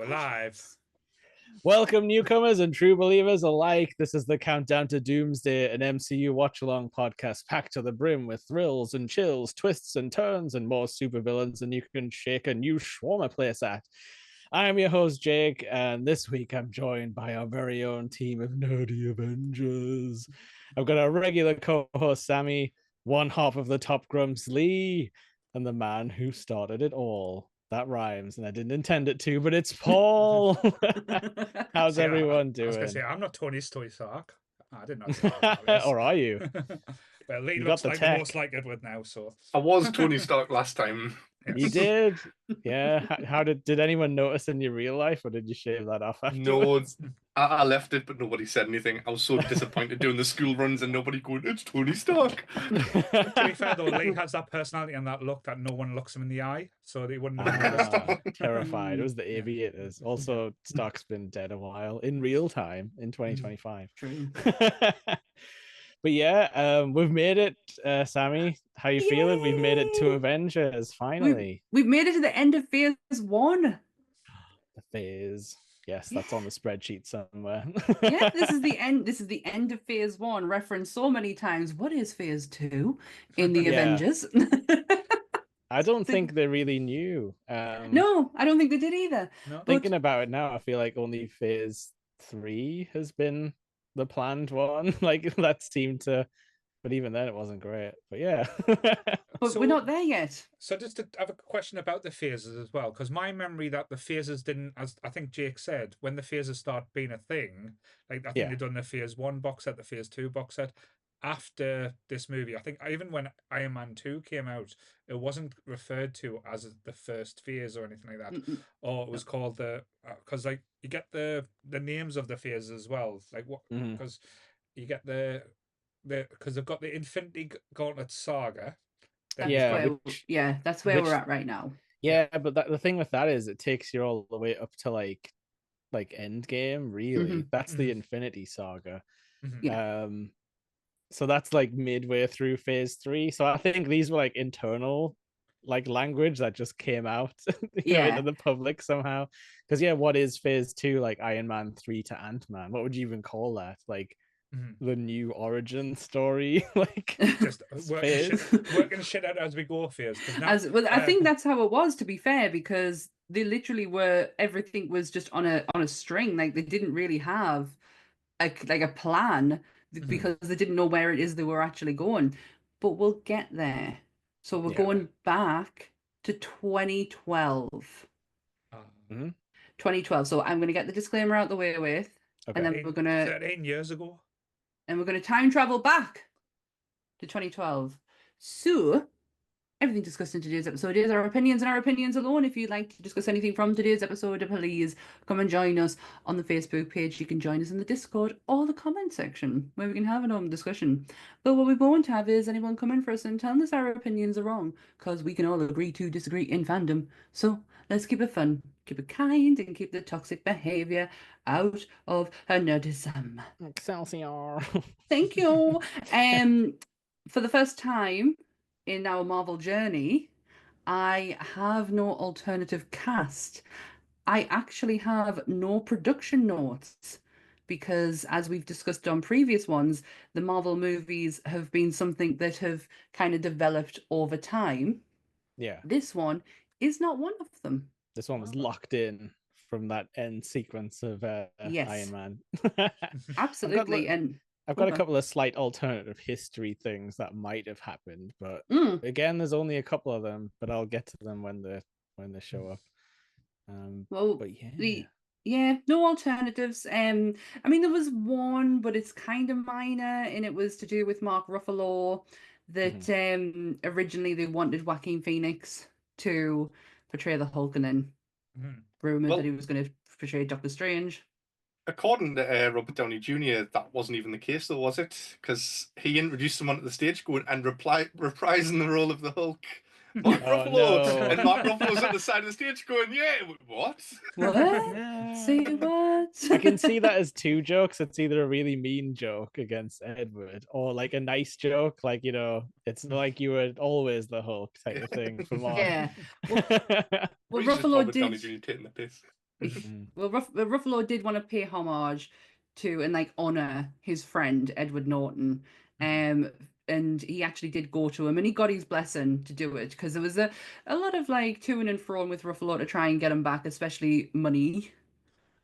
We're live. Welcome, newcomers and true believers alike. This is the Countdown to Doomsday, an MCU watch-along podcast packed to the brim with thrills and chills, twists and turns, and more supervillains than you can shake a new shawarma place at. I am your host, Jake, and this week I'm joined by our very own team of nerdy Avengers. I've got our regular co-host, Sammy, one half of the Top Grumps, Lee, and the man who started it all. That rhymes, and I didn't intend it to, but it's Paul. How's everyone doing? I was going to say, I'm not Tony Stark. I didn't know that. Or are you? Well, Lee You looks got the like tech. the most like it with now, so. I was Tony Stark last time. Yes. You did? Yeah. How did anyone notice in your real life, or did you shave that off afterwards? No, I left it, but nobody said anything. I was so disappointed doing the school runs and nobody going, it's Tony Stark. To be fair, though, Lee has that personality and that look that no one looks him in the eye, so they wouldn't have noticed. Terrified. It was the aviators. Also, Stark's been dead a while in real time in 2025. True. But yeah, we've made it, Sammy. How you feeling? We've made it to Avengers, finally. We've made it to the end of phase 1. The phase. Yes, that's on the spreadsheet somewhere. Yeah, this is the end. This is the end of phase 1, referenced so many times. What is phase 2 in the Avengers? I don't think they really knew. No, I don't think they did either. No. Thinking about it now, I feel like only phase 3 has been the planned one. Like that seemed to, but even then it wasn't great. But yeah. But So- we're not there yet. So just to have a question about the phases as well, because my memory that the phases didn't, as I think Jake said, when the phases start being a thing, like I think they've done the phase 1 box set, the phase 2 box set. After this movie, I think even when Iron Man 2 came out, it wasn't referred to as the first phase or anything like that. Mm-mm. Or it was called the, because like you get the names of the phases as well, like what, Mhm. because you get the because they've got the Infinity Gauntlet saga. That's Yeah, where, that's where which- we're at right now. Yeah, but the thing with that is it takes you all the way up to like Endgame, really. Mhm. That's the Mhm. Infinity Saga. Mhm. Yeah. So that's like midway through phase 3. So I think these were like internal like language that just came out into the public somehow. Because what is phase 2? Like Iron Man 3 to Ant-Man. What would you even call that? Like Mhm. the new origin story? Like Just phase. working shit out as we go phase. 'cause now, I think that's how it was, to be fair, because they literally were, everything was just on a string. Like they didn't really have a plan because they didn't know where it is they were actually going. But we'll get there. So we're going back to 2012. Mhm. 2012. So I'm going to get the disclaimer out the way with, Okay. and then we're going to 13 years ago. time travel back to 2012. So everything discussed in today's episode is our opinions and our opinions alone. If you'd like to discuss anything from today's episode, please come and join us on the Facebook page. You can join us in the Discord or the comment section where we can have an open discussion. But what we won't have is anyone coming for us and telling us our opinions are wrong, because we can all agree to disagree in fandom. So let's keep it fun, keep it kind, and keep the toxic behavior out of her nerdism. Excelsior. Thank you. For the first time in our Marvel journey, I have no alternative cast. I actually have no production notes because, as we've discussed on previous ones, the Marvel movies have been something that have kind of developed over time. Yeah. This one is not one of them. This one was locked in from that end sequence of Yes. Iron Man. Absolutely. I've got a Okay. couple of slight alternative history things that might have happened, but Mm. again, there's only a couple of them, but I'll get to them when they show up. Well, But yeah. no alternatives. I mean, there was one, but it's kind of minor, and it was to do with Mark Ruffalo. That originally they wanted Joaquin Phoenix to portray the Hulk, and then rumored Well- that he was going to portray Doctor Strange. According to Robert Downey Jr., that wasn't even the case, though, was it? Because he introduced someone at the stage going and reprising the role of the Hulk. Mark Oh, Ruffalo. no. And Mark Ruffalo's at the side of the stage going, yeah, what? What? Say what? I can see that as two jokes. It's either a really mean joke against Edward or like a nice joke, like, it's like you were always the Hulk type of thing for Mark. Yeah. Well, Or he's just Ruffalo Robert Downey did. Jr. taking the piss. Well, Ruffalo did want to pay homage to and like honor his friend Edward Norton. And he actually did go to him and he got his blessing to do it because there was a lot of like toing and froing with Ruffalo to try and get him back, especially money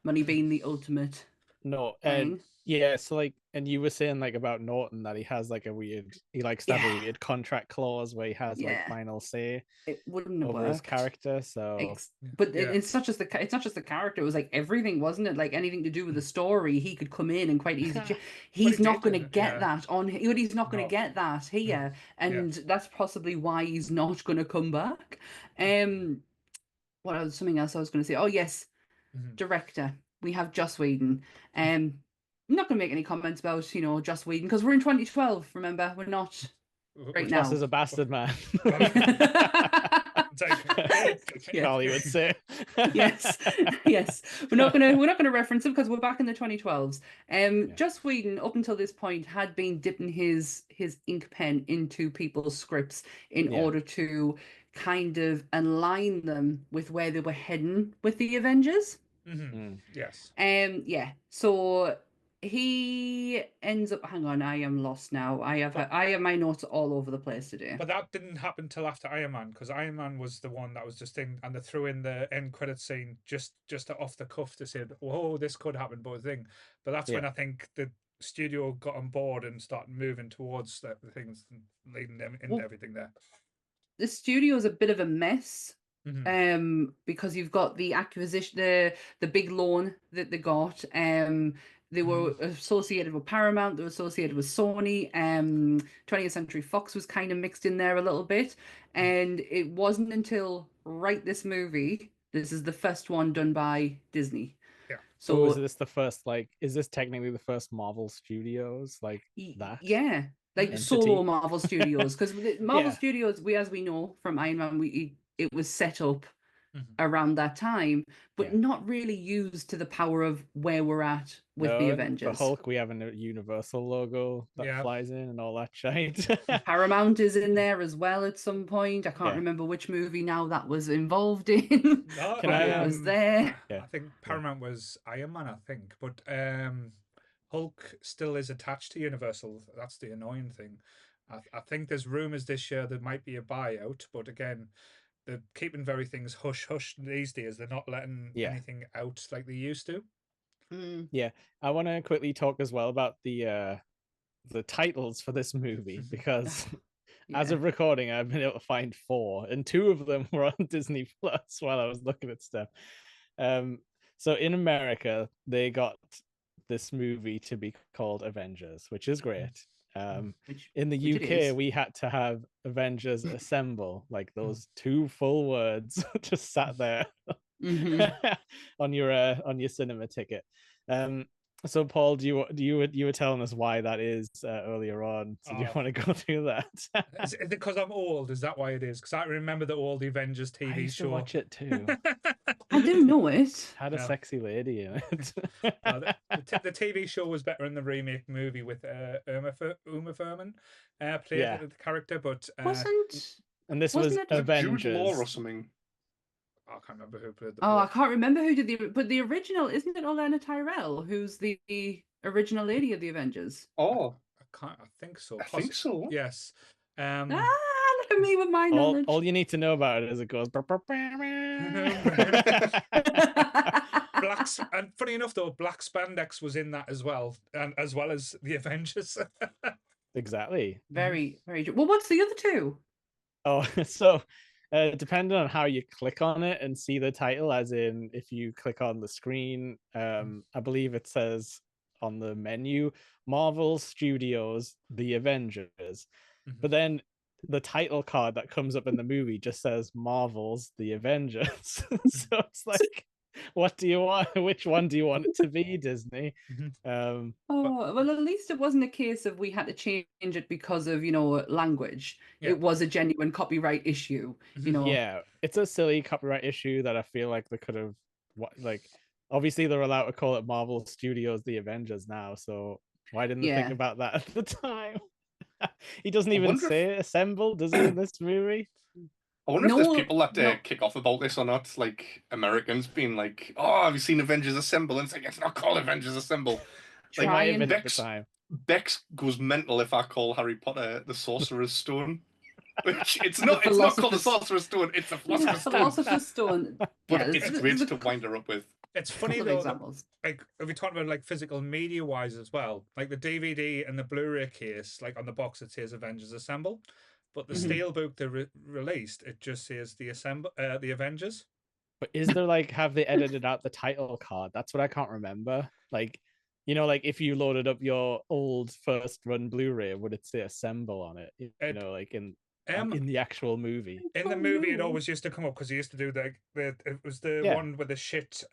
being the ultimate No, thing. yeah, so like, and you were saying like about Norton that he has like he likes to have a weird contract clause where he has like final say It wouldn't have over worked. his character. So, but it's not just the character. It was like everything, wasn't it? Like anything to do with the story, he could come in and quite easy. He's not going to get that on. He's not going to get that here, and that's possibly why he's not going to come back. What else? Something else I was going to say. Oh yes, director. We have Joss Whedon. I'm not going to make any comments about Joss Whedon because we're in 2012. Remember, we're not right now. Joss is a bastard man. Carly would say. yes. We're not gonna reference him because we're back in the 2012s. Joss Whedon, up until this point, had been dipping his ink pen into people's scripts in order to kind of align them with where they were heading with the Avengers. Yes. So he ends up. Hang on, I am lost now. I have my notes all over the place today. But that didn't happen till after Iron Man, because Iron Man was the one that was just in, and they threw in the end credit scene just off the cuff to say, "Whoa, this could happen," but thing. But that's when I think the studio got on board and started moving towards the things, and leading them into everything there. The studio is a bit of a mess. Because you've got the acquisition, the big loan that they got. They were associated with Paramount. They were associated with Sony. 20th Century Fox was kind of mixed in there a little bit, and it wasn't until this movie. This is the first one done by Disney. Yeah. So is this the first? Like, is this technically the first Marvel Studios like that? Yeah. Like solo Marvel Studios, because Marvel Studios, as we know from Iron Man, it was set up around that time, but not really used to the power of where we're at with the Avengers. For Hulk, we have a Universal logo that flies in and all that shit. Paramount is in there as well at some point. I can't remember which movie now that was involved in. I was there. I think Paramount was Iron Man, I think, but Hulk still is attached to Universal. That's the annoying thing. I think there's rumors this year there might be a buyout, but again, they're keeping very things hush these days. They're not letting anything out like they used to. Yeah, I want to quickly talk as well about the titles for this movie because as of recording, I've been able to find 4, and 2 of them were on Disney Plus while I was looking at stuff. So in America, they got this movie to be called Avengers, which is great. In the UK, we had to have Avengers Assemble, like those 2 full words just sat there on your cinema ticket. So Paul, you were telling us why that is earlier on. So do you want to go through that? Is it because I'm old? Is that why it is? Because I remember the old Avengers TV I used show. To watch it too. I do know it. Had a sexy lady in it. The TV show was better in the remake movie with Uma Thurman played the character, but and this was Avengers. Jude Law or something. I can't remember who played the. I can't remember who did but the original, isn't it Olenna Tyrell, who's the original lady of the Avengers? Oh, I think so. I think so. Yes. Look at me with my knowledge. All you need to know about it is it goes. And funny enough, though, black spandex was in that as well, and as well as the Avengers. Exactly. Very, very true. Well, what's the other 2? Oh, so. Depending on how you click on it and see the title, as in if you click on the screen, I believe it says on the menu, Marvel Studios, The Avengers. But then the title card that comes up in the movie just says Marvel's The Avengers. So it's like, what do you want? Which one do you want it to be, Disney? Well, at least it wasn't a case of we had to change it because of language. It was a genuine copyright issue. Yeah, it's a silly copyright issue that I feel like they could have obviously they're allowed to call it Marvel Studios The Avengers now, so why didn't they think about that at the time? He doesn't even say assemble, does he, in this movie? I wonder if No, there's people that no. kick off about this or not, like Americans being like, "Oh, have you seen Avengers Assemble?" And it's like, it's not called Avengers Assemble. They Like might have Trying. been at the time. Bex goes mental if I call Harry Potter the Sorcerer's Stone. Which it's The not called the Philosopher's- Sorcerer's Stone, it's the Philosopher's Stone. Philosopher's Stone. But Yeah, it's there's great a to wind her up with. It's funny couple of though, that, examples. like if we talk about like physical media wise as well, like the DVD and the Blu-ray case, like on the box it says Avengers Assemble, but the steelbook they released it just says the Avengers. But is there like, have they edited out the title card? That's what I can't remember. Like, you know, like if you loaded up your old first run Blu-ray, would it say Assemble on it? You know, like in the actual movie. In the movie, it always used to come up because he used to do it was the one with the shit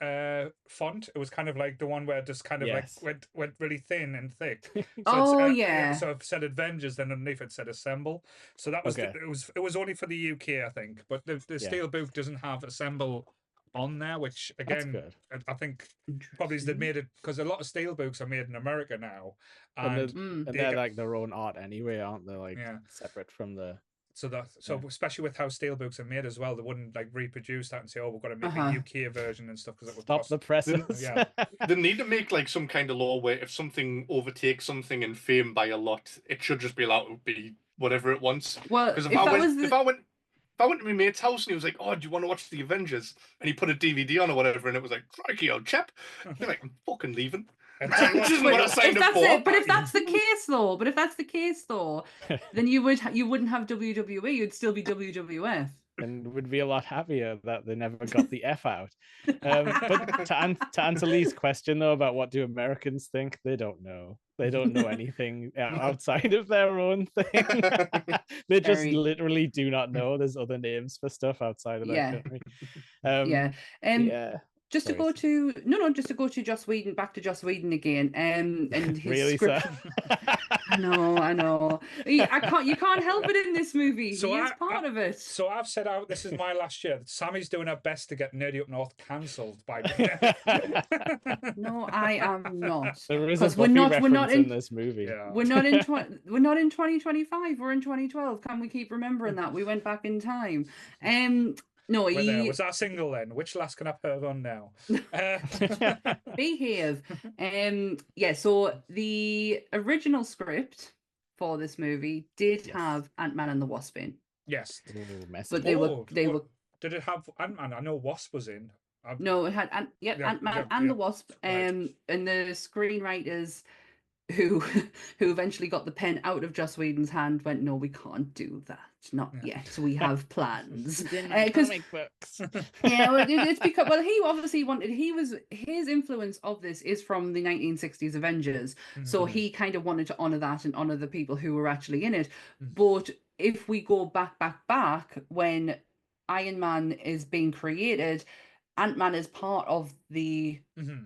font. It was kind of like the one where it just kind of like went really thin and thick. So yeah. So it said Avengers, then underneath it said Assemble. So that was it was only for the UK, I think. But the Steelbook doesn't have Assemble on there, which again I think probably they made it because a lot of steelbooks are made in America now, and they're like their own art anyway, aren't they? Like separate from the. So especially with how steelbooks are made as well, they wouldn't like reproduce that and say, "Oh, we've got to make a UK version and stuff," because it would stop the presses. They need to make like some kind of law where if something overtakes something in fame by a lot, it should just be allowed to be whatever it wants. Well, because if I went to my mate's house and he was like, "Oh, do you want to watch the Avengers?" and he put a DVD on or whatever, and it was like, "Crikey, old chap," I'd like, "I'm fucking leaving." But if that's the case though, then you wouldn't have WWE. You'd still be WWF. And would be a lot happier that they never got the F out. But to answer Lee's question though about what do Americans think, they don't know. They don't know anything outside of their own thing. They just literally do not know. There's other names for stuff outside of their country. Just to go to Joss Whedon, back to Joss Whedon again, and his really, script. I know. You can't help it in this movie. So he is part of it. So I've said out. This is my last year. Sammy's doing her best to get Nerdy Up North cancelled by. No, I am not. There is a Buffy reference in this movie. Yeah. We're not in 2025. We're in 2012. Can we keep remembering that? We went back in time. No, was that single then? Which last can I put on now? Behave. So the original script for this movie did have Ant-Man and the Wasp in. Yes. But they were. Did it have Ant-Man? I know Wasp was in. No, it had Ant-Man and the Wasp. And the screenwriters who eventually got the pen out of Joss Whedon's hand went, "No, we can't do that. Not yet. We have plans." Comic books. It's because he obviously wanted. His influence of this is from the 1960s Avengers, so he kind of wanted to honor that and honor the people who were actually in it. But if we go back when Iron Man is being created, Ant-Man is part of the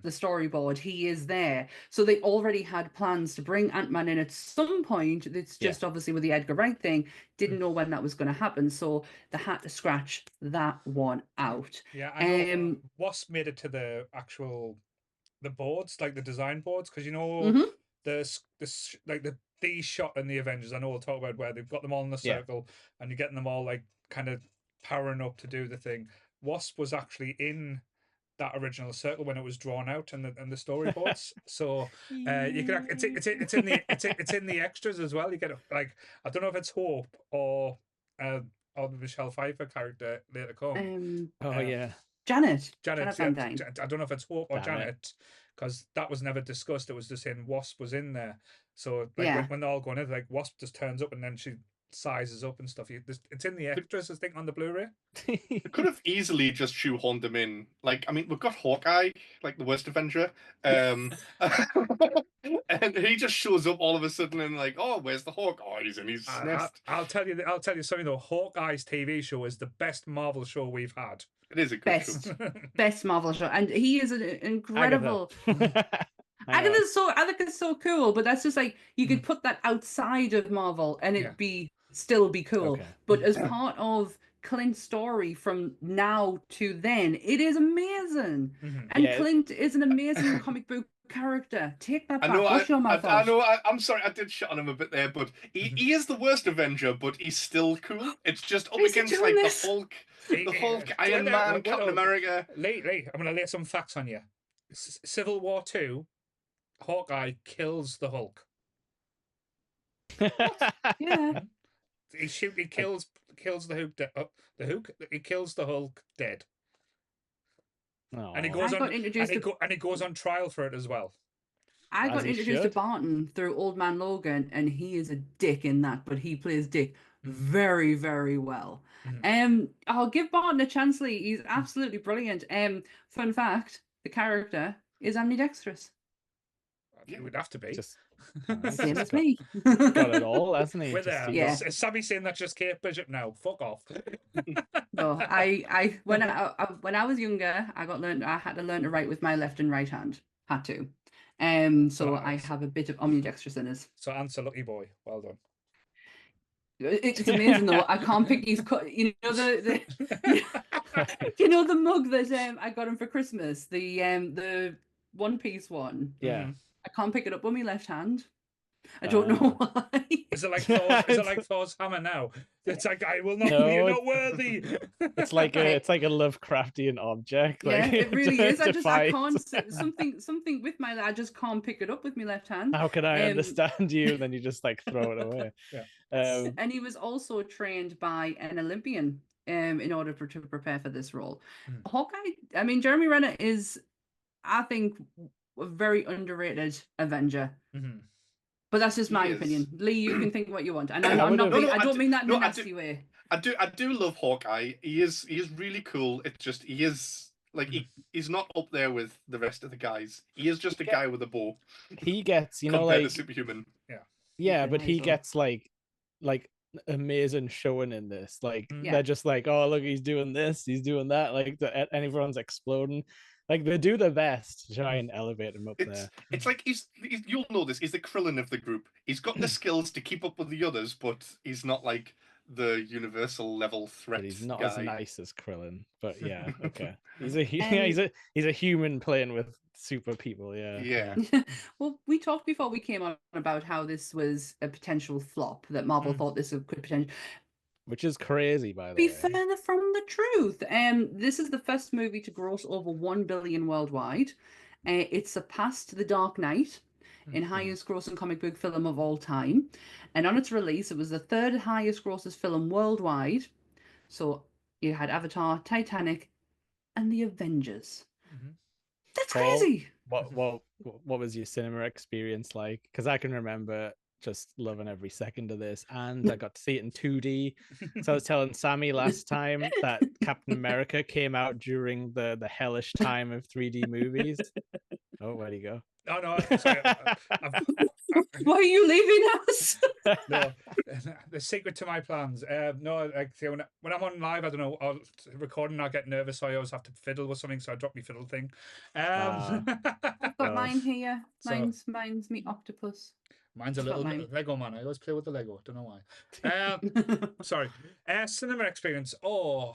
storyboard. He is there. So they already had plans to bring Ant-Man in at some point. It's just obviously with the Edgar Wright thing, didn't know when that was going to happen. So they had to scratch that one out. Yeah, I know Wasp made it to the boards, like the design boards, because the shot in the Avengers, I know we'll talk about where they've got them all in the circle and you're getting them all like kind of powering up to do the thing. Wasp was actually in that original circle when it was drawn out and the storyboards. So you can it's in the extras as well. You get like, I don't know if it's Hope or the Michelle Pfeiffer character later come. Janet. I don't know if it's Hope or Janet because that was never discussed. It was just saying Wasp was in there. So like when they're all going in, like Wasp just turns up and then she sizes up and stuff. It's in the extras, I think, on the Blu-ray. They could have easily just shoehorned them in. Like, I mean, we've got Hawkeye, like the worst Avenger, and he just shows up all of a sudden and like, "Oh, where's the Hawk? Oh, he's in his nest." I'll tell you something though. Hawkeye's TV show is the best Marvel show we've had. It is a good show. Best Marvel show, and he is an incredible. I think it's so cool, but that's just like you could put that outside of Marvel and it'd still be cool. But as part of Clint's story from now to then, it is amazing. And Clint is an amazing comic book character. Take that I back. know. Wash your mouth I out. know. I'm sorry. I did shit on him a bit there, but he is the worst Avenger, but he's still cool. It's just up Why is he against doing like this? the Hulk, Iron Man, Captain America. Lately, I'm going to lay some facts on you. Civil War 2, Hawkeye kills the Hulk. Yeah. He kills the Hulk. He kills the Hulk dead. And he goes on and he goes on trial for it as well. I got introduced to Barton through Old Man Logan, and he is a dick in that, but he plays Dick very, very well. I'll give Barton a chance, Lee. He's absolutely brilliant. Fun fact, the character is ambidextrous. It would have to be. Same as me. Got it all, hasn't he? We're there. Yeah. Is Sammy saying that's just Kate Bishop now? Fuck off. No, when I was younger, I had to learn to write with my left and right hand. Had to. So I have a bit of ambidextrousness. So answer, lucky boy. Well done. It's amazing though. I can't pick these. You know you know the mug that I got him for Christmas. The One Piece one. Yeah. I can't pick it up with my left hand. I don't know why. Is it like Thor's hammer now? It's like, I will not. You're not worthy. It's like a Lovecraftian object. Yeah, like, it really is. I can't something with my. I just can't pick it up with my left hand. How can I understand you? Then you just like throw it away. Yeah. And he was also trained by an Olympian in order to prepare for this role. Hawkeye. I mean, Jeremy Renner is, I think, a very underrated Avenger. But that's just my opinion. Lee, you can think what you want, and I don't mean that in a nasty way. I do love Hawkeye. He is really cool. It's just he is like he's not up there with the rest of the guys. He is just a guy with a bow. He gets compared to Superhuman. Yeah, but he gets like amazing showing in this. Like they're just like, oh look, he's doing this, he's doing that. Like and everyone's exploding. Like they do their best to try and elevate him up there. It's like he's you'll know this. He's the Krillin of the group. He's got the skills to keep up with the others, but he's not like the universal level threat. But he's not guy. as nice as Krillin. But yeah, okay. He's a human playing with super people. Yeah. Well, we talked before we came on about how this was a potential flop, that Marvel thought this could potentially. Which is crazy, by the way. Be further from the truth. This is the first movie to gross over 1 billion worldwide. It surpassed The Dark Knight in highest grossing comic book film of all time. And on its release, it was the third highest grossing film worldwide. So you had Avatar, Titanic, and The Avengers. That's crazy. What was your cinema experience like? Because I can remember just loving every second of this, and I got to see it in 2D. So I was telling Sammy last time that Captain America came out during the hellish time of 3D movies. Oh, where'd he go? Oh no, sorry. Why are you leaving us? No, the secret to my plans. No, like when I'm on live, I don't know, I'll recording, I get nervous, so I always have to fiddle with something, so I drop my fiddle thing. I've got mine here. Mine's me octopus. Mine's a little Lego man. I always play with the Lego. Don't know why. Sorry. Cinema experience. I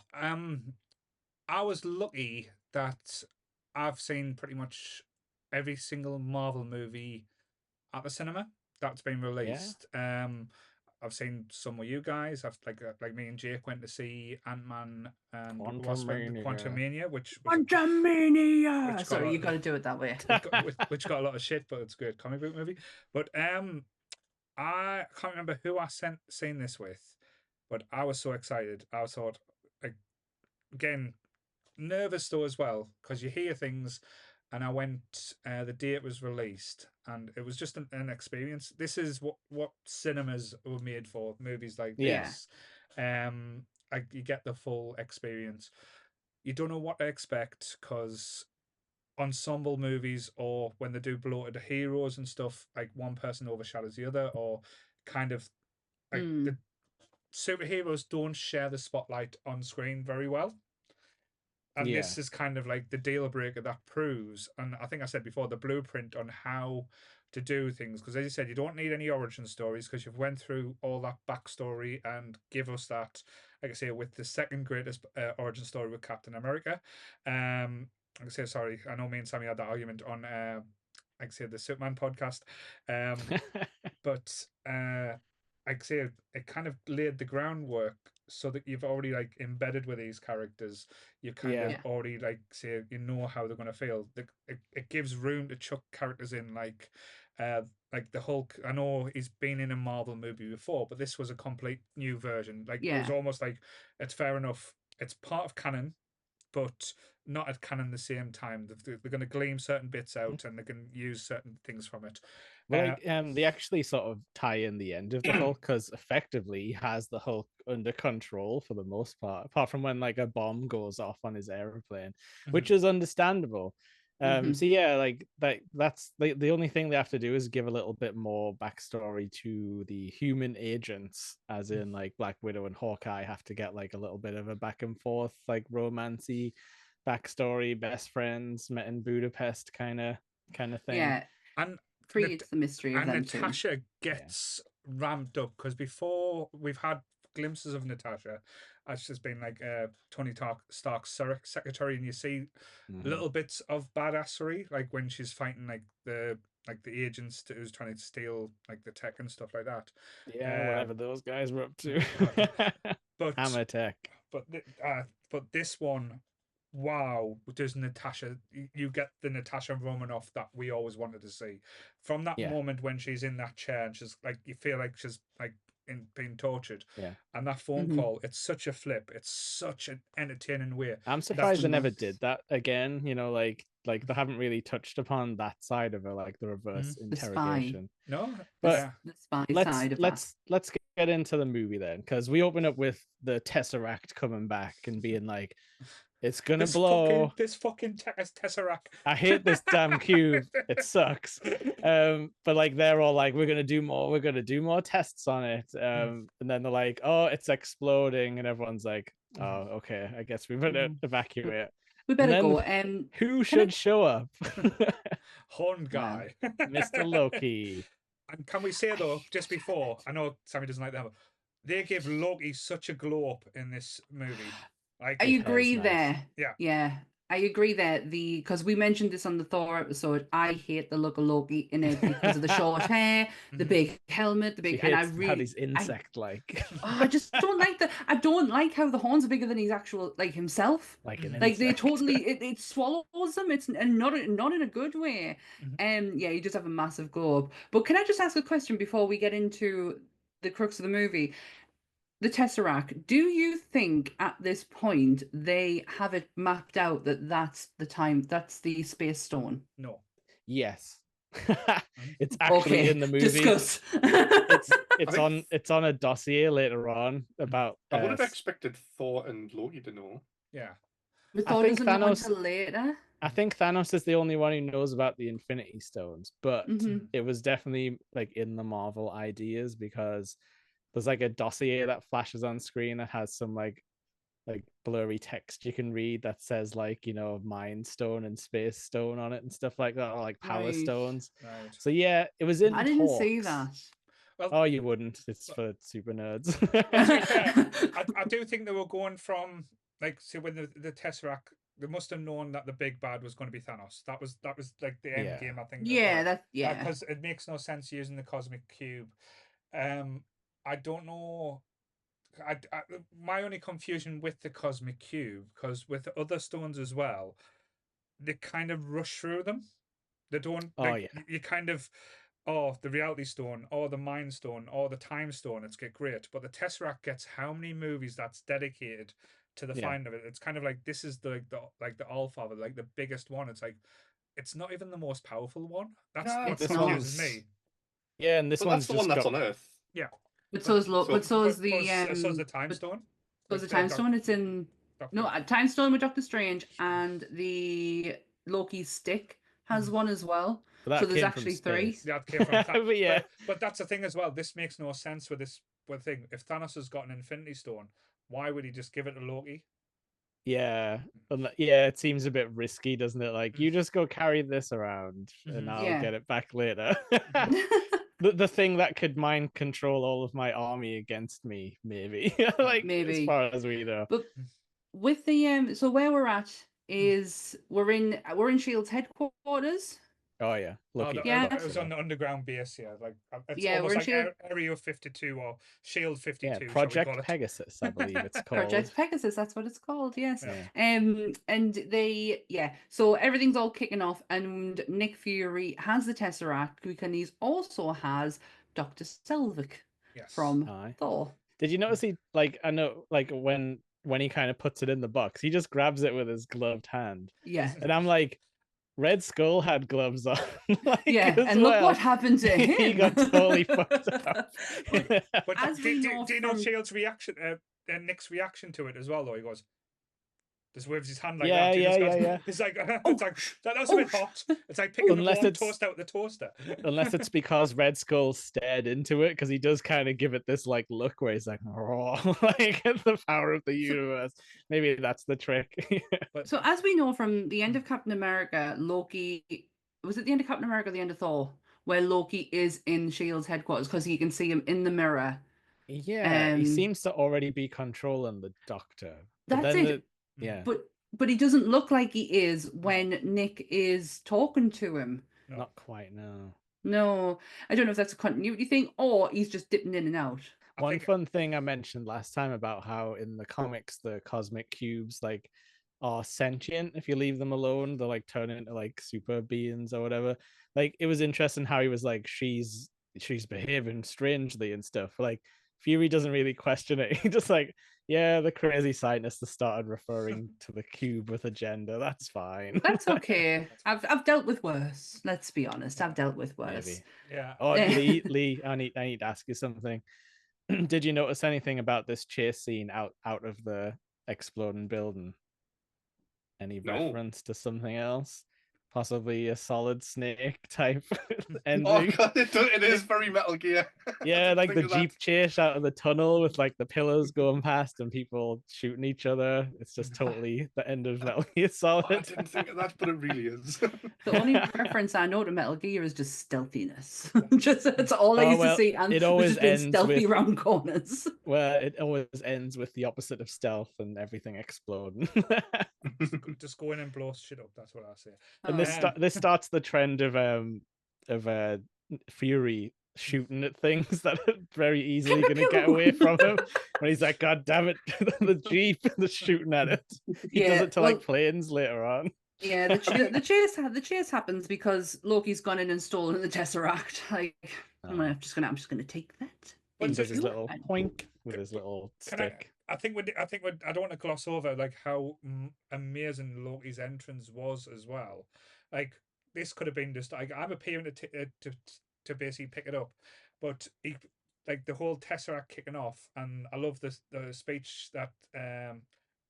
was lucky that I've seen pretty much every single Marvel movie at the cinema that's been released. I've seen some with you guys. I've like me and Jake went to see Ant-Man and Quantumania, which Quantumania. Sorry, you got to do it that way. which got a lot of shit, but it's a good comic book movie. But I can't remember who I seen this with, but I was so excited. I thought, again, nervous though as well, because you hear things. And I went the day it was released, and it was just an experience. This is what cinemas were made for, movies like this. You get the full experience. You don't know what to expect, because ensemble movies, or when they do bloated heroes and stuff, like one person overshadows the other, or kind of like the superheroes don't share the spotlight on screen very well. And this is kind of like the deal breaker that proves, and I think I said before, the blueprint on how to do things. Because as you said, you don't need any origin stories, because you've went through all that backstory and give us that, like I say, with the second greatest origin story with Captain America. Like I say, sorry, I know me and Sammy had that argument on like I say, the Superman podcast. But like I say, it kind of laid the groundwork so that you've already like embedded with these characters. You kind of Yeah. already like say you know how they're going to feel. It gives room to chuck characters in like the Hulk. I know he's been in a Marvel movie before, but this was a complete new version. Like it was Yeah. almost like it's fair enough. It's part of canon, but not at canon the same time. They're going to glean certain bits out and they can use certain things from it. Well, like, they actually sort of tie in the end of the Hulk because effectively he has the Hulk under control for the most part, apart from when like a bomb goes off on his airplane, which is understandable. So yeah, like that's the only thing they have to do is give a little bit more backstory to the human agents, as in like Black Widow and Hawkeye have to get like a little bit of a back and forth, like romancy backstory, best friends met in Budapest kind of thing. Yeah. And creates the mystery of and them Natasha gets ramped up because before we've had glimpses of Natasha as she's been like Tony Stark's secretary, and you see little bits of badassery, like when she's fighting like the agents who's trying to steal like the tech and stuff like that. Yeah, whatever those guys were up to. But Hammer tech. But this one, wow, does Natasha, you get the Natasha Romanoff that we always wanted to see. From that moment when she's in that chair and she's like, you feel like she's like being tortured. Yeah. And that phone call, it's such a flip. It's such an entertaining way. I'm surprised they never did that again. You know, like they haven't really touched upon that side of it, like the reverse interrogation. No, but the spy side of let's get into the movie then, because we open up with the Tesseract coming back and being like, it's gonna blow. This fucking Tesseract. I hate this damn cube. It sucks. But like they're all like, we're gonna do more tests on it. And then they're like, oh, it's exploding, and everyone's like, oh, okay, I guess we better evacuate. We better go. Who should show up? Horn guy, Mr. Loki. And can we say though, just before, I know Sammy doesn't like that, but they give Loki such a glow up in this movie. I agree there. Yeah. I agree there. Because we mentioned this on the Thor episode, I hate the look of Loki in it because of the short hair, the big helmet, and I really how he's insect-like. I just don't like I don't like how the horns are bigger than his actual himself. Like an insect. They totally it swallows them. It's and not in a good way. Yeah, you just have a massive globe. But can I just ask a question before we get into the crux of the movie? The Tesseract, do you think at this point they have it mapped out that that's the Space Stone? No. Yes. It's actually in the movie. Discuss. It's on a dossier later on about. I would have expected Thor and Loki to know. Yeah. But Thor doesn't know until later. I think Thanos is the only one who knows about the Infinity Stones, but it was definitely like in the Marvel ideas because there's like a dossier that flashes on screen that has some like blurry text you can read that says like, you know, Mind Stone and Space Stone on it and stuff like that, or like Power Stones. Right. So yeah, it was in. I didn't see that. Well, oh, you wouldn't. It's for super nerds. I do think they were going from like, see, when the Tesseract, they must have known that the big bad was going to be Thanos. That was like the end game, I think. Yeah, because it makes no sense using the cosmic cube. I don't know. My only confusion with the cosmic cube, because with the other stones as well, they kind of rush through them. They don't. You kind of, the reality stone, or the mind stone, or the time stone. It's great, but the Tesseract gets how many movies that's dedicated to the find of it. It's kind of like this is the Allfather, like the biggest one. It's like it's not even the most powerful one. That's what confuses me. Yeah, and this one's that's the one that's on Earth. Yeah. But so is the Time Stone. So is the Time Stone. It's in Time Stone with Doctor Strange, and the Loki stick has one as well. So there's actually three. That came from but but that's the thing as well. This makes no sense with this thing. If Thanos has got an Infinity Stone, why would he just give it to Loki? Yeah, it seems a bit risky, doesn't it? Like you just go carry this around, and I'll get it back later. The thing that could mind control all of my army against me, maybe. Maybe as far as we know. But with the so where we're at is we're in Shield's headquarters. Oh yeah, Loki. Yeah. It was on the underground base. Yeah, like it's Yeah, almost we're like Shield. Area 52 or Shield 52. Yeah, shall we Project call it? Pegasus, I believe it's called. Project Pegasus, that's what it's called, yes. Yeah. And they, so everything's all kicking off, and Nick Fury has the Tesseract because he also has Dr. Selvig Yes. from Aye. Thor. Did you notice he I know when he kind of puts it in the box, he just grabs it with his gloved hand. Yeah. And I'm like, Red Skull had gloves on. And look what happened to him. He got totally fucked up. But As we know do you know from- Shield's reaction, Nick's reaction to it as well, though? He goes, just waves his hand like Yeah, that. He yeah, just goes, yeah. It's like, it's like that was a bit hot. It's like picking Unless a warm it's- toast out of the toaster. Unless it's because Red Skull stared into it, because he does kind of give it this like look where he's like, oh, like the power of the universe. Maybe that's the trick. But So as we know from the end of Captain America, Loki, was it the end of Captain America or the end of Thor, where Loki is in Shield's headquarters because you can see him in the mirror. Yeah, he seems to already be controlling the Doctor. But That's then it. yeah. But he doesn't look like he is when Nick is talking to him. No. Not quite, no. No, I don't know if that's a continuity thing or he's just dipping in and out. One fun thing I mentioned last time about how in the comics the cosmic cubes like are sentient. If you leave them alone, they'll like turn into like super beings or whatever. Like it was interesting how he was like, she's behaving strangely and stuff. Like Fury doesn't really question it. He just like, yeah, the crazy scientists have started referring to the cube with a gender. That's fine. That's okay. I've dealt with worse. Let's be honest. I've dealt with worse. Maybe. Yeah. Oh, Lee, I need to ask you something. Did you notice anything about this chase scene out of the exploding building? Any reference to something else? Possibly a Solid Snake type ending. Oh god, it is very Metal Gear. Yeah, like the Jeep chase out of the tunnel with like the pillars going past and people shooting each other. It's just totally the end of Metal Gear Solid. Oh, I didn't think of that, but it really is. The only reference I know to Metal Gear is just stealthiness. Just that's all I used to see, and it always just being ends stealthy with- around corners. Well, it always ends with the opposite of stealth and everything exploding. Just go in and blow shit up. That's what I say. And this starts the trend of Fury shooting at things that are very easily going to get away from him. When he's like, God damn it, the Jeep is shooting at it. He does it to like planes later on. Yeah, the chase happens because Loki's gone in and stolen the Tesseract. Like, I'm just gonna take that. He does his little poink with his little stick. I think I don't want to gloss over like how amazing Loki's entrance was as well. Like this could have been just like I'm appearing to basically pick it up, but he, like the whole Tesseract kicking off, and I love the speech that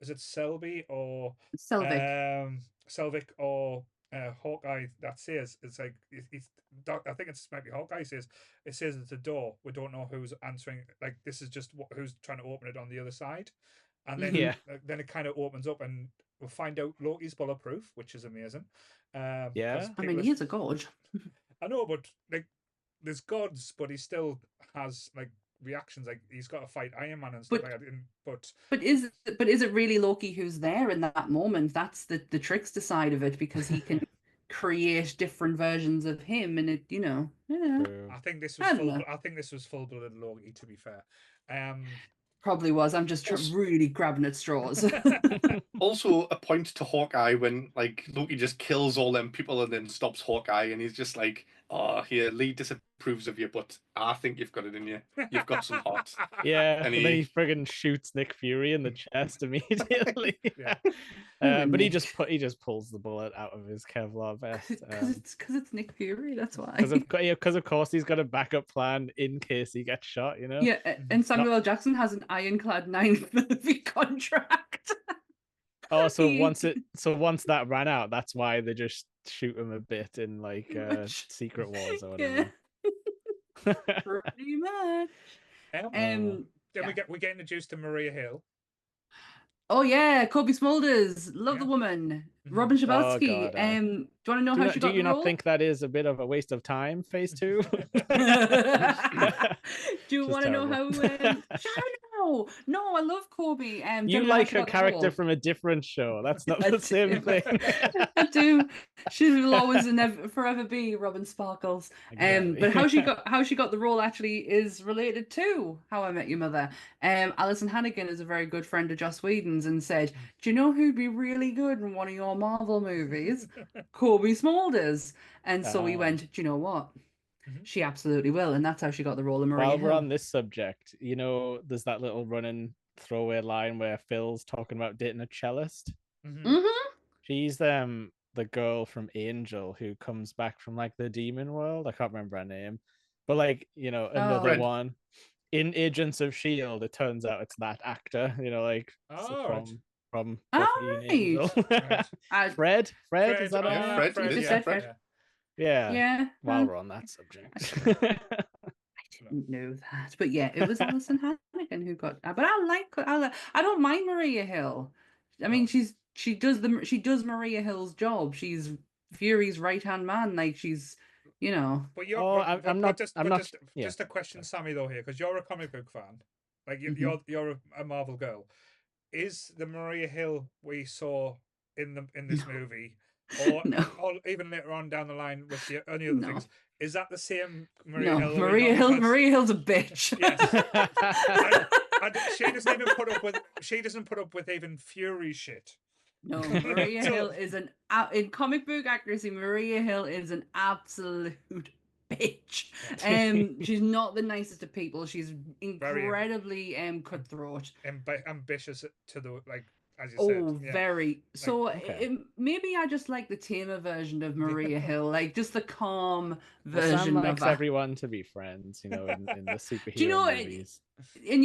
is it Selvig or Selvig or Hawkeye that says it's like I think it's maybe Hawkeye says it's a door, we don't know who's answering, like this is just who's trying to open it on the other side, and then then it kind of opens up and we'll find out Loki's bulletproof, which is amazing. I mean, he is a god. I know, but like there's gods, but he still has like reactions, like he's got to fight Iron Man and stuff like that. But is it really Loki who's there in that moment? That's the trickster side of it, because he can create different versions of him, and it I think this was full-blooded Loki, to be fair. Probably was. I'm just really grabbing at straws. Also, a point to Hawkeye when like Loki just kills all them people and then stops Hawkeye, and he's just like, "Oh, here, Lee disapproves of you, but I think you've got it in you. You've got some heart." Yeah, and then he friggin' shoots Nick Fury in the chest immediately. But he just pulls the bullet out of his Kevlar vest. Because it's Nick Fury. That's why. Because of course he's got a backup plan in case he gets shot. You know. Yeah, and Samuel L. Jackson has an ironclad 9 movie contract. Oh, so once that ran out, that's why they just shoot him a bit in like Secret Wars or whatever. Pretty much. Then we get introduced to Maria Hill. Oh yeah, Kobe Smulders, love the woman. Robin Shabelsky. Oh, God, do you want to know how she got the role? Do you not think that is a bit of a waste of time? Phase 2. Do you want to know how? no, I love Kobe. You like her character from a different show. That's not the same thing. I do. She will always and forever be Robin Sparkles. Exactly. But how she got the role actually is related to How I Met Your Mother. Alison Hannigan is a very good friend of Joss Whedon's and said, "Do you know who'd be really good in one of your Marvel movies? Kobe Smulders." And so we went, "Do you know what? She absolutely will," and that's how she got the role of Maria While Hill. we're on this subject, you know, there's that little running throwaway line where Phil's talking about dating a cellist. She's the girl from Angel who comes back from like the demon world. I can't remember her name, but like, you know, another one in Agents of Shield. It turns out it's that actor, you know, like from Buffy and Angel. Fred, is that Fred? You just said Fred. Yeah. While we're on that subject. I didn't know that, but yeah, it was Alison Hannigan who got. But I don't mind Maria Hill. I mean, she does Maria Hill's job. She's Fury's right hand man. Like she's, you know. But you're. I'm not. Just a question, Sammy, though here, because you're a comic book fan. Like you're a Marvel girl. Is the Maria Hill we saw in this movie, or even later on down the line with the any other things? Is that the same Maria Hill? Maria Hill's a bitch. Yes. and she doesn't put up with even Fury shit. No, Maria Hill is in comic book accuracy. Maria Hill is an absolute bitch. She's not the nicest of people. She's incredibly cutthroat, ambitious to the like. As you said. Very. So maybe I just like the tamer version of Maria Hill, like just the calm version. Sam likes everyone to be friends, you know, in the superhero movies. And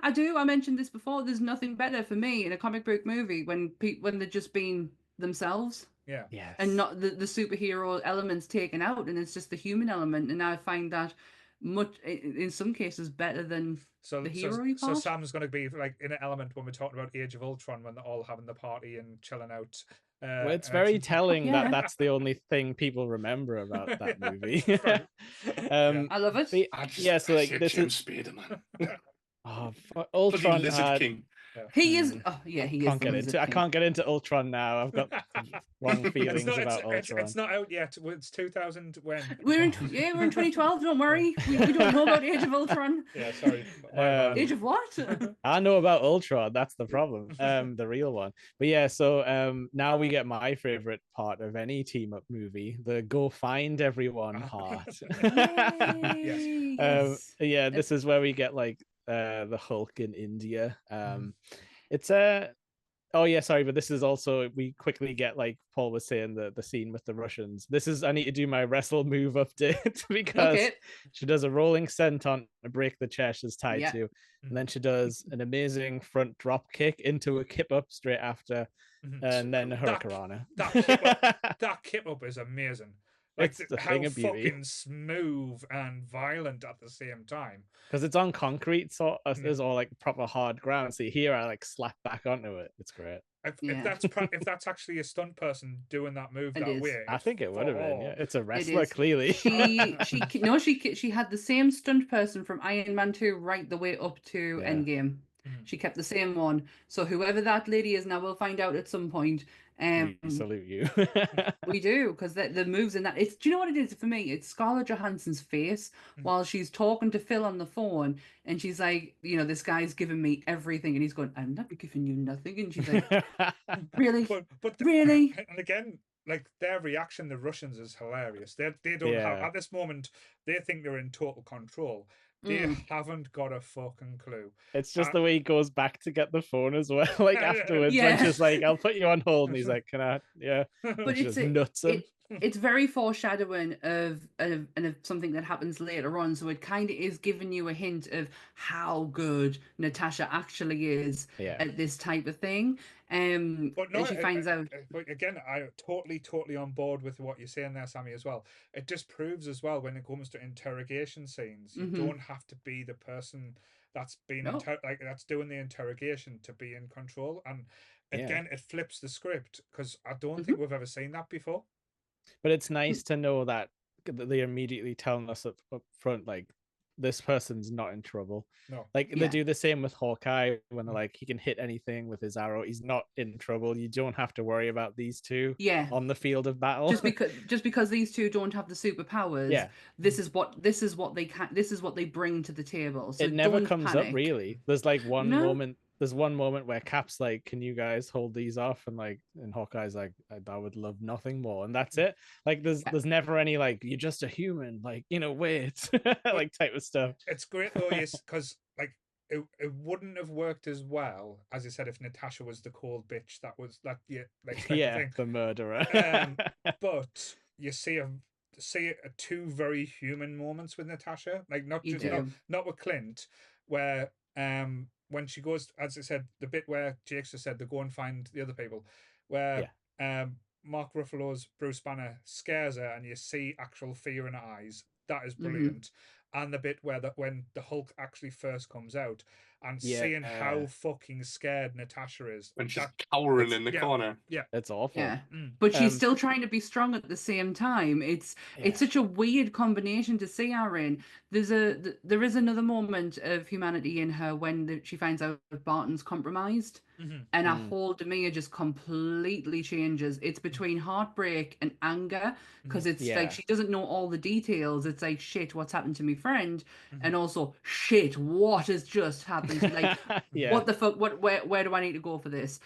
I do. I mentioned this before. There's nothing better for me in a comic book movie when they're just being themselves. Yeah. Yes. And not the superhero elements taken out, and it's just the human element. And I find that much in some cases better than the hero part. So Sam's going to be like in an element when we're talking about Age of Ultron when they're all having the party and chilling out. Well, it's very telling that that's the only thing people remember about that movie. I love it. So like this is Spider-Man. Ultron Lizard King. He is. Oh yeah, he is. I can't get into Ultron now. I've got wrong feelings about Ultron. It's not out yet. It's 2000 when. We're in 2012. Don't worry. We don't know about Age of Ultron. Yeah, sorry. Age of what? I know about Ultron. That's the problem. The real one. But yeah, so now we get my favorite part of any team up movie: the go find everyone part. This is where we get like the Hulk in India. It's but this is also, we quickly get, like Paul was saying, the scene with the Russians. This is, I need to do my wrestle move update because she does a rolling senton to break the chair she's tied to, and then she does an amazing front drop kick into a kip up straight after, and then a hurricanrana. That kip up is amazing. Like how fucking smooth and violent at the same time. Because it's on concrete, so it's all like proper hard ground. So here I like slap back onto it. It's great. If that's actually a stunt person doing that move way, I think it would have been. Yeah, it's a wrestler clearly. She had the same stunt person from Iron Man 2 right the way up to Endgame. She kept the same one. So whoever that lady is now, we'll find out at some point. We salute you. We do, because the moves in that. Do you know what it is for me? It's Scarlett Johansson's face while she's talking to Phil on the phone, and she's like, you know, this guy's giving me everything, and he's going, "I'm not giving you nothing," and she's like, "Really, but really?" And again, like their reaction, the Russians, is hilarious. They don't have at this moment. They think they're in total control. They haven't got a fucking clue. It's just the way he goes back to get the phone as well. Like afterwards, when she's like, "I'll put you on hold," and he's like, "Can I?" Yeah, but it's nuts him. It's very foreshadowing of something that happens later on. So it kind of is giving you a hint of how good Natasha actually is at this type of thing. But no, she finds out. But again, I'm totally on board with what you're saying there, Sammy, as well. It just proves as well when it comes to interrogation scenes, you don't have to be the person that's been that's doing the interrogation to be in control. And again, it flips the script because I don't think we've ever seen that before. But it's nice to know that they're immediately telling us up front, like, this person's not in trouble. No. Like they do the same with Hawkeye when they're like, he can hit anything with his arrow. He's not in trouble. You don't have to worry about these two on the field of battle. Just because these two don't have the superpowers, this is what they bring to the table. So it never don't comes panic. up really. There's like one moment. There's one moment where Cap's like, "Can you guys hold these off?" And Hawkeye's like, "I would love nothing more." And that's it. Like there's never any like, "You're just a human," like, wait, like type of stuff. It's great though, because like it wouldn't have worked as well as you said if Natasha was the cold bitch that was like the murderer. But you see two very human moments with Natasha, like not with Clint, where when she goes, as I said, the bit where Jake's just said to go and find the other people, where Mark Ruffalo's Bruce Banner scares her and you see actual fear in her eyes. That is brilliant. And the bit where when the Hulk actually first comes out and seeing how fucking scared Natasha is. When she's cowering in the corner. Yeah. It's awful. Yeah. But she's still trying to be strong at the same time. It's such a weird combination to see her in. There is another moment of humanity in her when she finds out Barton's compromised. And her whole demeanor just completely changes. It's between heartbreak and anger because it's like she doesn't know all the details. It's like, shit, what's happened to my friend? And also, shit, what has just happened? Like, what the fuck? Where do I need to go for this?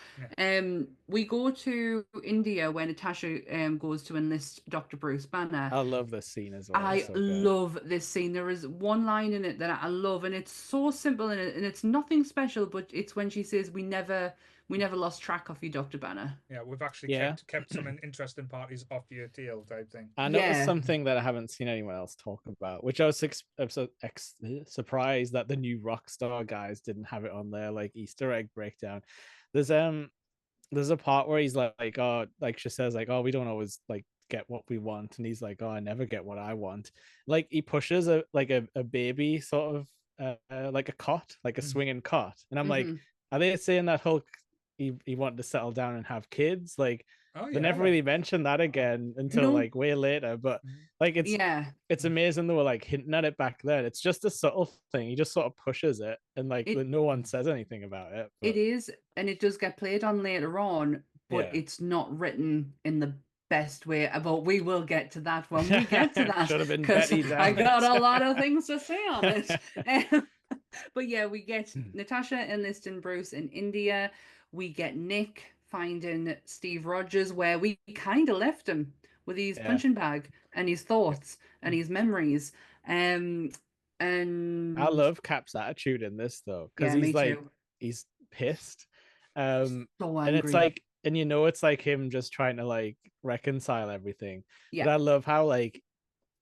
We go to India when Natasha goes to enlist Dr. Bruce Banner. I love this scene as well. I love this scene. There is one line in it that I love, and it's so simple and it's nothing special, but it's when she says, "We never lost track of you, Dr. Banner." Yeah, we've actually kept some interesting parties off your tail type thing. I noticed something that I haven't seen anyone else talk about, which I was surprised that the new Rockstar guys didn't have it on their like Easter egg breakdown. There's a part where he's like, oh, like she says, like, oh, we don't always like get what we want, and he's like, oh, I never get what I want. Like he pushes a baby sort of like a cot, like a swinging cot, and I'm like, are they saying that Hulk he wanted to settle down and have kids? Like they never really mentioned that again until like way later, but like it's amazing they were like hinting at it back then. It's just a subtle thing. He just sort of pushes it and like no one says anything about it, but... It is, and it does get played on later on, but it's not written in the best way. But we will get to that when we get to that. Should have been because Betty I got a lot of things to say on it. But yeah, we get Natasha enlisting Bruce in India. We get Nick finding Steve Rogers where we kind of left him with his punching bag and his thoughts and his memories. And I love Cap's attitude in this though, because he's like he's pissed. So angry. And it's like, and it's like him just trying to like reconcile everything. But I love how like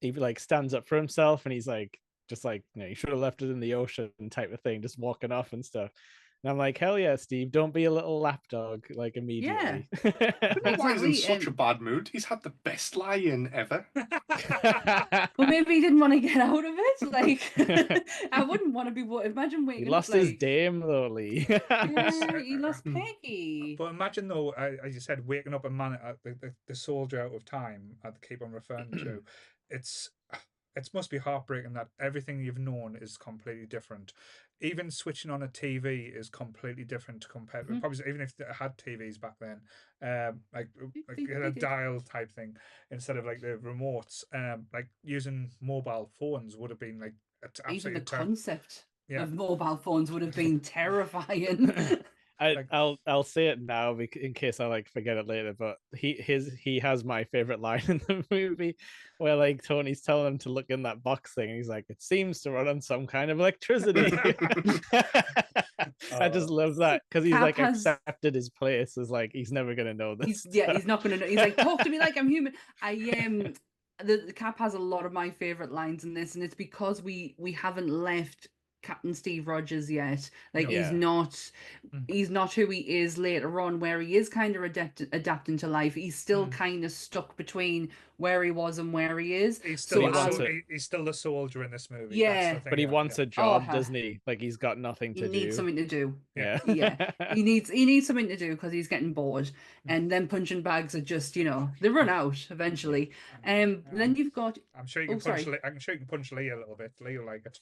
he like stands up for himself and he's like just like, you should have left it in the ocean type of thing, just walking off and stuff. And I'm like, hell yeah, Steve, don't be a little lapdog, like immediately. Yeah. Why is he in such a bad mood? He's had the best lie-in ever. Well, maybe he didn't want to get out of it. Like, I wouldn't want to be. Imagine waking up. He lost his dame, though, Lee. Yeah, he lost Peggy. But imagine, though, as you said, waking up a man, the soldier out of time, I keep on referring to, it must be heartbreaking that everything you've known is completely different. Even switching on a TV is completely different compared to probably even if they had TVs back then, like a dial type thing instead of like the remotes. Like using mobile phones would have been like even the concept of mobile phones would have been terrifying. I'll say it now in case I like forget it later, but he has my favorite line in the movie where like Tony's telling him to look in that box thing and he's like, it seems to run on some kind of electricity. I just love that because he's like accepted his place as like he's never gonna know this. He's not gonna know. He's like, talk to me like I'm human. The Cap has a lot of my favorite lines in this, and it's because we haven't left Captain Steve Rogers yet. Like No. he's not who he is later on, where he is kind of adapting to life. He's still kind of stuck between where he was and where he is. He's still So he's still the soldier in this movie. Yeah. That's the thing, But he wants a job, Oh, doesn't he? Like he's got nothing to do. He needs something to do. Yeah. He needs something to do because he's getting bored. And then punching bags are just, they run out eventually. Then you've got I'm sure you can punch Lee. I'm sure you can punch Lee a little bit. Lee will like it.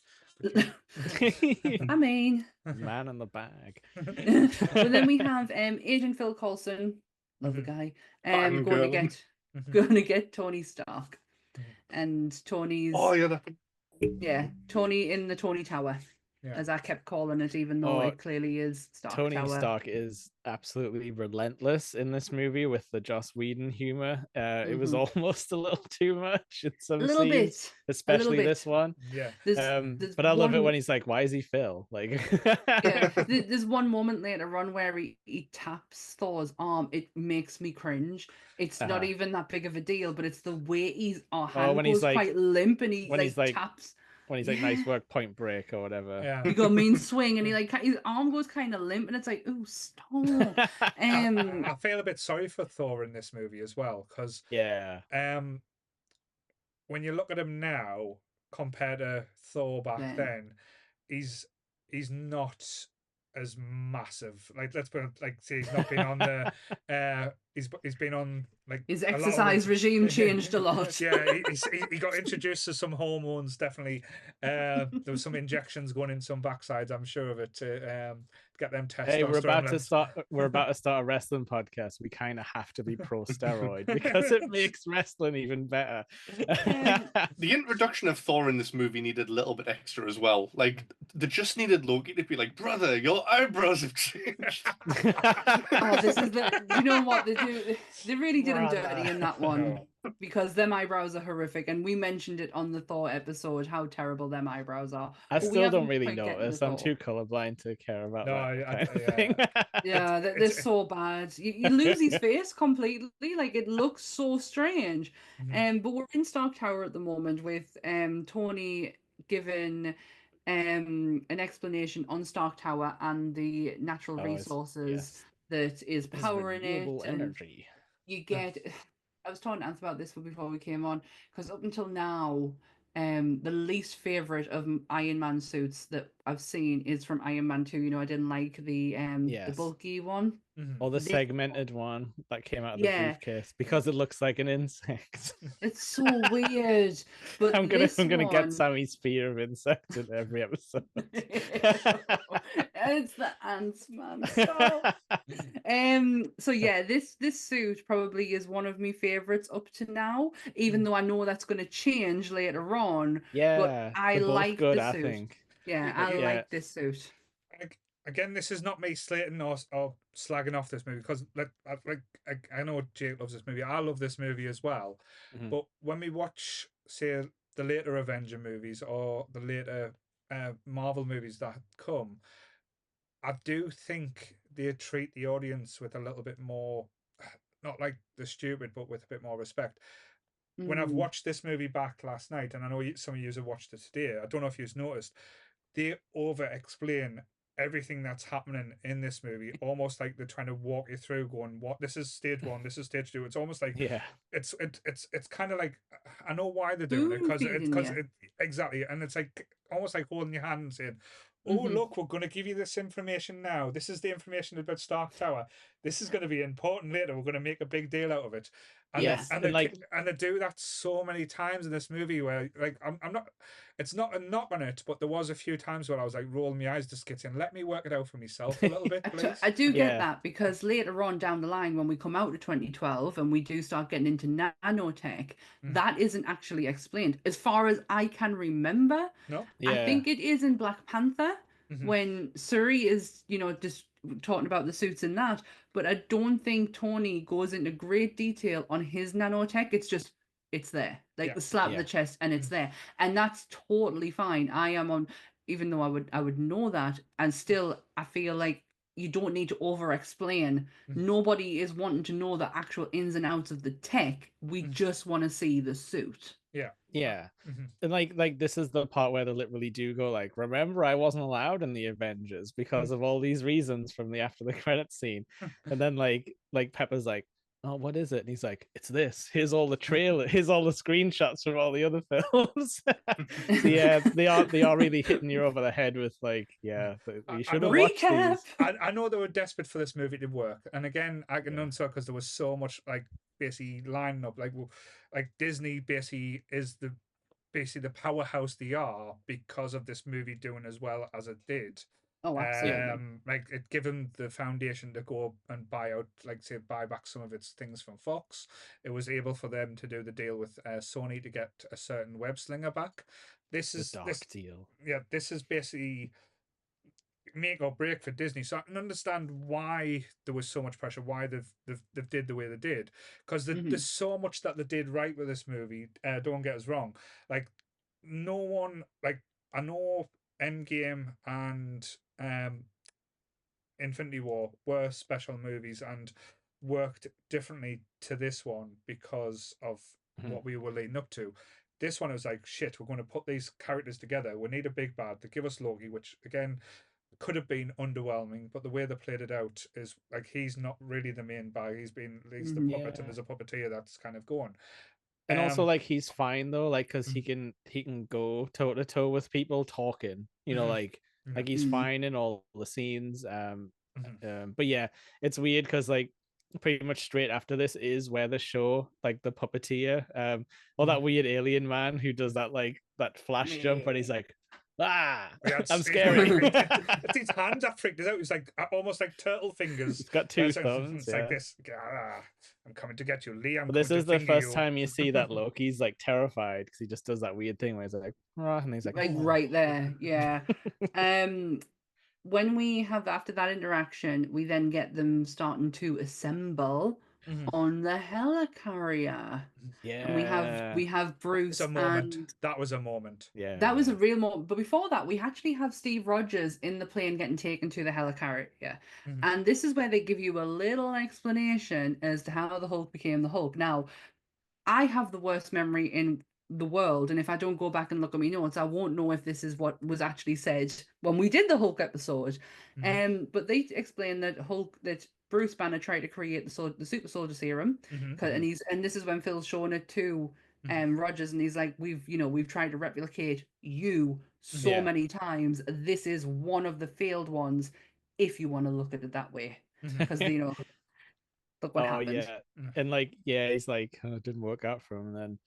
I mean, man in the bag. But then we have Agent Phil Coulson, love the guy, going to get Tony Stark. And Tony's Tony in the Tony Tower. As I kept calling it, even though it clearly is Stark Tony Tower. Stark is absolutely relentless in this movie with the Joss Whedon humor. It was almost a little too much in some scenes, especially this one. Yeah. But I love it when he's like, "Why is he Phil?" Like, there's one moment later on where he taps Thor's arm. It makes me cringe. It's not even that big of a deal, but it's the way his hand when goes he's like, quite limp and he taps. When he's like, "Nice work, Point Break" or whatever. Yeah. You got a mean swing, and his arm goes kind of limp, and it's like, "Ooh, stop." I feel a bit sorry for Thor in this movie as well, because when you look at him now compared to Thor back then, he's not as massive. Like, let's put it, like, say he's not been on the he's been on like his exercise regime changed a lot. he got introduced to some hormones, definitely. There was some injections going in some backsides, I'm sure of it, to get them testosterone. Hey, we're about to start a wrestling podcast. We kind of have to be pro steroid because it makes wrestling even better. The introduction of Thor in this movie needed a little bit extra as well. Like, they just needed Loki to be like, "Brother, your eyebrows have changed." This is you know what they do? They really did him dirty in that one. Because them eyebrows are horrific, and we mentioned it on the Thor episode how terrible them eyebrows are. I still don't really notice. I'm too colorblind to care about that. They're so bad. You lose his face completely. Like, it looks so strange. But we're in Stark Tower at the moment with Tony giving an explanation on Stark Tower and the natural resources that is powering it. Energy. You get. I was talking to Anth about this before we came on, because up until now, the least favorite of Iron Man suits that I've seen is from Iron Man 2. I didn't like the bulky one. Or the segmented one that came out of the briefcase because it looks like an insect. It's so weird. But I'm gonna get Sammy's fear of insects in every episode. It's the ants, man. So this suit probably is one of my favorites up to now, even though I know that's going to change later on. But I like the suit. I think. I like this suit. Again, this is not me slating or slagging off this movie, because I know Jake loves this movie. I love this movie as well. But when we watch, say, the later Avenger movies or the later Marvel movies that come, I do think they treat the audience with a little bit more, not like the stupid, but with a bit more respect. When I've watched this movie back last night, and I know some of you have watched it today, I don't know if you've noticed, they over-explain everything that's happening in this movie, almost like they're trying to walk you through, going, "What? This is stage 1. This is stage 2." It's almost like it's kind of like, I know why they're doing it, because exactly, and it's like almost like holding your hand and saying, "Oh, look, we're going to give you this information now. This is the information about Stark Tower. This is going to be important later. We're going to make a big deal out of it." And they do that so many times in this movie where, like, I'm not, it's not a knock on it, but there was a few times where I was like rolling my eyes just getting, let me work it out for myself a little bit, please. I do get that, because later on down the line, when we come out of 2012 and we do start getting into nanotech, that isn't actually explained as far as I can remember. No, I think it is in Black Panther when Shuri is, just talking about the suits and that, but I don't think Tony goes into great detail on his nanotech. It's there, like the slap of the chest, and it's there, and that's totally fine. I am on, even though I would know that, and still I feel like you don't need to over explain. Nobody is wanting to know the actual ins and outs of the tech. We just want to see the suit. Yeah. And like this is the part where they literally do go like, remember, I wasn't allowed in the Avengers because of all these reasons from the after the credits scene. And then like Pepper's like, oh, what is it? And he's like, it's this. Here's all the trailer. Here's all the screenshots from all the other films. So yeah, they are really hitting you over the head with like, yeah, you should have watched these. I know they were desperate for this movie to work, and again, I can understand because there was so much like basically lining up, like Disney basically is the powerhouse they are because of this movie doing as well as it did. Oh, absolutely. Like it gave them the foundation to go and buy out, like say, buy back some of its things from Fox. It was able for them to do the deal with Sony to get a certain web slinger back. This is this deal. Yeah, this is basically make or break for Disney. So I can understand why there was so much pressure, why they've did the way they did, because there's so much that they did right with this movie. Don't get us wrong, like no one, like I know Endgame and Infinity War were special movies and worked differently to this one because of what we were leading up to. This one was like, shit, we're going to put these characters together. We need a big bad to give us Loki, which again could have been underwhelming, but the way they played it out is like he's not really the main bad. He's the puppet, and there's a puppeteer that's kind of going. And also, like, he's fine though, like, because he can go toe to toe with people talking, you know, like he's fine in all the scenes. But yeah, it's weird because like pretty much straight after this is where the show, like the puppeteer, or that weird alien man who does that like that flash jump, and he's like, I'm scary. It's his hands are freaked out. It's like almost like turtle fingers. He's got two thumbs. It's like this. I'm coming to get you, Lee. But this is the first time you see that Loki's like terrified because he just does that weird thing where he's like, and he's like right there, yeah. When we have after that interaction, we then get them starting to assemble on the helicarrier. Yeah, and we have Bruce. That was a moment. Yeah, that was a real moment. But before that, we actually have Steve Rogers in the plane getting taken to the helicarrier, and this is where they give you a little explanation as to how the Hulk became the Hulk. Now, I have the worst memory in the world, and if I don't go back and look at my notes, I won't know if this is what was actually said when we did the Hulk episode. But they explain that Bruce Banner tried to create the super soldier serum, and this is when Phil's showing it to Rogers, and he's like, we've tried to replicate you so many times. This is one of the failed ones, if you want to look at it that way, because look what happened. And like he's like, it didn't work out for him, and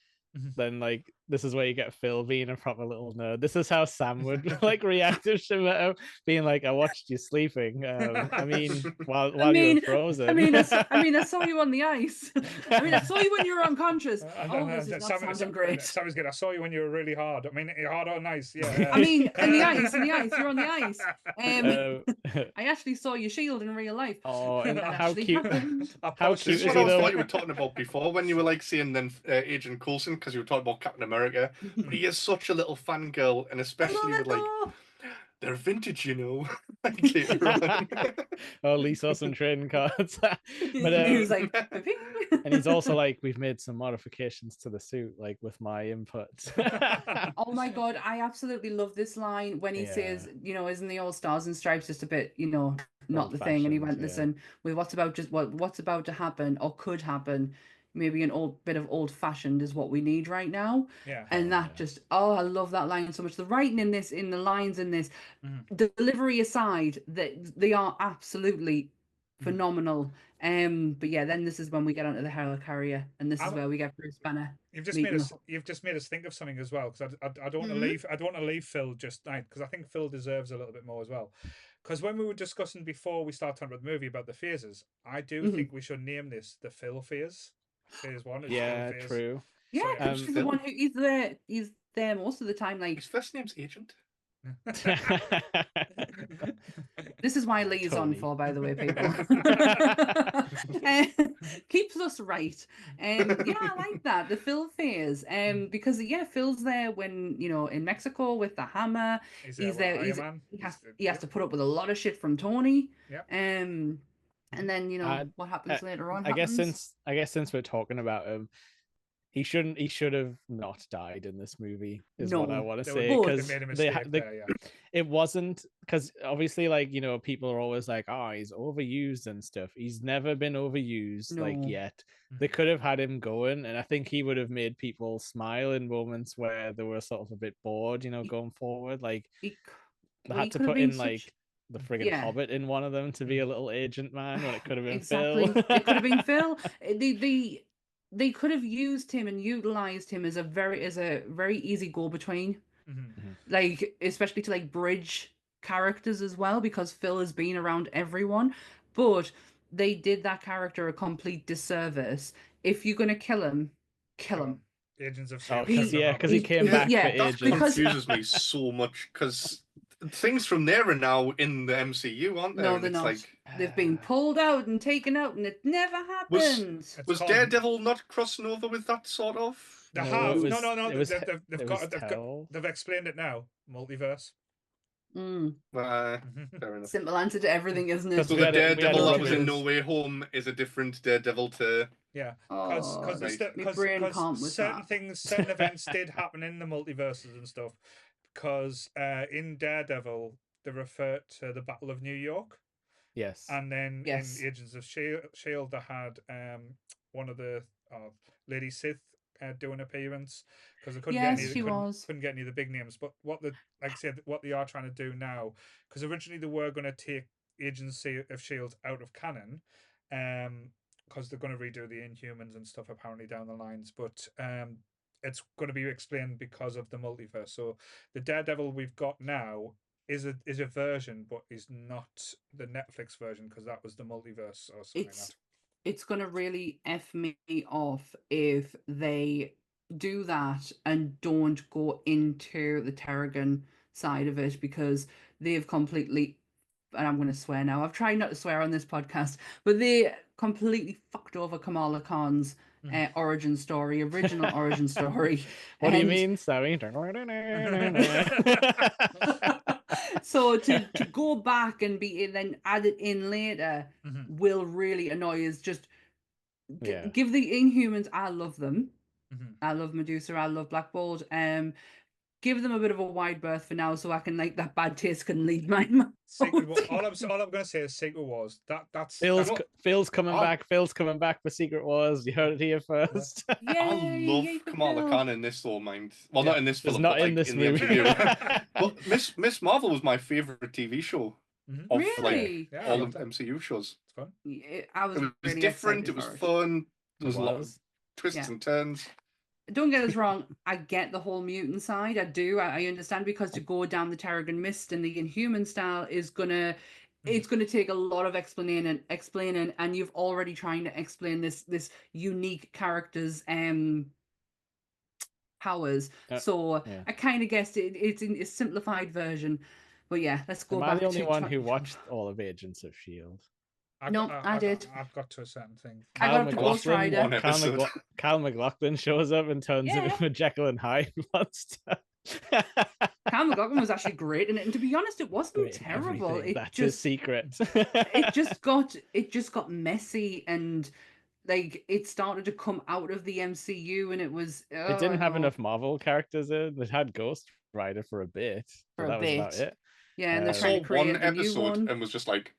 then like this is where you get Phil being a proper little nerd. This is how Sam would like react to Shimoto being like, I watched you sleeping. I mean, while you were frozen. I mean, I saw you on the ice. I saw you when you were unconscious. This is not sounding great. Sam's good. I saw you when you were really hard. I mean, hard on ice. Yeah. I mean, in the ice. You're on the ice. I actually saw your shield in real life. Oh, and how cute! How cute is he? What I thought you were talking about before when you were like saying then Agent Coulson, because you were talking about Captain America. But he is such a little fangirl, and especially with like they're vintage, you know. Lee saw some trading cards. But he was like, and he's also like, we've made some modifications to the suit, like with my inputs. Oh my god, I absolutely love this line when he says, isn't the All Stars and Stripes just a bit, not the thing? And he went, listen, with what's about to happen or could happen. Maybe an bit of old-fashioned is what we need right now. Yeah. And that I love that line so much. The writing in the lines in this, delivery aside, that they are absolutely phenomenal. But yeah, then this is when we get onto the helicarrier, and this is where we get Bruce Banner. You've just made us think of something as well, because I don't want to leave. I don't want to leave Phil just tonight, because I think Phil deserves a little bit more as well. Because when we were discussing before we start talking about the movie about the phases, I do think we should name this the Phil phase. Phase 1. True. Yeah, he's the one who he's there most of the time. Like his first name's Agent. This is why Lee's on for, by the way, people. Keeps us right. Yeah, I like that. The Phil phase. Because Phil's there when, in Mexico with the hammer. He's there. He has to put up with a lot of shit from Tony. Yeah. And then, what happens later on I guess happens. since we're talking about him, he should have not died in this movie, is what I want to say. Because they made a mistake there, yeah. It wasn't, because obviously, like, people are always like, oh, he's overused and stuff. He's never been overused, like, yet. They could have had him going, and I think he would have made people smile in moments where they were sort of a bit bored, going forward. Like, they had to put in like the friggin' Hobbit in one of them to be a little agent man when it could have been Phil. It could have been Phil. They could have used him and utilized him as a very easy go between, like, especially to like bridge characters as well, because Phil has been around everyone, but they did that character a complete disservice. If you're gonna kill him, kill him. Agents of S.H.I.E.L.D. because he came back for That Agents. confuses me so much, because things from there are now in the MCU, aren't they? No, they're not. Like, they've been pulled out and taken out, and it never happened. Was Daredevil not crossing over with that sort of? They have. They've explained it now. Multiverse. Fair enough. Simple answer to everything, isn't it? So the Daredevil that was in No Way Home is a different Daredevil to... Yeah, because certain events did happen in the multiverses and stuff. Because in Daredevil, they refer to the Battle of New York. Yes. And then in Agents of S.H.I.E.L.D., they had one of the Lady Sith do an appearance, because they couldn't get any of the big names. But what they are trying to do now, because originally they were going to take Agents of S.H.I.E.L.D. out of canon, because they're going to redo the Inhumans and stuff apparently down the lines, but it's going to be explained because of the multiverse. So the Daredevil we've got now is a version, but is not the Netflix version, because that was the multiverse or something like that. It's going to really F me off if they do that and don't go into the Terrigen side of it, because they've completely, and I'm going to swear now, I've tried not to swear on this podcast, but they completely fucked over Kamala Khan's origin story, original origin story. What do you mean, Sammy? So to go back and then add it in later will really annoy us. Just give the Inhumans, I love them. I love Medusa, I love Black Bolt. Give them a bit of a wide berth for now, so I can, like, that bad taste can leave my mouth. All I'm going to say is Secret Wars. That's Phil's coming back. Phil's coming back for Secret Wars. You heard it here first. I love Kamala Khan in this, though, mind. Well, not in this film, not but, in this in movie. The but Miss Marvel was my favorite TV show of really? all of the MCU shows. It's fun. It was different. It was fun. There was a lot of twists and turns. Don't get us wrong, I get the whole mutant side. I do. I understand, because to go down the Terrigen Mist and the Inhuman style is it's gonna take a lot of explaining, and you've already trying to explain this unique character's powers. I kind of guessed it's in a simplified version. But yeah, let's go back. Am I the only one who watched all of Agents of S.H.I.E.L.D.? I did. I've got to a certain thing. I got up to Ghost Rider. Kyle MacLachlan shows up and turns into a Jekyll and Hyde monster. Kyle MacLachlan was actually great in it, and to be honest, it wasn't terrible. That's his secret. it just got messy, and like it started to come out of the MCU, and it was. It didn't have enough Marvel characters in. It had Ghost Rider for a bit. Was about it. Yeah, and they're trying to create one episode and was just like.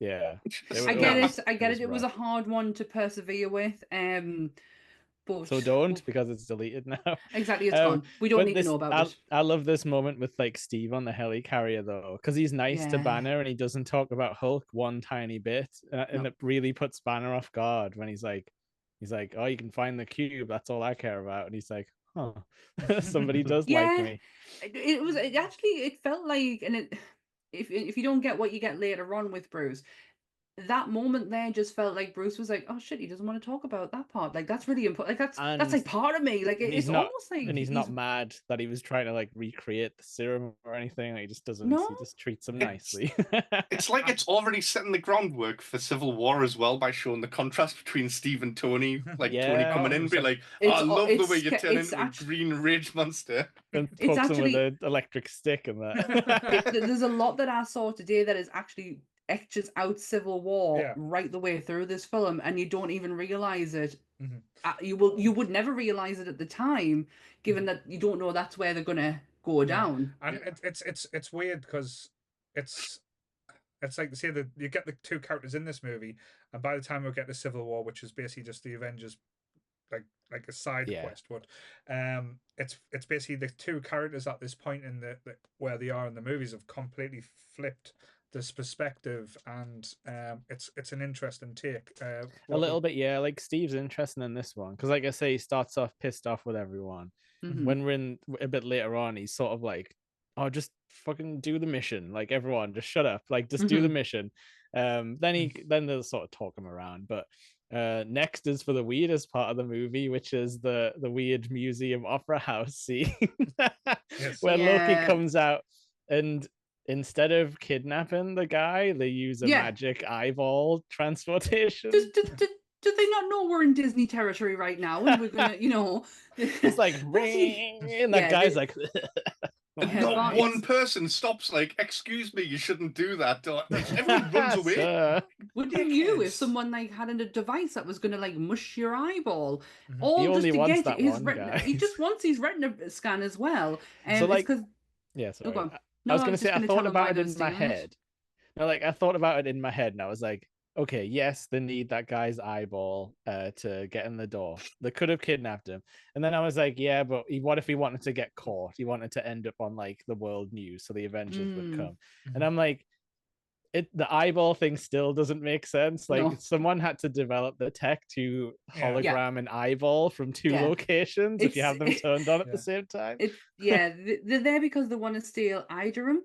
Yeah, I get it. It was a hard one to persevere with. But so don't, because it's deleted now. Exactly, it's gone. We don't need to know about it. I love this moment with, like, Steve on the helicarrier, though, because he's nice to Banner and he doesn't talk about Hulk one tiny bit, and it really puts Banner off guard when he's like, oh, you can find the cube. That's all I care about. And he's like, huh, somebody does like me. It felt like, and it. If you don't get what you get later on with Bruce, that moment there just felt like Bruce was like, oh shit, he doesn't want to talk about that part. Like that's really important. Like that's like part of me. Like it's almost like he's not mad that he was trying to like recreate the serum or anything. Like, he just doesn't. No? He just treats him nicely. It's like it's already setting the groundwork for Civil War as well by showing the contrast between Steve and Tony. Like Tony coming in, be like, oh, I love the way you turn into a green rage monster. And pokes him with an electric stick and that. There's a lot that I saw today that is actually etches out Civil War right the way through this film, and you don't even realize it. You would never realize it at the time, given that you don't know that's where they're gonna go down. And it's weird because it's like, say that you get the two characters in this movie, and by the time we get to Civil War, which is basically just the Avengers, like a side quest, but it's basically the two characters at this point in the where they are in the movies have completely flipped this perspective, and it's an interesting take. A little bit, yeah. Like Steve's interesting in this one because, like I say, he starts off pissed off with everyone. When we're in a bit later on, he's sort of like, "Oh, just fucking do the mission. Like everyone, just shut up. Like just do the mission." Then they'll sort of talk him around. But next is for the weirdest part of the movie, which is the weird museum opera house scene where Loki comes out and, instead of kidnapping the guy, they use a magic eyeball transportation. Do they not know we're in Disney territory right now? And we're gonna, it's like ring, and that guy's like. Not one person stops like, excuse me, you shouldn't do that. Everyone runs away. Wouldn't you if someone like had a device that was going to like mush your eyeball? All just to get his retina. He just wants his retina scan as well. So like, sorry. I was going to say, I thought about it in my head. No, like I thought about it in my head, and I was like, okay, yes, they need that guy's eyeball to get in the door. They could have kidnapped him. And then I was like, yeah, but what if he wanted to get caught? He wanted to end up on like the world news, so the Avengers would come. And I'm like, the eyeball thing still doesn't make sense. Like someone had to develop the tech to hologram an eyeball from two locations if you have them turned on at the same time. They're there because they want to steal Iderum,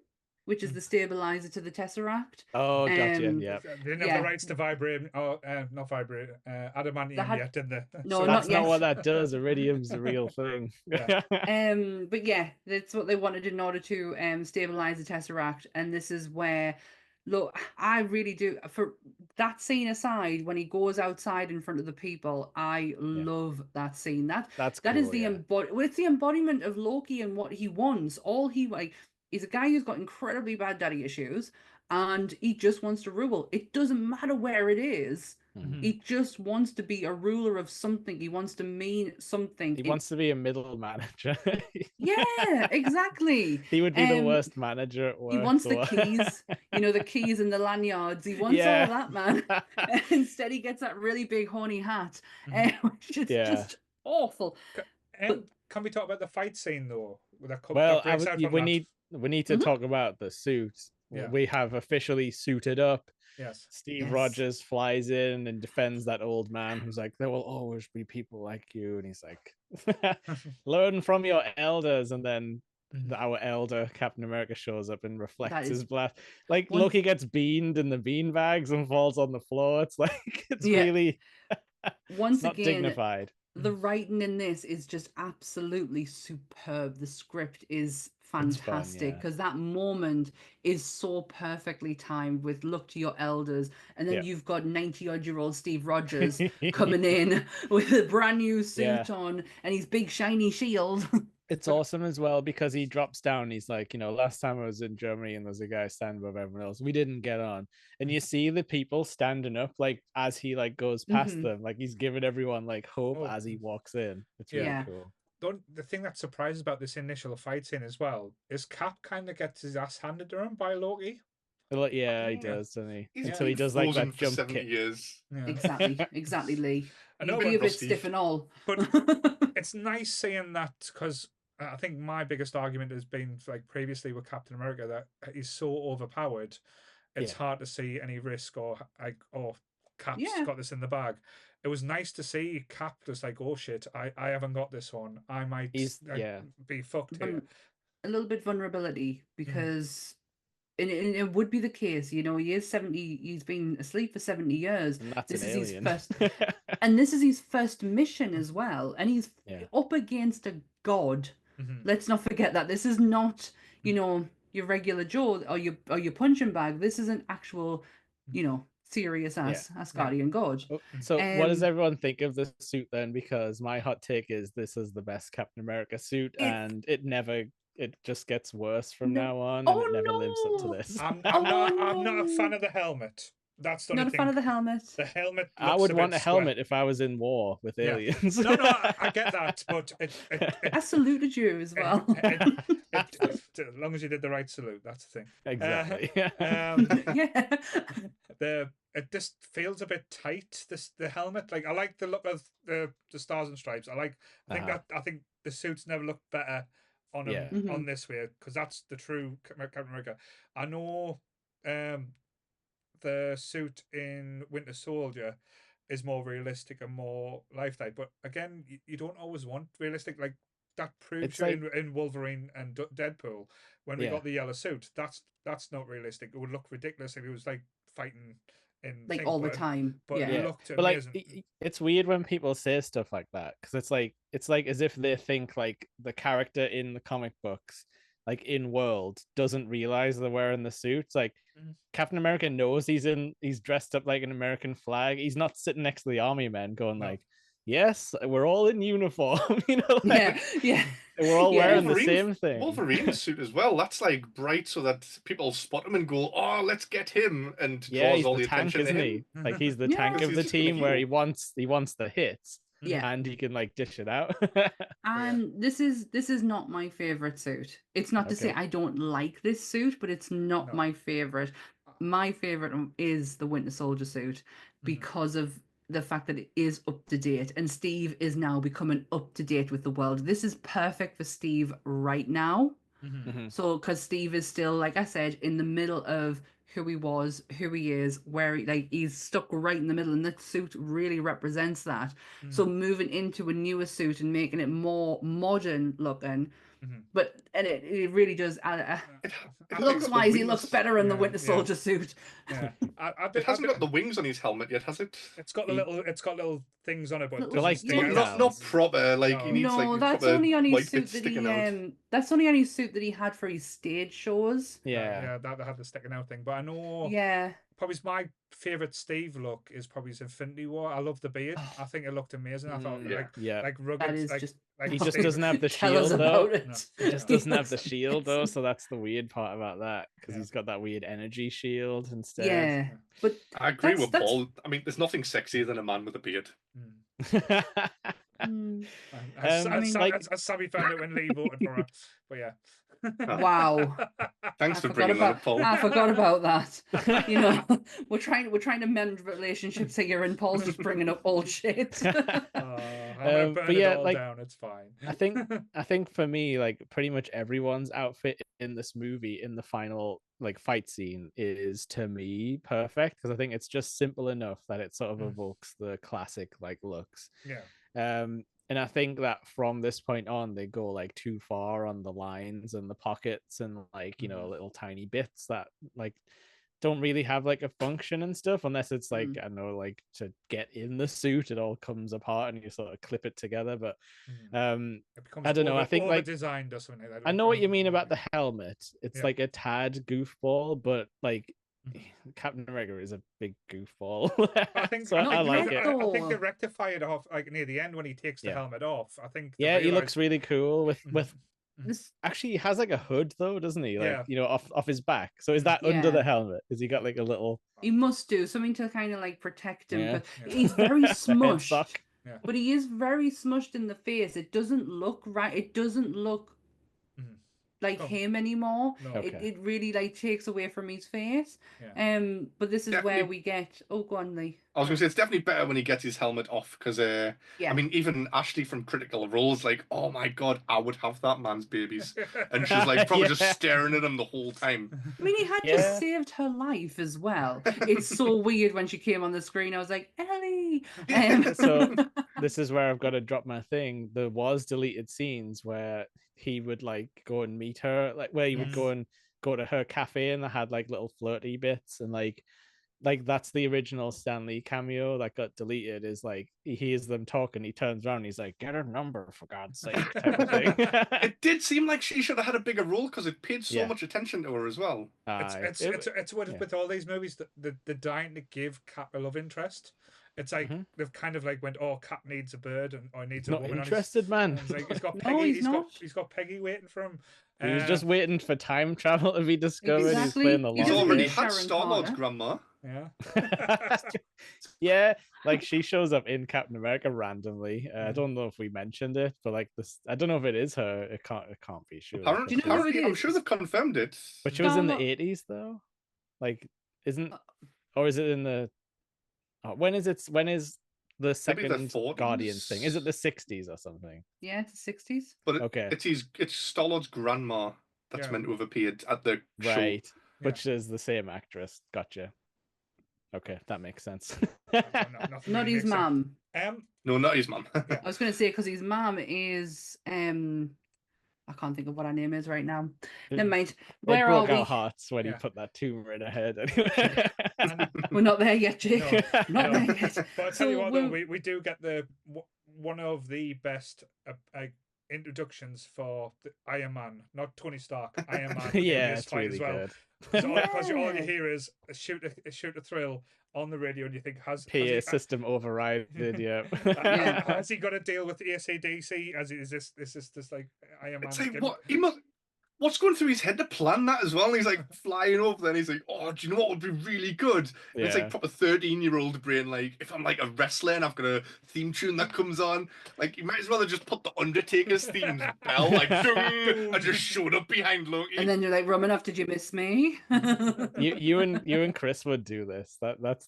which is the stabilizer to the Tesseract. Oh, gotcha. Yeah. They didn't have the rights to vibrate. Oh, not vibrate. Adamantium yet, did they? No, so that's not what that does. Iridium's the real thing. But yeah, that's what they wanted in order to stabilize the Tesseract. And this is where, look, I really do. For that scene aside, when he goes outside in front of the people, I love that scene. That's cool, is the it's the embodiment of Loki and what he wants. All he he's a guy who's got incredibly bad daddy issues, and he just wants to rule. It doesn't matter where it is. He just wants to be a ruler of something. He wants to mean something. He wants to be a middle manager. Yeah, exactly. He would be the worst manager at work. He wants the keys, the keys and the lanyards. He wants all that, man. Instead, he gets that really big horny hat, which is just awful. Can we talk about the fight scene though? We need to talk about the suits. Yeah. We have officially suited up. Yes. Steve Rogers flies in and defends that old man who's like, there will always be people like you. And he's like, learn from your elders. And then our elder Captain America shows up and reflects his blast. Like Loki gets beamed in the bean bags and falls on the floor. It's like, it's really once not again dignified. The writing in this is just absolutely superb. The script is fantastic because that moment is so perfectly timed with look to your elders, and then you've got 90-odd-year-old Steve Rogers coming in with a brand new suit on and his big shiny shield. It's awesome as well because he drops down. He's like, last time I was in Germany and there's a guy standing above everyone else. We didn't get on. And you see the people standing up like as he like goes past them. Like he's giving everyone like hope as he walks in. It's really cool. The thing that surprises about this initial fight scene as well is Cap kind of gets his ass handed to him by Loki. Yeah, he does, doesn't he? Until he does like that jump kick. Years. Yeah. Exactly, Lee. He'd be a bit stiff and all. But it's nice seeing that because I think my biggest argument has been like previously with Captain America that he's so overpowered. It's hard to see any risk or Cap's got this in the bag. It was nice to see Cap just like, oh shit, I haven't got this one. I might be fucked here. A little bit vulnerability because and it would be the case, you know, he is 70, he's been asleep for 70 years. And that's This an is his alien. first, and this is his first mission as well. And he's Yeah. up against a god. Mhm. Let's not forget that. This is not, you know, your regular Joe or your punching bag. This is an actual, you know, serious ass Asgardian god. Oh, so what does everyone think of this suit then? Because my hot take is this is the best Captain America suit, and it just gets worse from now on, and it never lives up to this. I'm not a fan of the helmet. That's the only Not a thing. fan of the helmet. The helmet. I would want a helmet if I was in war with aliens. No, I get that, but I saluted you as well. as long as you did the right salute, that's the thing. Exactly. It just feels a bit tight. The helmet, like I like the look of the stars and stripes. I think the suits never look better on him on this way, because that's the true Captain America. I know the suit in Winter Soldier is more realistic and more lifelike, but again, you don't always want realistic. Like that proves you in Wolverine and Deadpool when we got the yellow suit. That's not realistic. It would look ridiculous if he was like fighting in like all the time. But it looked amazing. Like it's weird when people say stuff like that, because it's like as if they think like the character in the comic books, like in world, doesn't realize they're wearing the suits. Like Captain America knows he's dressed up like an American flag. He's not sitting next to the army men going like, yes, we're all in uniform. You know, like, we're all wearing the same thing. Wolverine's suit as well. That's like bright so that people spot him and go, "Oh, let's get him!" And he's draws all the the tank, attention isn't to he? him. Like he's the tank of the team, where he wants the hits. Yeah, and he can like dish it out. And this is not my favorite suit. It's not to say I don't like this suit, but it's not my favorite. My favorite is the Winter Soldier suit because of the fact that it is up to date, and Steve is now becoming up to date with the world. This is perfect for Steve right now. So because Steve is still, like I said, in the middle of who he was, who he is, where he's stuck right in the middle, and the suit really represents that. So moving into a newer suit and making it more modern looking, but it really does. Looks wise, he looks better in the Winter Soldier suit. It hasn't got the wings on his helmet yet, has it? It's got little things on it, but not proper. Like he needs that's only on his suit that he that's only on his suit that he had for his stage shows. That had the sticking out thing. But I know probably my favorite Steve look is probably his Infinity War. I love the beard. I think it looked amazing. I thought like rugged. He just doesn't have the shield though. He just doesn't have the shield though, so that's the weird part about that, because he's got that weird energy shield instead. Yeah, but I agree with Paul. I mean, there's nothing sexier than a man with a beard. Sammy found it when Lee voted for her, but yeah. Wow. Thanks for bringing that up, Paul. I forgot about that. You know, we're trying to mend relationships here, and Paul's just bringing up old shit. But yeah, like down. It's fine. I think for me, like pretty much everyone's outfit in this movie in the final like fight scene is, to me, perfect, because I think it's just simple enough that it sort of evokes the classic like looks. And I think that from this point on, they go like too far on the lines and the pockets and like, you know, little tiny bits that like don't really have like a function and stuff, unless it's like, I don't know, like to get in the suit, it all comes apart and you sort of clip it together. But I don't know. I think like design does something. I know what you mean about the helmet. It's like a tad goofball, but like Captain America is a big goofball. I think so I like it. I think they rectify it off like near the end when he takes the helmet off. I think he looks really cool with actually he has like a hood though, doesn't he? Like you know, off his back. So is that under the helmet? Has he got like a little? He must do something to kind of like protect him. But he's very smushed. But he is very smushed in the face. It doesn't look right. It doesn't look like him anymore. It really like takes away from his face. But this is where we get go on, Lee. I was gonna say it's definitely better when he gets his helmet off, because I mean, even Ashley from Critical Role's like, oh my god, I would have that man's babies, and she's like probably just staring at him the whole time. I mean, he had just saved her life as well. It's so weird when she came on the screen. I was like, Ellie. So this is where I've got to drop my thing. There was deleted scenes where he would like go and meet her, like where he would go and go to her cafe and they had like little flirty bits and like that's the original Stan Lee cameo that got deleted. Is like he hears them talking, he turns around, he's like, "Get her number for God's sake," type of thing. It did seem like she should have had a bigger role because it paid so Yeah. much attention to her as well. It's with all these movies that they're dying to give Cap a love interest. It's like they've kind of like went, "Oh, Cap needs a bird and or needs a woman." Interested, man. He's like, he's got No, Peggy. he's He's got Peggy waiting for him. He was just waiting for time travel to be discovered. Exactly. He's playing the He He's long already game. had Sharon Star-Lord's Carter. grandma. Yeah. Yeah, like she shows up in Captain America randomly. I don't know if we mentioned it, but like this, I don't know if it is her. It can't be sure. Apparently, Do you know who it I'm is? sure they've confirmed it. But she was in the Star-Lord- 80s though. Like, isn't or is it in the? When is it? When is the Maybe second the 40s? Guardians thing? Is it the 60s or something? Yeah, it's the 60s. But Okay. it's Star-Lord's grandma that's Yeah. meant to have appeared at the show. Right, which is the same actress. Gotcha. Okay, that makes sense. Nothing Not really his makes sense. mum. No, not his mum. Yeah. I was going to say because his mum is I can't think of what her name is right now. Never mind. It Where are broke we? our hearts when he Yeah. put that tumor in her head. Anyway. We're not there yet, Jake. No, Not no. there yet. But I tell So you what, though, we'll- we do get one of the best introductions for the Iron Man, not Tony Stark. Iron Man. in Yeah, this it's fight really as well. good. Because all you Yeah. hear is a shoot a thrill on the radio, and you think has PA system overrided. Yeah. Yeah. has he got to deal with AC/DC? Is this like Iron Man? It's like, what? What's going through his head to plan that as well? And he's like flying over there and he's like, "Oh, do you know what would be really good?" And it's Yeah. like proper 13-year-old brain, like, if I'm like a wrestler and I've got a theme tune that comes on, like, you might as well have just put the Undertaker's theme bell, like, dung, and just showed up behind Loki. And then you're like, Romanoff, did you miss me? You and Chris would do this.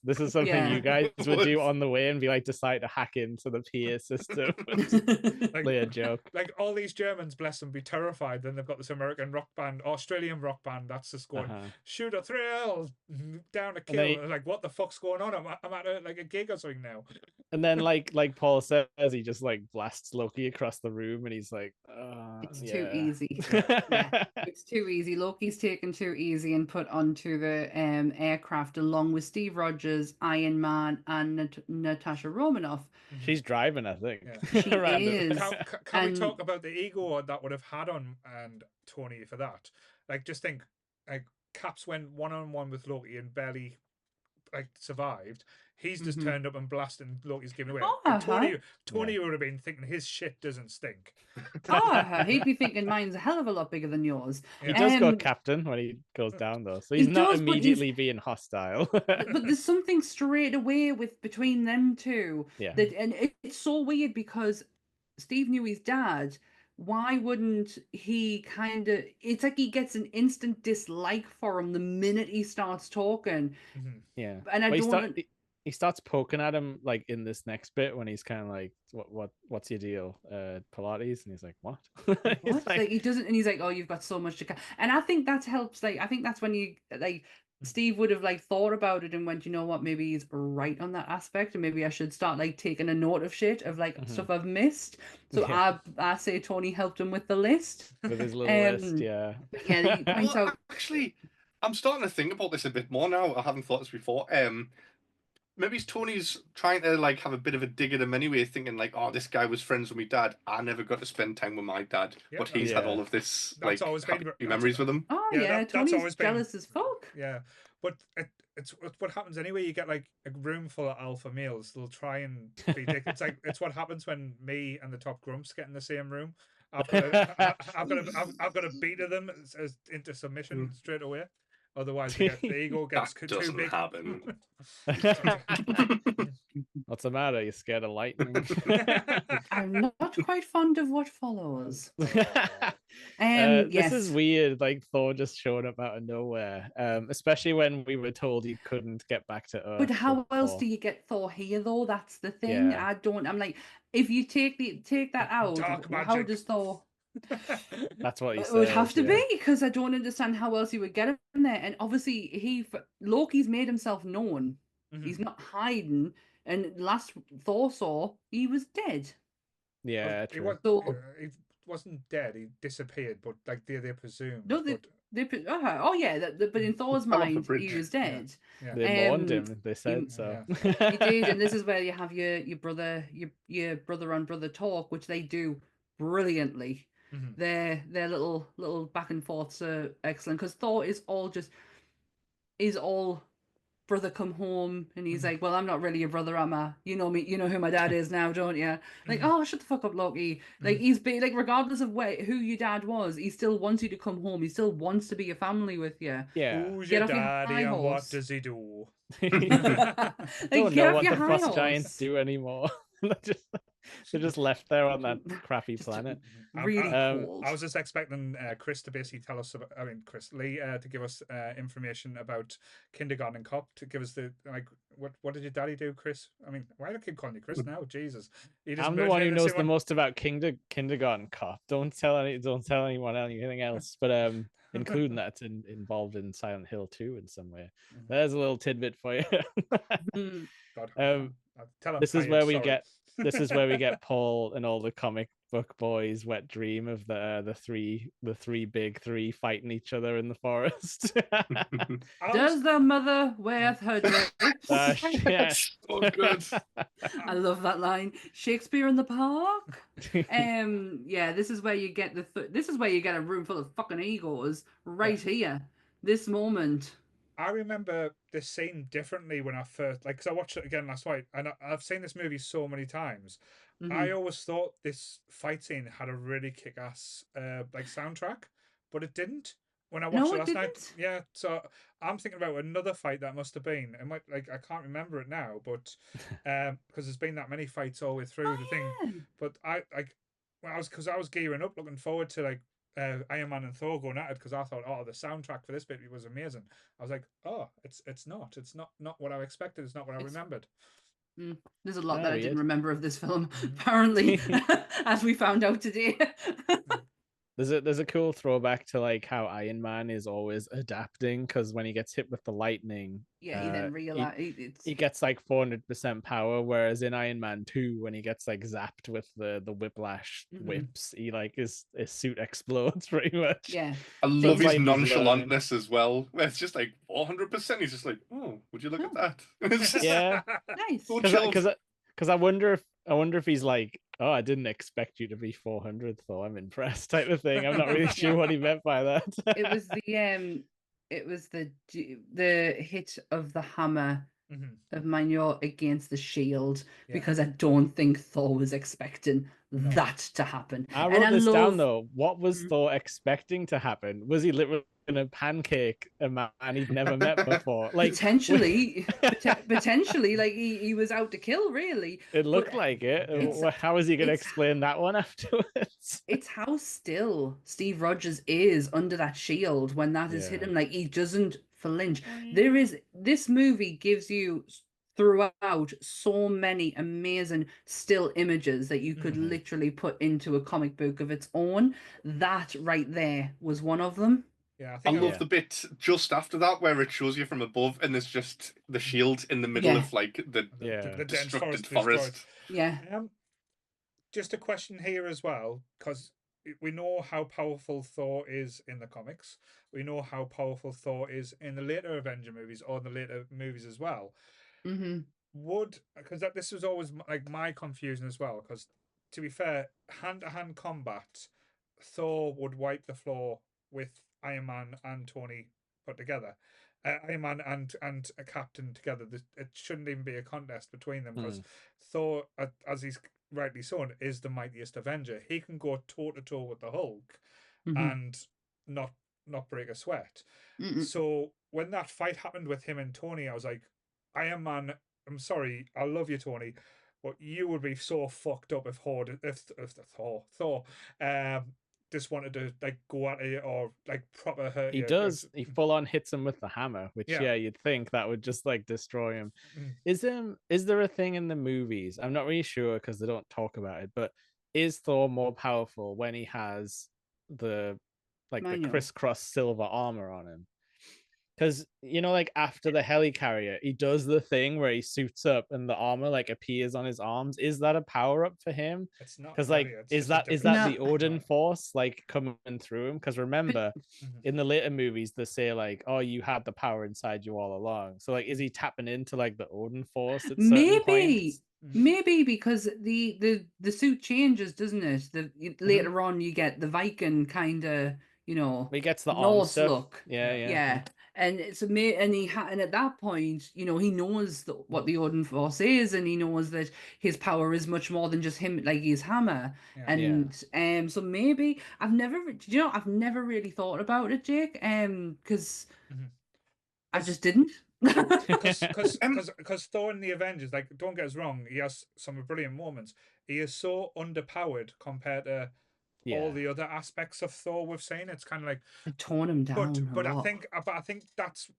This is something Yeah. you guys would do Would. on the way and be like, decide to hack into the PA system and Like, play a joke. like all these Germans, bless them, be terrified. Then they've got this American rock band, Australian rock band that's just going shoot a thrill, down a kill. they- Like, what the fuck's going on? I'm at like a gig or something now. And then like Paul says, he just like blasts Loki across the room and he's like, It's too yeah. easy. Yeah, it's too easy. Loki's taken too easy and put onto the aircraft along with Steve Rogers, Iron Man, and Natasha Romanoff. She's driving, I think. Yeah. She Random. is. Can we And- talk about the ego that would have had on and Tony for that? Like, just think, like Caps went one-on-one with Loki and barely like survived. He's just turned up and blasted, and Loki's giving away. Oh, And Tony would have been thinking his shit doesn't stink. Oh, he'd be thinking mine's a hell of a lot bigger than yours. He does go Um, captain when he goes down though, so he he's not does, but he's- immediately being hostile. But there's something straight away with between them two. Yeah. That and it's so weird because Steve knew his dad. Why wouldn't he kind of? It's like he gets an instant dislike for him the minute he starts talking. Yeah, And I But don't. he starts poking at him like in this next bit when he's kind of like, what's your deal, Pilates? And he's like, what? He's What? Like, he doesn't, and he's like, "Oh, you've got so much to." And I think that helps. Like, I think that's when you like Steve would have like thought about it and went, "You know what? Maybe he's right on that aspect, and maybe I should start like taking a note of shit of like stuff I've missed." So Yeah. I say Tony helped him with the list. with his little list, yeah. Yeah, he points Well, out. actually, I'm starting to think about this a bit more now. I haven't thought this before. Maybe Tony's trying to like have a bit of a dig at him anyway, thinking like, "Oh, this guy was friends with my dad. I never got to spend time with my dad, Yeah, but he's had Yeah. all of this That's like always been- happy that's- memories with him." Oh Yeah, yeah, that's Tony's always been- jealous as fuck. Yeah, but it's what happens anyway. You get like a room full of alpha males. They'll try and be dick. It's what happens when me and the top grumps get in the same room. I've got to beat them into submission straight away. Otherwise, the ego gets That too doesn't big. happen. What's the matter? You scared of lightning? I'm not quite fond of what follows. This Yes. is weird, like Thor just showing up out of nowhere. Especially when we were told he couldn't get back to Earth. But how with else Thor. do you get Thor here though? That's the thing. Yeah. I'm like, if you take that out, Dark how magic. does Thor? That's what he It says. would have to yeah. be because I don't understand how else he would get him there. And obviously, Loki's made himself known. He's not hiding. And last Thor saw, he was dead. Yeah, He true. So he wasn't dead. He disappeared, but like they presumed. No, but Oh yeah, but in Thor's Fell off the mind, he bridge. was dead. Yeah. They mourned Um, him. They said so. He did, and this is where you have your brother on brother talk, which they do brilliantly. Mhm. Their little back and forths are excellent because Thor is all brother come home, and he's like, well, I'm not really your brother, am I? You know me, you know who my dad is now, don't you? Like, oh, shut the fuck up, Loki. Like, he's like, regardless of who your dad was, he still wants you to come home. He still wants to be a family with you. Yeah. Who's Get your off your daddy high and what horse. does he do? Like, Don't get know off what your the high frost horse. giants do anymore. They're just left there on that crappy Just planet. really cold. I was just expecting Chris to basically tell us about, Chris Lee to give us information about Kindergarten Cop, to give us the, like, what did your daddy do, Chris? I mean, why do I keep calling you Chris now? Jesus. I'm the one who knows the most about Kindergarten Cop. Don't tell anyone anything else, but including that's involved in Silent Hill 2 in some way. There's a little tidbit for you. God, tell him this is I where am we sorry. get this is where we get Paul and all the comic book boys' wet dream of the three big three fighting each other in the forest. Does the mother wear her dress? Yes. So good. I love that line. Shakespeare in the Park. Yeah, this is where you get this is where you get a room full of fucking egos right here. This moment. I remember this scene differently when I first, like, because I watched it again last night, and I've seen this movie so many times. I always thought this fight scene had a really kick-ass like soundtrack, but it didn't. When I watched it last night, yeah. So I'm thinking about another fight that must have been. It might, like, I can't remember it now, but because there's been that many fights all the way through the thing. But because I was gearing up, looking forward to like Iron Man and Thor going at it, because I thought, oh, the soundtrack for this bit was amazing. I was like, oh, it's not what I expected. It's not what I remembered. There's a lot that I didn't remember of this film, apparently, as we found out today. There's a cool throwback to like how Iron Man is always adapting, because when he gets hit with the lightning, he then realizes he gets like 400% power, whereas in Iron Man 2, when he gets like zapped with the whiplash whips, he like his suit explodes pretty much. Yeah, I love his nonchalantness as well. It's just like 400%. He's just like, oh, would you look at that? It's just, yeah, nice. Because I wonder if he's like, oh, I didn't expect you to be 400, so I'm impressed type of thing. I'm not really sure what he meant by that. It was the hit of the hammer of Mjolnir against the shield, because I don't think Thor was expecting that to happen. I wrote this down though. What was Thor expecting to happen? Was he literally in a pancake a man he'd never met before? Like potentially, like he was out to kill. Really, it looked like it. How is he going to explain that one afterwards? It's how still Steve Rogers is under that shield when that is hit him. Like, he doesn't flinch. This movie gives you throughout so many amazing still images that you could literally put into a comic book of its own. That right there was one of them. Yeah, I love the bit just after that where it shows you from above and there's just the shield in the middle of like the destructed forest. Yeah. Just a question here as well, because we know how powerful Thor is in the comics. We know how powerful Thor is in the later Avenger movies, or the later movies as well. Because this was always like my confusion as well, because to be fair, hand-to-hand combat, Thor would wipe the floor with Iron Man and Tony put together. Iron Man and a Captain together. It shouldn't even be a contest between them, because Thor, as he's rightly shown, is the mightiest Avenger. He can go toe to toe with the Hulk and not break a sweat. So when that fight happened with him and Tony, I was like, Iron Man, I'm sorry, I love you, Tony, but you would be so fucked up if Thor just wanted to like go at you or like proper hurt you. He full on hits him with the hammer, which you'd think that would just like destroy him. Is there a thing in the movies? I'm not really sure because they don't talk about it, but is Thor more powerful when he has the crisscross silver armor on him? Because like after the helicarrier, he does the thing where he suits up and the armor like appears on his arms. Is that a power up for him? It's not Because really. like, It's is just a that different the No. Odin force like coming through him? Because remember, Mhm. in the later movies, they say like, "Oh, you had the power inside you all along." So like, is he tapping into like the Odin force at certain points? Maybe because the suit changes, doesn't it? Later on you get the Viking kind of, He gets the arm Norse stuff. look. Yeah. Yeah. And it's and at that point, he knows what the Odin Force is, and he knows that his power is much more than just him, like his hammer. Yeah. And so maybe I've never really thought about it, Jake. Because I just didn't. Because Thor in the Avengers, like, don't get us wrong, he has some brilliant moments. He is so underpowered compared to all the other aspects of Thor we've seen. It's kind of like torn him down. But I think that's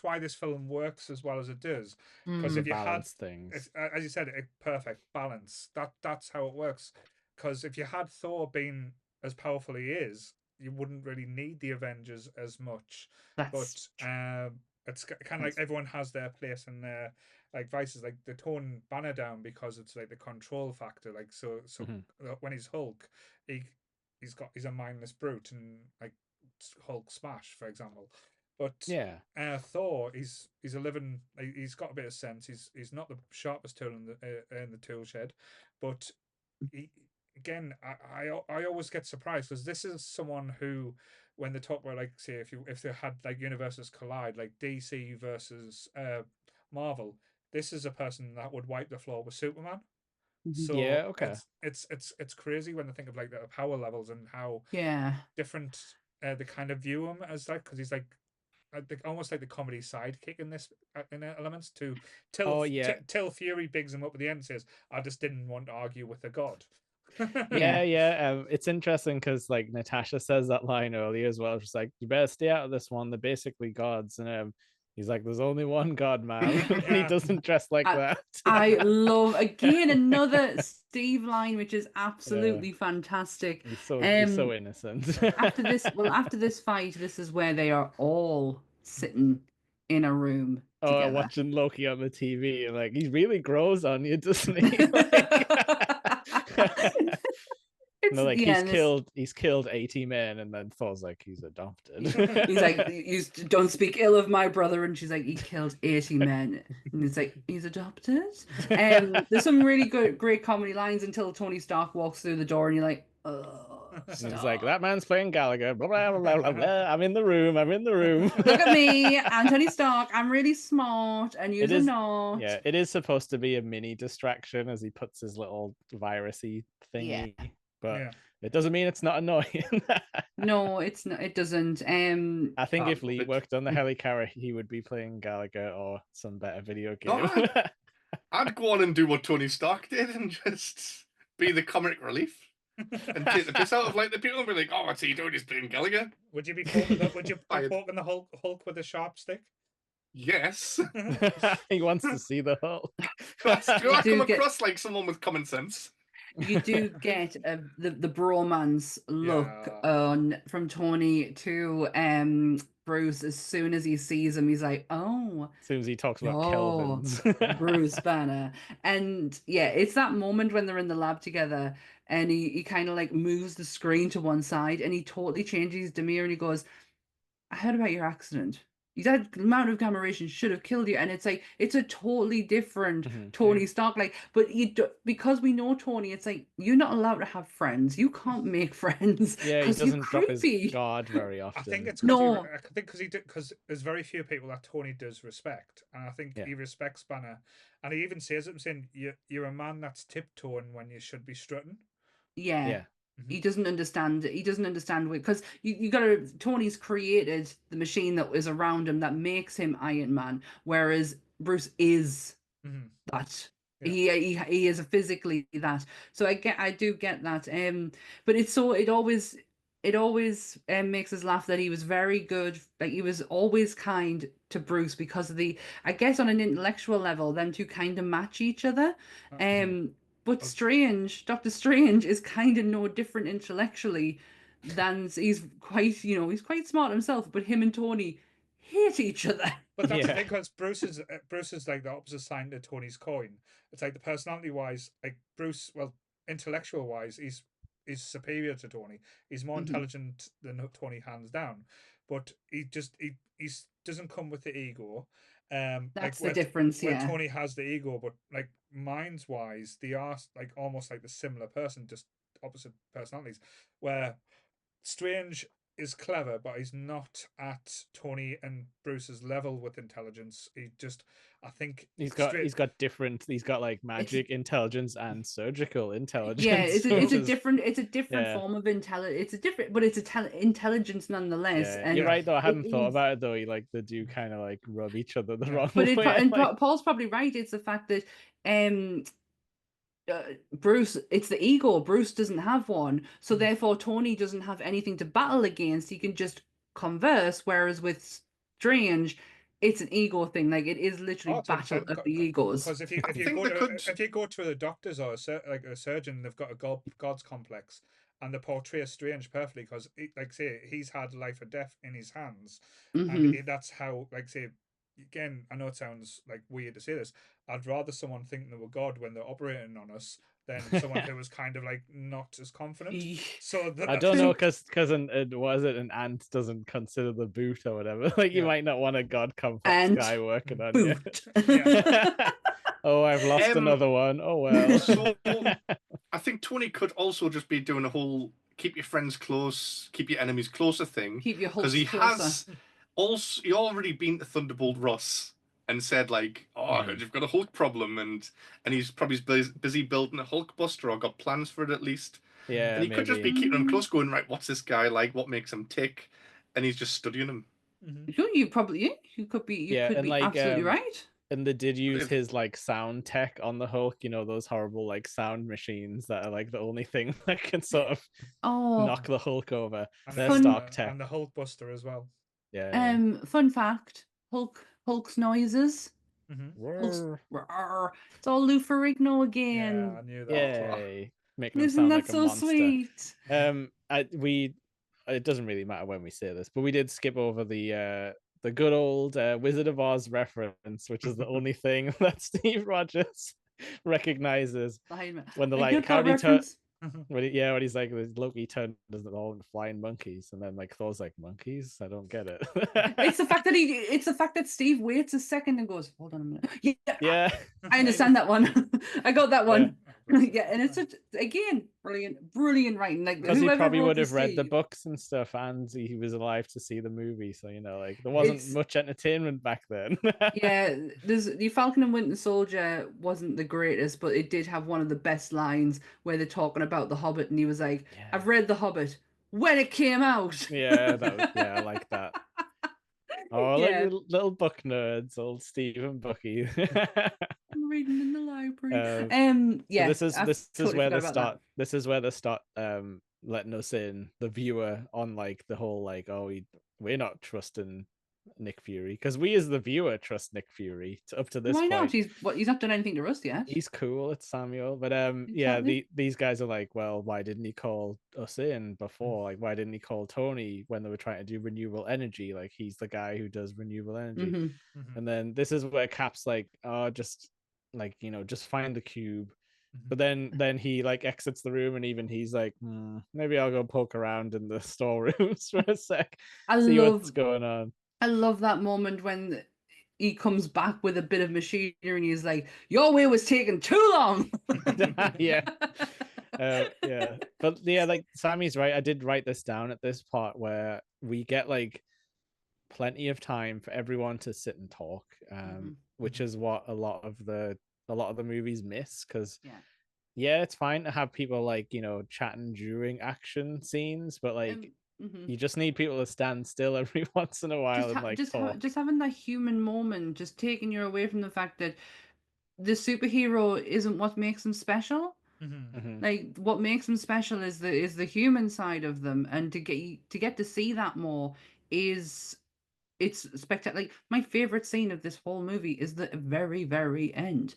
why this film works as well as it does. Because if you had things, as you said, a perfect balance. That's how it works. Because if you had Thor being as powerful he is, you wouldn't really need the Avengers as much. It's kind of like everyone has their place and their like vices. Like they tone Banner down because it's like the control factor. Like so when he's Hulk, he's a mindless brute, and like Hulk smash, for example. But Thor, he's a living. He's got a bit of sense. He's not the sharpest tool in the tool shed, but again, I always get surprised because this is someone who, when they talk about like say if they had like universes collide, like DC versus Marvel, this is a person that would wipe the floor with Superman. So it's crazy when they think of like the power levels and how different they kind of view him as, like, because he's like almost like the comedy sidekick in this in elements to till Fury bigs him up at the end and says, "I just didn't want to argue with a god." It's interesting because like Natasha says that line earlier as well. She's like, "You better stay out of this one. They're basically gods," and he's like, "There's only one god, man." And he doesn't dress like that. I love again another Steve line, which is absolutely fantastic. He's so innocent. after this fight, this is where they are all sitting in a room together, watching Loki on the TV, and like he really grows on you, doesn't he? He's killed 80 men, and then Thor's like, he's adopted. He's like, you don't speak ill of my brother, and she's like, he killed 80 men, and it's like, he's adopted. There's some really great comedy lines until Tony Stark walks through the door, and you're like, oh. He's like, that man's playing Gallagher. Blah, blah, blah, blah, blah. I'm in the room. Look at me, I'm Tony Stark. I'm really smart, and you're not. Yeah, it is supposed to be a mini distraction as he puts his little virusy thingy. Yeah. But it doesn't mean it's not annoying. No, it's not. It doesn't. I think if Lee worked on the helicarrier, he would be playing Gallagher or some better video game. I'd go on and do what Tony Stark did and just be the comic relief and take the piss out of like the people and be like, "Oh, what's he doing? He's playing Gallagher." Would you be poking the Hulk with a sharp stick? Yes. He wants to see the Hulk. Do I come across like someone with common sense? You do get the bromance look from Tony to Bruce. As soon as he sees him, he's like, "Oh!" As soon as he talks about Kelvins, Bruce Banner, and it's that moment when they're in the lab together, and he kind of like moves the screen to one side, and he totally changes his demeanor, and he goes, "I heard about your accident. That amount of gamma radiation should have killed you," and it's like it's a totally different Tony Stark. Like, but because we know Tony, it's like you're not allowed to have friends. You can't make friends. Yeah, he doesn't drop his guard very often. I think it's because there's very few people that Tony does respect, and I think he respects Banner, and he even says it, saying, "You're a man that's tiptoeing when you should be strutting." Yeah. He doesn't understand. He doesn't understand because you got to. Tony's created the machine that is around him that makes him Iron Man, whereas Bruce is that. Yeah. He is physically that. So I do get that. But it always makes us laugh that he was very good. Like he was always kind to Bruce because of I guess on an intellectual level, them two kind of match each other. But Dr. Strange is kind of no different intellectually than he's quite smart himself. But him and Tony hate each other. But that's the thing, because Bruce is like the opposite sign to Tony's coin. It's like the personality wise, like Bruce, well, intellectual wise, he's superior to Tony. He's more intelligent than Tony, hands down. But he doesn't come with the ego. That's like the difference, where yeah. Tony has the ego, but like minds wise, they are like almost like the similar person, just opposite personalities. Where Strange is clever, but he's not at Tony and Bruce's level with intelligence. I think he's got different. He's got like magic intelligence and surgical intelligence. Yeah, it's a different form of intelligence. But it's intelligence nonetheless. Yeah, and you're right though. I hadn't thought about it though. They do kind of like rub each other the wrong way. Paul's probably right. It's the fact that Bruce, it's the ego. Bruce doesn't have one, so therefore Tony doesn't have anything to battle against. He can just converse, whereas with Strange, it's an ego thing. Like, it is literally battle of the egos. Because if you go to a doctor's or a surgeon, they've got a god's complex, and they portray Strange perfectly because, like say, he's had life or death in his hands, and that's how, like say. Again, I know it sounds like weird to say this. I'd rather someone think they were God when they're operating on us than someone who was kind of like not as confident. So I don't know, because an ant doesn't consider the boot or whatever. Like, you might not want a God complex guy working on you. Oh, I've lost another one. Oh well. So I think Tony could also just be doing a whole keep your friends close, keep your enemies closer thing. Keep your Hulks closer. He already been to Thunderbolt Ross and said like, "Oh, I heard you've got a Hulk problem," and he's probably busy building a Hulk Buster or got plans for it at least. Yeah, and he could just be keeping him close, going right. What's this guy like? What makes him tick? And he's just studying him. You could be absolutely right. And they did use his like sound tech on the Hulk, those horrible like sound machines that are like the only thing that can sort of knock the Hulk over. Their stock tech. And the Hulk Buster as well. Yeah. Fun fact: Hulk's noises. It's all Lou Ferrigno again. Yeah, I knew that. Yay. Making him sound like a monster. Sweet? It doesn't really matter when we say this, but we did skip over the good old Wizard of Oz reference, which is the only thing that Steve Rogers recognizes when they're like, how do you turn? When he's like, Loki turned all into flying monkeys, and then like Thor's like, monkeys? I don't get it. It's the fact that Steve waits a second and goes, hold on a minute. Yeah. I understand that one. I got that one. Yeah, and it's just, again, brilliant writing. Like, because he probably would have read the books and stuff, and he was alive to see the movie, so like there wasn't much entertainment back then. Yeah, the Falcon and Winter Soldier wasn't the greatest, but it did have one of the best lines where they're talking about the Hobbit, and he was like, "I've read the Hobbit when it came out." Yeah, I like that. Oh, little book nerds, old Steve and Bucky. I'm reading in the library. Yeah, so this is where they start. This is where they start letting us in, the viewer, on like the whole like, oh, we're not trusting Nick Fury, because we as the viewer trust Nick Fury up to this point. Why not? He's not done anything to us yet. He's cool, it's Samuel, but these guys are like, well, why didn't he call us in before? Like, why didn't he call Tony when they were trying to do renewable energy? Like, he's the guy who does renewable energy. And then this is where Cap's like, oh, just like, just find the cube. But then he like exits the room, and even he's like, maybe I'll go poke around in the storerooms for a sec, see what's going on. I love that moment when he comes back with a bit of machinery and he's like, your way was taking too long. Yeah. But yeah, like Sammy's right. I did write this down at this part where we get like plenty of time for everyone to sit and talk, which is what a lot of the movies miss, because it's fine to have people like, chatting during action scenes, but like you just need people to stand still every once in a while and like talk. Just having that human moment, just taking you away from the fact that the superhero isn't what makes them special. Like, what makes them special is the human side of them, and to get to see that more it's spectacular. Like, my favorite scene of this whole movie is the very, very end.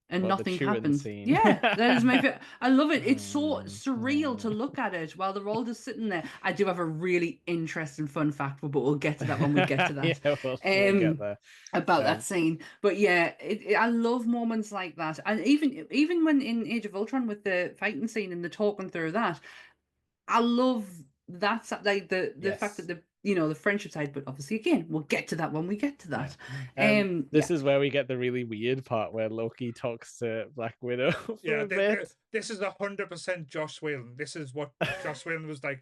and Well, the nothing chewing happens. scene. Yeah, that is my favorite. I love it. It's so surreal to Mm. look at it while they're all just sitting there. I do have a really interesting fun fact, but we'll get to that when we get to that. Yeah, we'll get there. About that scene. But yeah, I love moments like that, and even when in Age of Ultron with the fighting scene and the talking through that, I love that like the fact that Yes. the friendship side. But obviously, again, we'll get to that when we get to that. This is where we get the really weird part where Loki talks to Black Widow for a bit. This is 100% Joss Whedon. This is what Joss Whedon was like.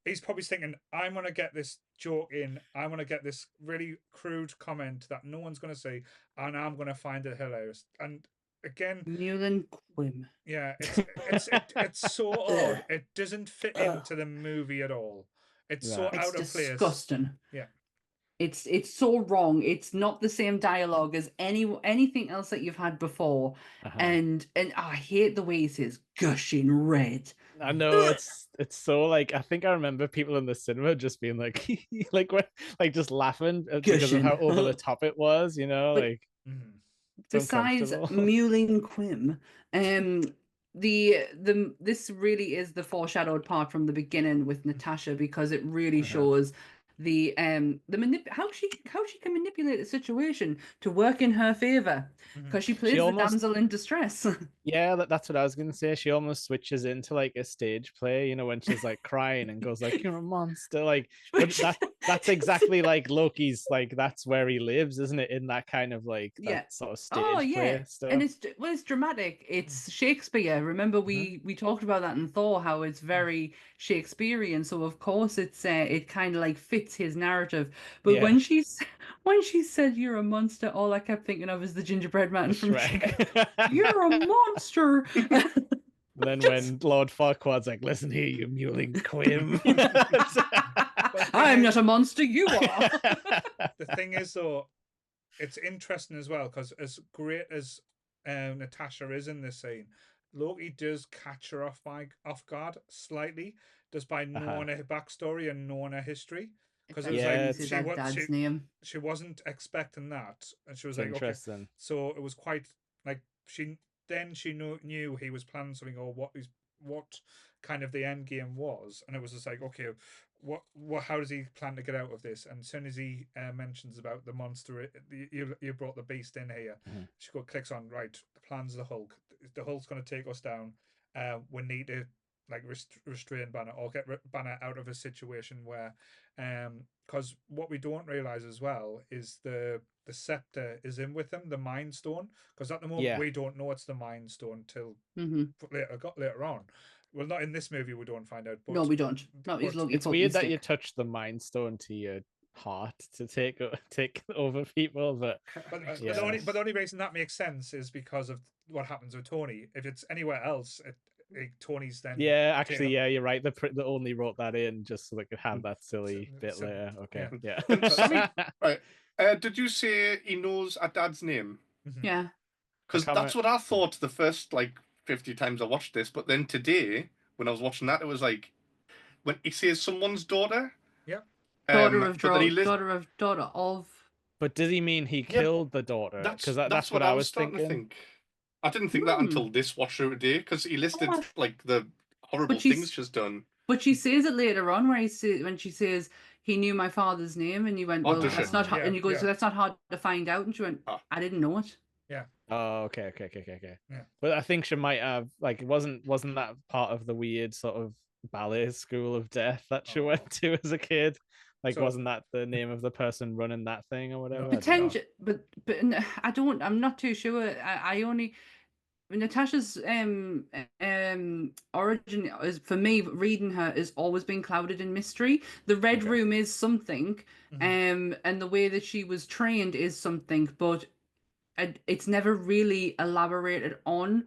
He's probably thinking, I'm going to get this joke in. I'm going to get this really crude comment that no one's going to see, and I'm going to find it hilarious. And again, Newland Quim. Yeah, it's so odd. It doesn't fit into the movie at all. It's so out of place. Disgusting. Yeah. It's so wrong. It's not the same dialogue as anything else that you've had before. And I hate the way he says gushing red. I know it's so like I think I remember people in the cinema just being like like just laughing because of how over the top it was, like besides Mewling Quim, this really is the foreshadowed part from the beginning with Natasha, because it really shows how she can manipulate the situation to work in her favor, because she plays the damsel in distress. Yeah, that's what I was gonna say. She almost switches into like a stage play, when she's like crying and goes like, "You're a monster." Like, but that's exactly like Loki's. Like, that's where he lives, isn't it? In that kind of like that sort of stage play stuff. And it's dramatic. It's Shakespeare. Remember we talked about that in Thor, how it's very Shakespearean. So of course it kind of like fits his narrative. But when she said you're a monster, all I kept thinking of is the gingerbread man from Shrek. You're a monster. Then when Lord Farquaad's like, "Listen here, you mewling Quim." I'm not a monster, you are. The thing is, though, it's interesting as well, because as great as Natasha is in this scene, Loki does catch her off guard slightly, just by knowing her backstory and knowing her history. Because it was like she wasn't expecting that, and she was like, okay. So it was quite like she knew he was planning something, or what kind of the end game was, and it was just like, okay, what how does he plan to get out of this? And as soon as he mentions about the monster, you brought the beast in here, she clicks on, right, the plan's the Hulk. The Hulk's going to take us down. We need to like restrain Banner or get Banner out of a situation where because what we don't realize as well is the scepter is in with him, the Mind Stone, because at the moment we don't know it's the Mind Stone till later on. Well, not in this movie, we don't find out. But, no, we don't. No, it's weird that you touch the Mind Stone to your heart to take over people, but the only reason that makes sense is because of what happens with Tony. If it's anywhere else, Tony's then you're right. They only wrote that in just so they could have that silly bit later. Okay, right. Did you say he knows a dad's name? Yeah, because that's what I thought the first 50 times I watched this, but then today when I was watching that, it was like when he says someone's daughter. Daughter of. But did he mean he killed the daughter? Because that's what I was thinking. I didn't think that until this watch through today, because he listed the horrible things she's done. But she says it later on, where when she says he knew my father's name, and you went, "Well, that's not hard." And you go, "So that's not hard to find out." And she went, "I didn't know it." Yeah. Oh, okay. Yeah. But I think she might have wasn't that part of the weird sort of ballet school of death that she went to as a kid? Wasn't that the name of the person running that thing or whatever? Potential, but I'm not too sure. I only Natasha's origin is, for me, reading her, has always been clouded in mystery. The Red Room is something, and the way that she was trained is something, but it's never really elaborated on.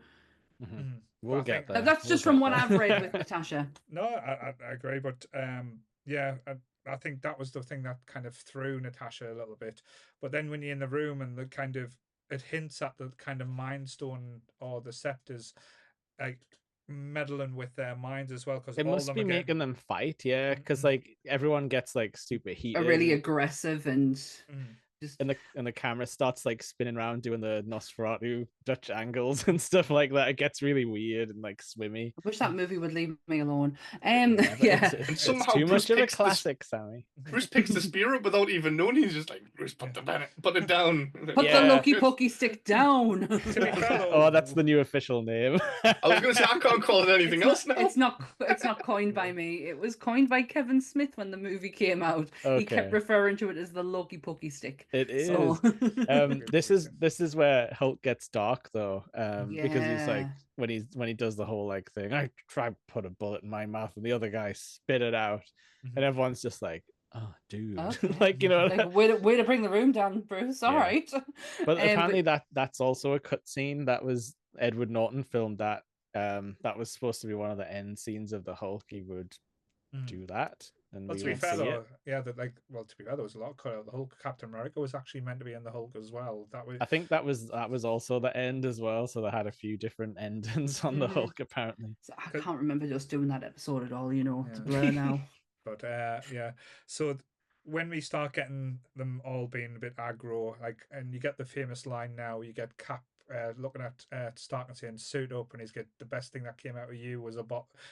We'll get there. That's just from what I've read with Natasha. No, I agree, but I think that was the thing that kind of threw Natasha a little bit. But then when you're in the room and the kind of it hints at the kind of Mind Stone or the scepters meddling with their minds as well, because it must be making them fight, because everyone gets super heated, really aggressive, and Just and the camera starts like spinning around doing the Nosferatu Dutch angles and stuff like that. It gets really weird and like swimmy. I wish that movie would leave me alone. Yeah, but Yeah. And it's somehow too Bruce much of a picks the classic, Sammy. Bruce picks the spear up without even knowing. He's just like, Bruce, put it down. Put the Yeah. Loki Pokey stick down. To be fair, Oh, that's the new official name. I was going to say, I can't call it anything else now. It's not coined by me. It was coined by Kevin Smith when the movie came out. He kept Okay. referring to it as the Loki Pokey stick. It is. So... This is where Hulk gets dark though, because he's like Yeah. when he does the whole like thing. I try to put a bullet in my mouth, and the other guy spit it out, and everyone's just like, "Oh, dude," Okay. like, you know. Like, way to bring the room down, Bruce. All Yeah. right. But apparently that's also a cutscene that was Edward Norton filmed that. That was supposed to be one of the end scenes of the Hulk. He would do that. And well, we to be won't fair see though, it. yeah, that like, well, to be fair, there was a lot of cut out. The Hulk, Captain America was actually meant to be in the Hulk as well. That was, I think that was also the end as well. So they had a few different endings on the Hulk apparently. So I can't remember just doing that episode at all. You know, it's a Yeah. blur now. but yeah. So when we start getting them all being a bit aggro, like, and you get the famous line now, you get Cap looking at Stark and saying, "Suit up," and he's get the best thing that came out of you was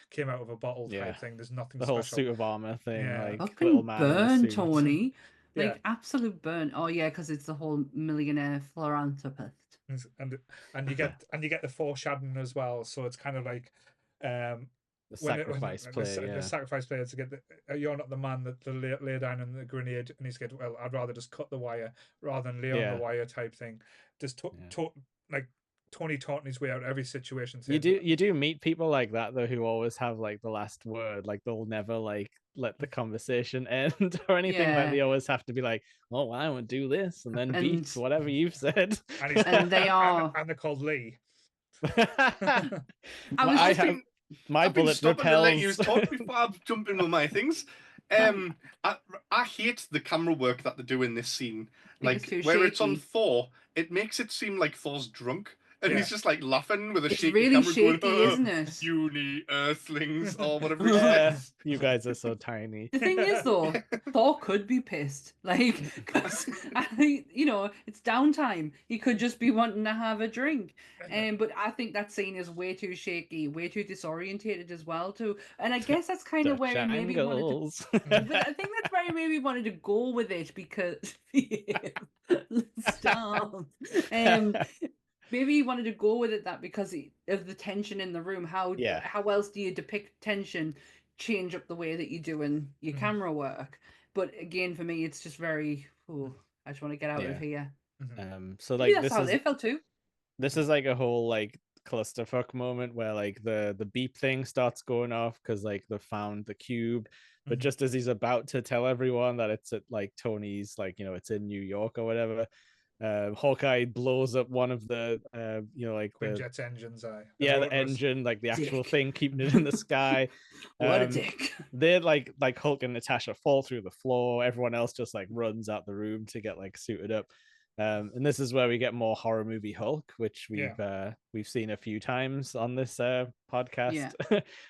came out of a bottle type thing. There's nothing The whole special. suit of armor thing, Yeah. like Fucking little man in a burn, suit. Tony. Like Yeah. absolute burn. Oh yeah, because it's the whole millionaire philanthropist. And you get the foreshadowing as well. So it's kind of like The sacrifice play, the sacrifice play to get you're not the man that lay down in the grenade, and he's get, well, I'd rather just cut the wire rather than lay on the wire type thing. Just like Tony taunting his way out of every situation. You do meet people like that though, who always have like the last word. Like they'll never like let the conversation end or anything. Like they always have to be like, "Oh, I would do this," and then beat whatever you've said. And they are, and they're called Lee. My bullet repels. Let you talk before I jump in with my things. I hate the camera work that they do in this scene. Like where it's on Thor, it makes it seem like Thor's drunk. And he's just like laughing with a shaky really camera shaky, going, isn't it? "Uni Earthlings," or whatever he says. You guys are so tiny. The thing is, though, Thor could be pissed. Like, because I think, you know, it's downtime. He could just be wanting to have a drink. But I think that scene is way too shaky, way too disorientated as well, too. And I guess that's kind of where he maybe wanted to... But I think that's where he maybe wanted to go with it, because... Stop. Maybe he wanted to go with it because of the tension in the room. How else do you depict tension? Change up the way that you do in your camera work. But again, for me, it's just very. Oh, I just want to get out of here. So maybe like that's how they felt too. This is like a whole like clusterfuck moment where like the beep thing starts going off because like they found the cube. But just as he's about to tell everyone that it's at like Tony's, like, you know, it's in New York or whatever, Hawkeye blows up one of the like Quinjet's engines. The engine, like the actual thing, keeping it in the sky. What a dick. They're like Hulk and Natasha fall through the floor. Everyone else just like runs out the room to get like suited up. And this is where we get more horror movie Hulk, which we've seen a few times on this podcast,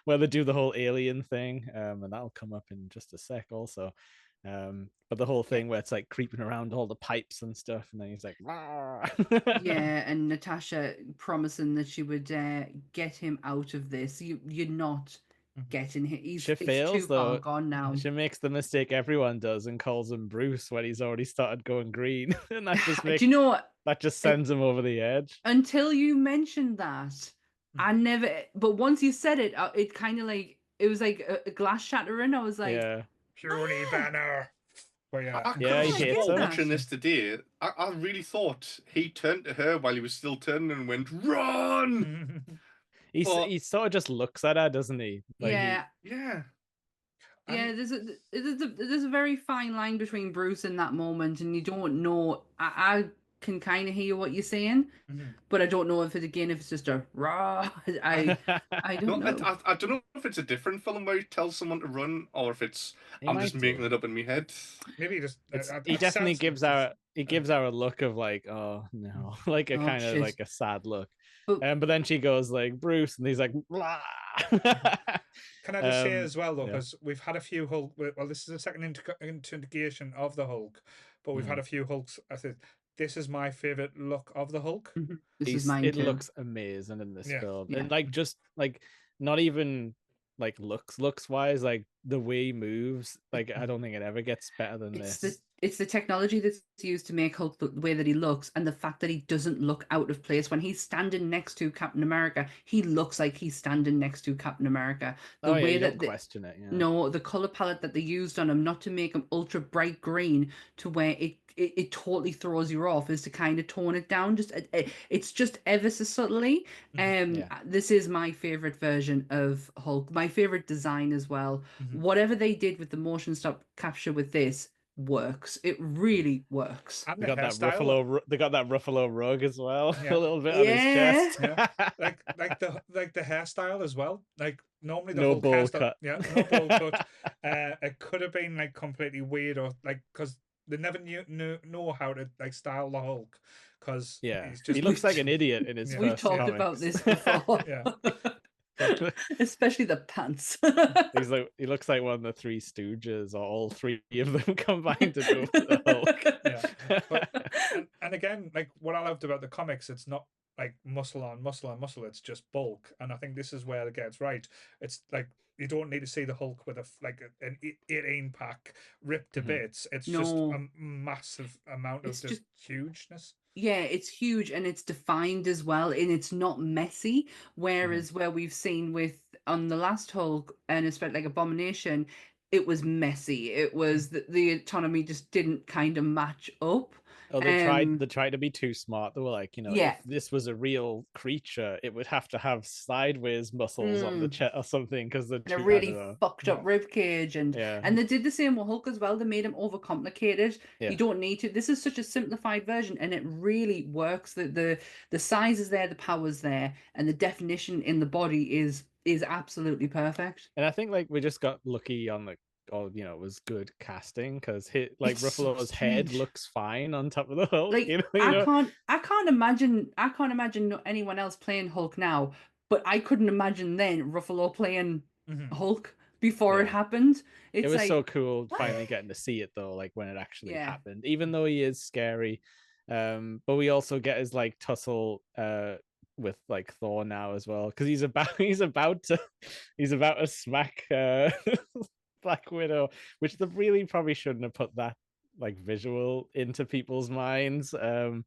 where they do the whole alien thing, and that'll come up in just a sec also. But the whole thing where it's like creeping around all the pipes and stuff, and then he's like, and Natasha promising that she would get him out of this. You're not getting him. She fails too far gone now. She makes the mistake everyone does and calls him Bruce when he's already started going green, and that just makes, do you know what? That just sends him over the edge. Until you mentioned that, I never. But once you said it, it kind of like it was like a glass shattering. I was like, purely Banner. But he hates watching this today. I really thought he turned to her while he was still turning and went, "Run!" He sort of just looks at her, doesn't he? Like there's a very fine line between Bruce in that moment, and you don't know. I can kind of hear what you're saying, but I don't know if it's just a raw. I don't know. I don't know if it's a different film where he tells someone to run, or if it's I'm just making it up in my head. Maybe just he definitely gives our a look of like, oh no, like a kind of like a sad look. But then she goes like, Bruce, and he's like, blah. Can I just say as well though, because we've had a few Hulk. Well, this is the second integration of the Hulk. but we've had a few Hulks. I said, this is my favorite look of the Hulk. This is mine It too. looks amazing in this film, Yeah. and like just like not even like looks wise, like the way he moves, like I don't think it ever gets better than this. It's the technology that's used to make Hulk the way that he looks, and the fact that he doesn't look out of place when he's standing next to Captain America. He looks like he's standing next to Captain America. The way you that don't question it. Yeah. No, the color palette that they used on him, not to make him ultra bright green to where it totally throws you off, is to kind of tone it down. Just it's just ever so subtly. This is my favorite version of Hulk. My favorite design as well. Whatever they did with the motion stop capture with this works. It really works. And they got that Ruffalo rug as well, a little bit on his chest. like the hairstyle as well. Like normally the no Hulk bowl hairstyle, cut. no bowl cut. It could have been like completely weird, or like because they never know how to like style the Hulk, because he looks like an idiot in his We've first talked comics. about this before. Especially the pants. He looks like one of the Three Stooges, or all three of them combined to go for the Hulk. And again, like what I loved about the comics, it's not like muscle on muscle on muscle, it's just bulk. And I think this is where it gets right. It's like you don't need to see the Hulk with an 18-pack ripped to bits. It's just a massive amount of just hugeness. Yeah, it's huge, and it's defined as well, and it's not messy. Whereas where we've seen with on the last Hulk, and especially like Abomination, it was messy. It was the autonomy just didn't kind of match up. Oh, they tried to be too smart. They were like, if this was a real creature, it would have to have sideways muscles on the chest or something, because the a really fucked up rib cage, and they did the same with Hulk as well. They made him overcomplicated. You don't need to. This is such a simplified version, and it really works. The size is there, the power's there, and the definition in the body is absolutely perfect. And I think like we just got lucky on it was good casting, because Ruffalo's head looks fine on top of the Hulk. Like, I can't imagine anyone else playing Hulk now, but I couldn't imagine then Ruffalo playing Hulk before it happened. It was so cool finally getting to see it though, like when it actually happened, even though he is scary. But we also get his like tussle with like Thor now as well, because he's about to smack Black Widow, which they really probably shouldn't have put that like visual into people's minds, because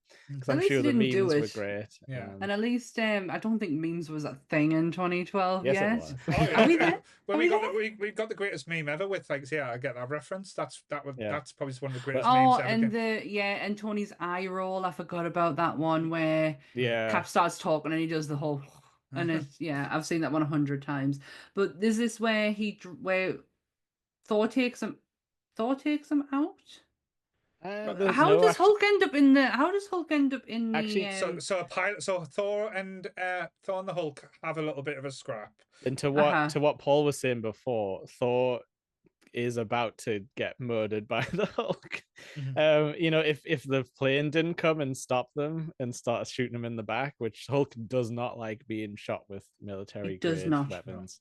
I'm sure the memes were great. And at least I don't think memes was a thing in 2012 yet. It was. Are we there? Well, we got the greatest meme ever with I get that reference. That's probably one of the greatest memes ever. And Tony's eye roll, I forgot about that one where Cap starts talking and he does the whole and it's I've seen that one 100 times. But there's this where Thor takes him out. How does Hulk end up in the So Thor and the Hulk have a little bit of a scrap. And to what Paul was saying before, Thor is about to get murdered by the Hulk. If the plane didn't come and stop them and start shooting them in the back, which Hulk does not like being shot with military grade weapons.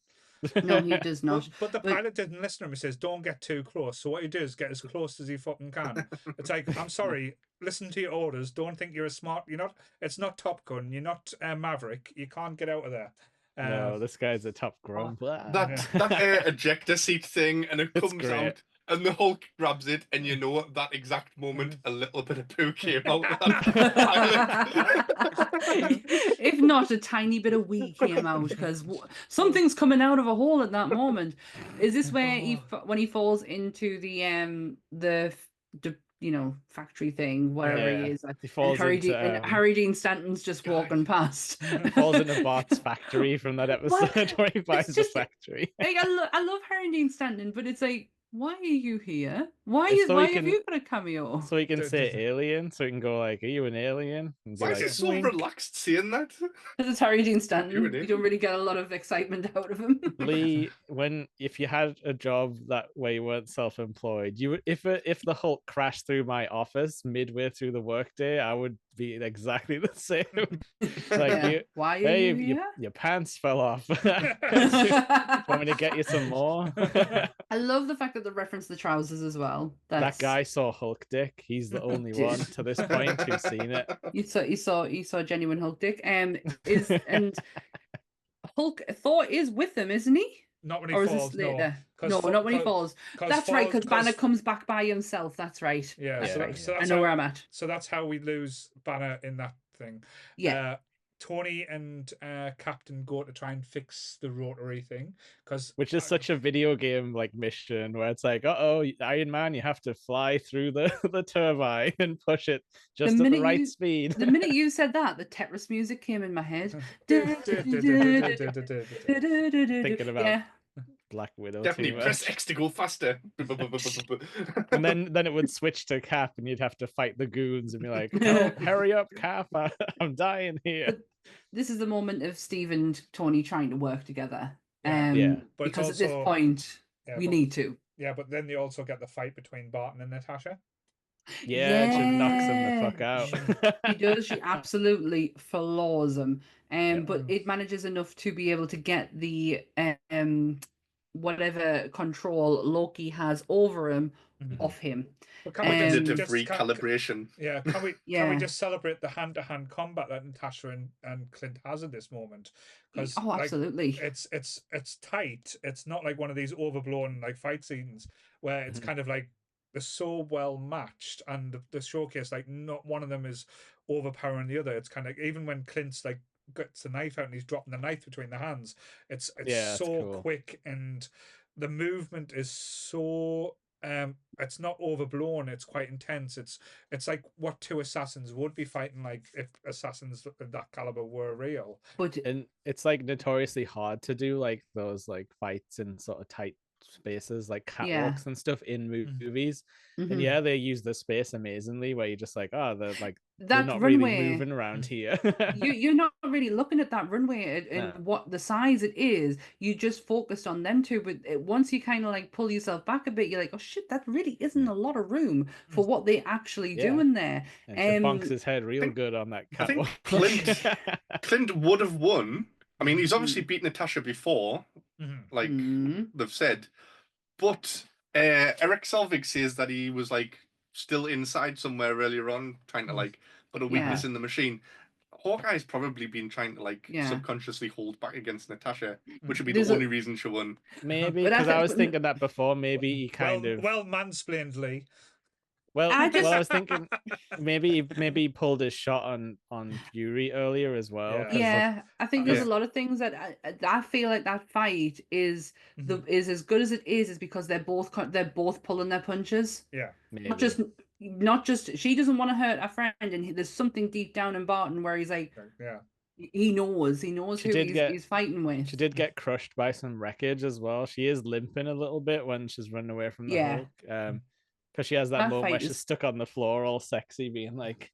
No, he does not. But the pilot didn't listen to him. He says, "Don't get too close." So what he does is get as close as he fucking can. It's like, I'm sorry, listen to your orders. Don't think you're you're not. It's not Top Gun. You're not Maverick. You can't get out of there. No, this guy's a tough grump. That ejector seat thing, and it comes out, and the Hulk grabs it, and at that exact moment, a little bit of poo came out of that. If not, a tiny bit of wee came out, because something's coming out of a hole at that moment. Is this where when he falls into the factory thing, wherever he is, he falls and Harry Dean Stanton's just walking past. He falls into Bart's factory from that episode where he buys the factory. Like, I love Harry Dean Stanton, but it's like, why are you here? Why have you got a cameo? So he can say alien, so he can go like, "Are you an alien?" Why is it so relaxed saying that? Because it's Harry Dean Stanton. You don't really get a lot of excitement out of him. Lee, if you had a job that way you weren't self-employed, if the Hulk crashed through my office midway through the workday, I would be exactly the same. Like Yeah. you, Why are hey, you here? your pants fell off. Want me to get you some more? I love the fact that they reference the trousers as well. That guy saw Hulk dick. He's the only one to this point who's seen it. You saw genuine Hulk dick. And Thor is with them, isn't he? Not when he Or is falls, this later? no. No, not when he falls. That's right, because Banner comes back by himself. That's right. Yeah, That's right. So I that's know how, where I'm at. So that's how we lose Banner in that thing. Yeah. Tony and Captain go to try and fix the rotary thing, which is such a video game like mission where it's like, oh, Iron Man, you have to fly through the turbine and push it just at the right speed. The minute you said that, the Tetris music came in my head. Thinking about Black Widow. Definitely press X to go faster. And then it would switch to Cap, and you'd have to fight the goons and be like, "Oh, hurry up, Cap! I'm dying here." But this is the moment of Steve and Tony trying to work together. Yeah. But because also, at this point, we need to. Yeah, but then they also get the fight between Barton and Natasha. Yeah, she knocks him the fuck out. She does. She absolutely floors him. But it manages enough to be able to get the whatever control Loki has over him off him. But can we just recalibration? Can we just celebrate the hand-to-hand combat that Natasha and Clint has at this moment? Because absolutely, it's tight. It's not like one of these overblown like fight scenes where it's kind of like they're so well matched, and the showcase, like, not one of them is overpowering the other. It's kind of, even when Clint's like gets the knife out and he's dropping the knife between the hands, it's so cool. Quick, and the movement is so it's not overblown, it's quite intense. It's like what two assassins would be fighting, like if assassins of that caliber were real. And it's like notoriously hard to do like those like fights in sort of tight spaces, like catwalks and stuff in movies. And they use the space amazingly, where you're just like, oh, they're not runway, really moving around here. You're not really looking at that runway and what the size it is. You just focused on them two, but once you kind of like pull yourself back a bit, you're like, oh shit, that really isn't a lot of room for what they actually do in there. And she bonks his head real good on that catwalk. I think Clint would have won. I mean, he's obviously beat Natasha before, like they've said, but Eric Selvig says that he was like still inside somewhere earlier on, trying to like put a weakness in the machine. Hawkeye's probably been trying to like subconsciously hold back against Natasha, which would be the only reason she won. Maybe, because I was thinking that before. Maybe he kind of mansplained Lee. Well, I was thinking maybe he pulled his shot on Fury earlier as well. Yeah, I think there's a lot of things that I feel like that fight is as good as it is because they're both pulling their punches. Yeah, maybe. Not just she doesn't want to hurt a friend, and there's something deep down in Barton where he's like, he knows who he's fighting with. She did get crushed by some wreckage as well. She is limping a little bit when she's running away from the Hulk. Because she has that moment where she's stuck on the floor all sexy, being like,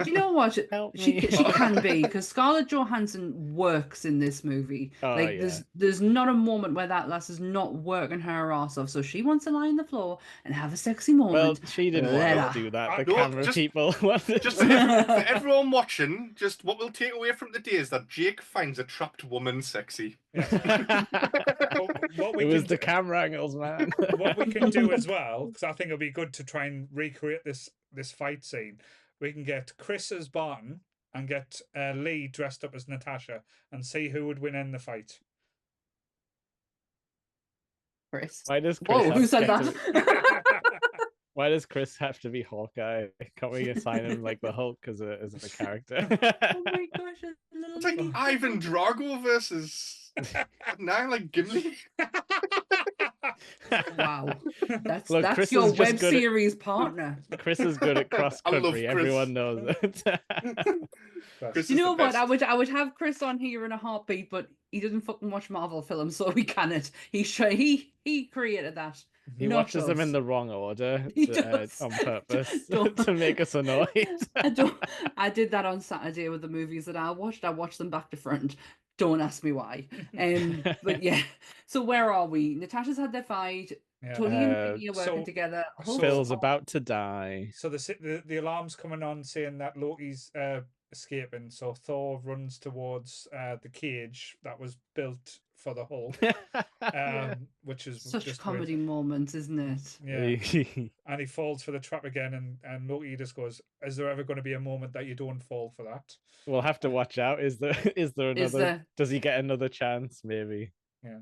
you know what? She can be, because Scarlett Johansson works in this movie. There's not a moment where that lass is not working her ass off. So she wants to lie on the floor and have a sexy moment. Well, she didn't want to do that. The camera people wanted just for everyone watching, just what we'll take away from the day is that Jake finds a trapped woman sexy. It was the camera angles, man. What we can do as well, because I think it'll be good to try and recreate this fight scene. We can get Chris as Barton and get Lee dressed up as Natasha and see who would win in the fight. Chris. Why does Chris who said that? Why does Chris have to be Hawkeye? Can't we assign him like the Hulk as a character? Oh my gosh! It's like Ivan Drago versus like Gimli. Wow, that's Chris your web series partner. Chris is good at cross country. Everyone knows it. You know what? I would have Chris on here in a heartbeat, but he doesn't fucking watch Marvel films, so he cannot. He created that. He watches them in the wrong order on purpose to make us annoyed. I did that on Saturday with the movies that I watched. I watched them back to front. Don't ask me why. But yeah. So where are we? Natasha's had their fight. Yeah. Tony and Vicky are working together. Phil's about to die. So the alarm's coming on saying that Loki's escaping. So Thor runs towards the cage that was built for the Hulk, which is such just comedy moments, isn't it? Yeah. And he falls for the trap again, and Loki just goes, "Is there ever going to be a moment that you don't fall for that?" We'll have to watch out. Is there another? Does he get another chance? Maybe. Yeah.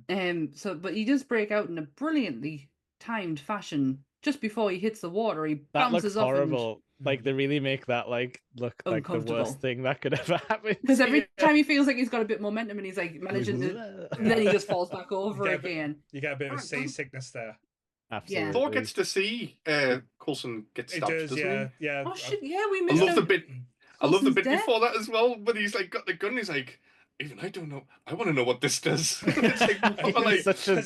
But he does break out in a brilliantly timed fashion just before he hits the water. He bounces looks off. horrible. Like they really make that look like the worst thing that could ever happen. Because every time he feels like he's got a bit of momentum and he's like managing to, and then he just falls back over again. You get a bit of seasickness there. Absolutely. Thor gets to see Coulson get stabbed, doesn't he? Yeah. Oh shit! Yeah, we missed. I love the bit before that as well, when he's like got the gun. He's like, even I don't know. I want to know what this does. It's like, such a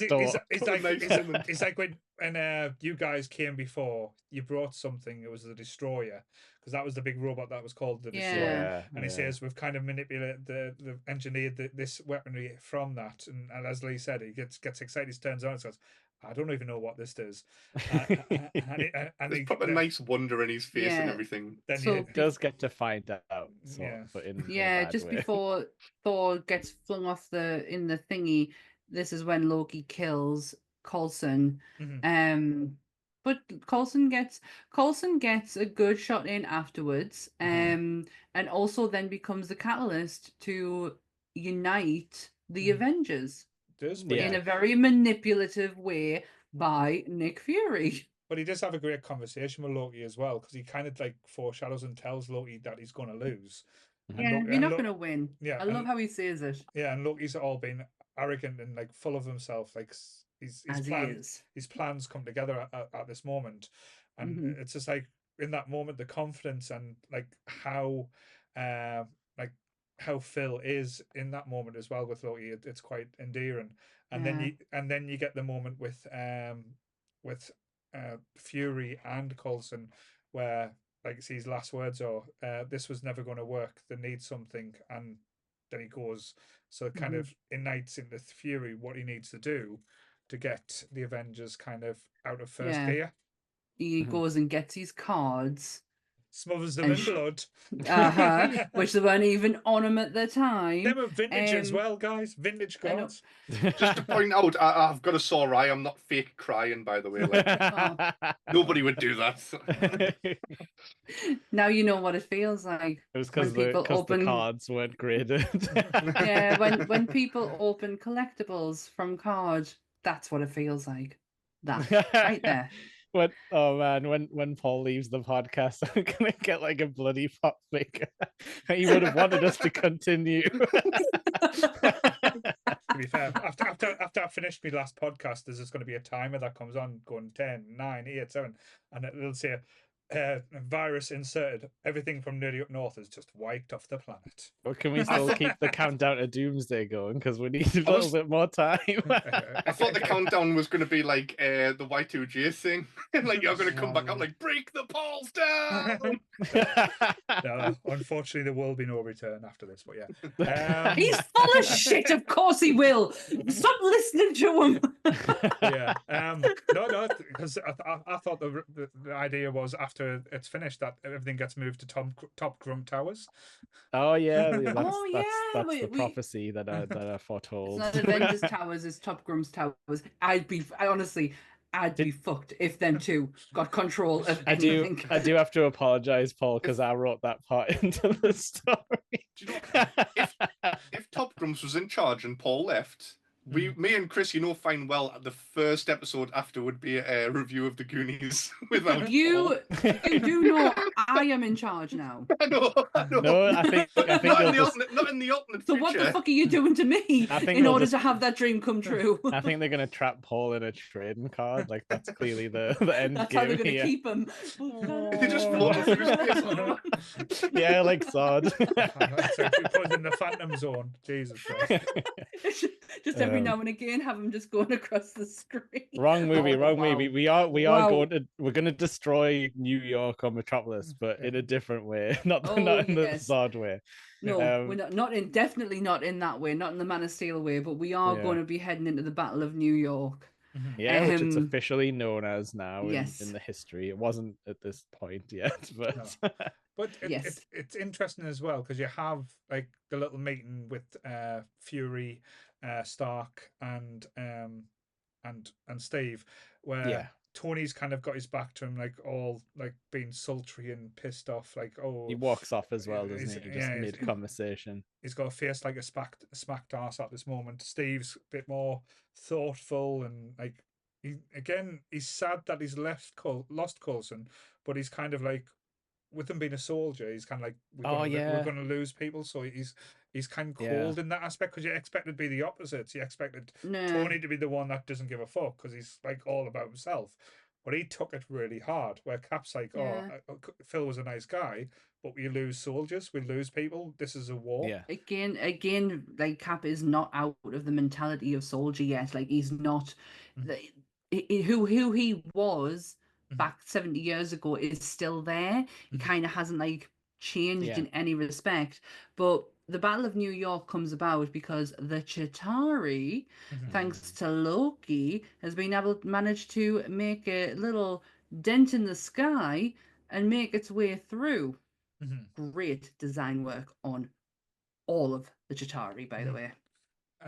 it's like when you guys came before, you brought something. It was the Destroyer, because that was the big robot that was called the Destroyer. And he says we've kind of manipulated the engineered this weaponry from that. And as Lee said, he gets excited, he turns on and says, I don't even know what this does. And there's probably a nice wonder in his face and everything. Then he does get to find out. Just before Thor gets flung off in the thingy, this is when Loki kills Coulson. But Coulson gets a good shot in afterwards, and also then becomes the catalyst to unite the Avengers. In a very manipulative way by Nick Fury. But he does have a great conversation with Loki as well, because he kind of like foreshadows and tells Loki that he's going to lose. Yeah, you're not going to win. Yeah, I love how he says it. Yeah, and Loki's all been arrogant and like full of himself. Like his plans come together at this moment, and it's just like in that moment the confidence and like how Phil is in that moment as well with Loki. It's quite endearing, and then you get the moment with Fury and Coulson, where like his last words are, "This was never going to work. They need something," and then he goes. So it kind of ignites into Fury what he needs to do to get the Avengers kind of out of first gear. He goes and gets his cards. Smothers them in blood. Which they weren't even on him at the time. They were vintage as well, guys. Vintage cards. Just to point out, I've got a sore eye. I'm not fake crying, by the way. Like, nobody would do that. Now you know what it feels like. It was because the cards weren't graded. Yeah, when people open collectibles from cards, that's what it feels like. That right there. When Paul leaves the podcast, I'm gonna get like a bloody pop figure. He would have wanted us to continue. To be fair, after I finished my last podcast, there's just going to be a timer that comes on going 10, 9, 8, 7, and it'll say virus inserted. Everything from Nerdy Up North is just wiped off the planet. Well, can we still keep the countdown to Doomsday going? Because we need a little bit more time. I thought the countdown was going to be like the Y2J thing. Like you're going to come back up like, break the poles down! No, unfortunately, there will be no return after this, but yeah. He's full of shit, of course he will! Stop listening to him! Yeah. No, because I thought the idea was after it's finished that everything gets moved to Top Grump Towers. Oh yeah, that's the prophecy that I foretold. It's not Avengers Towers, it's Top Grump's Towers. I'd be fucked if them two got control of anything. I do have to apologize, Paul, because I wrote that part into the story. Do you know, if Top Grumps was in charge and Paul left, me and Chris, fine well, the first episode after would be a review of the Goonies without you do know I am in charge now. I know. No, I think not in the alternate So future. what the fuck are you doing to me in order to have that dream come true? I think they're gonna trap Paul in a trading card. Like that's clearly the end That's game. How they're gonna here. Keep him. They just float through space. Yeah, like Zod. So if you put in the Phantom Zone, Jesus Christ. Just every now and again have him just going across the screen. Wrong movie. We're gonna destroy New York or Metropolis, but in a different way. Not in the Zod way. No, we're definitely not in that way, not in the Man of Steel way, but we are going to be heading into the Battle of New York. Yeah, which it's officially known as now yes. in the history. It wasn't at this point yet, but No. But Yes. it's interesting as well because you have like the little meeting with Fury, Stark, and Steve, where yeah, Tony's kind of got his back to him, like all like being sultry and pissed off, like he oh, walks off as well, doesn't he's- he? Just yeah, he's- mid conversation. he's got a face like a smacked ass at this moment. Steve's a bit more thoughtful and like he's sad that he's lost Coulson, but he's kind of like with him being a soldier, he's kind of like we're gonna lose people, so he's kind of cold in that aspect because you expected to be the opposite. You expected Tony to be the one that doesn't give a fuck because he's like all about himself. But he took it really hard. Where Cap's like, Phil was a nice guy, but we lose soldiers, we lose people. This is a war. Yeah. Again, like Cap is not out of the mentality of soldier yet. Like he's not who he was back 70 years ago is still there. He kind of hasn't like changed in any respect. But the Battle of New York comes about because the Chitauri, thanks to Loki, has been able to manage to make a little dent in the sky and make its way through. Great design work on all of the Chitauri, by the way.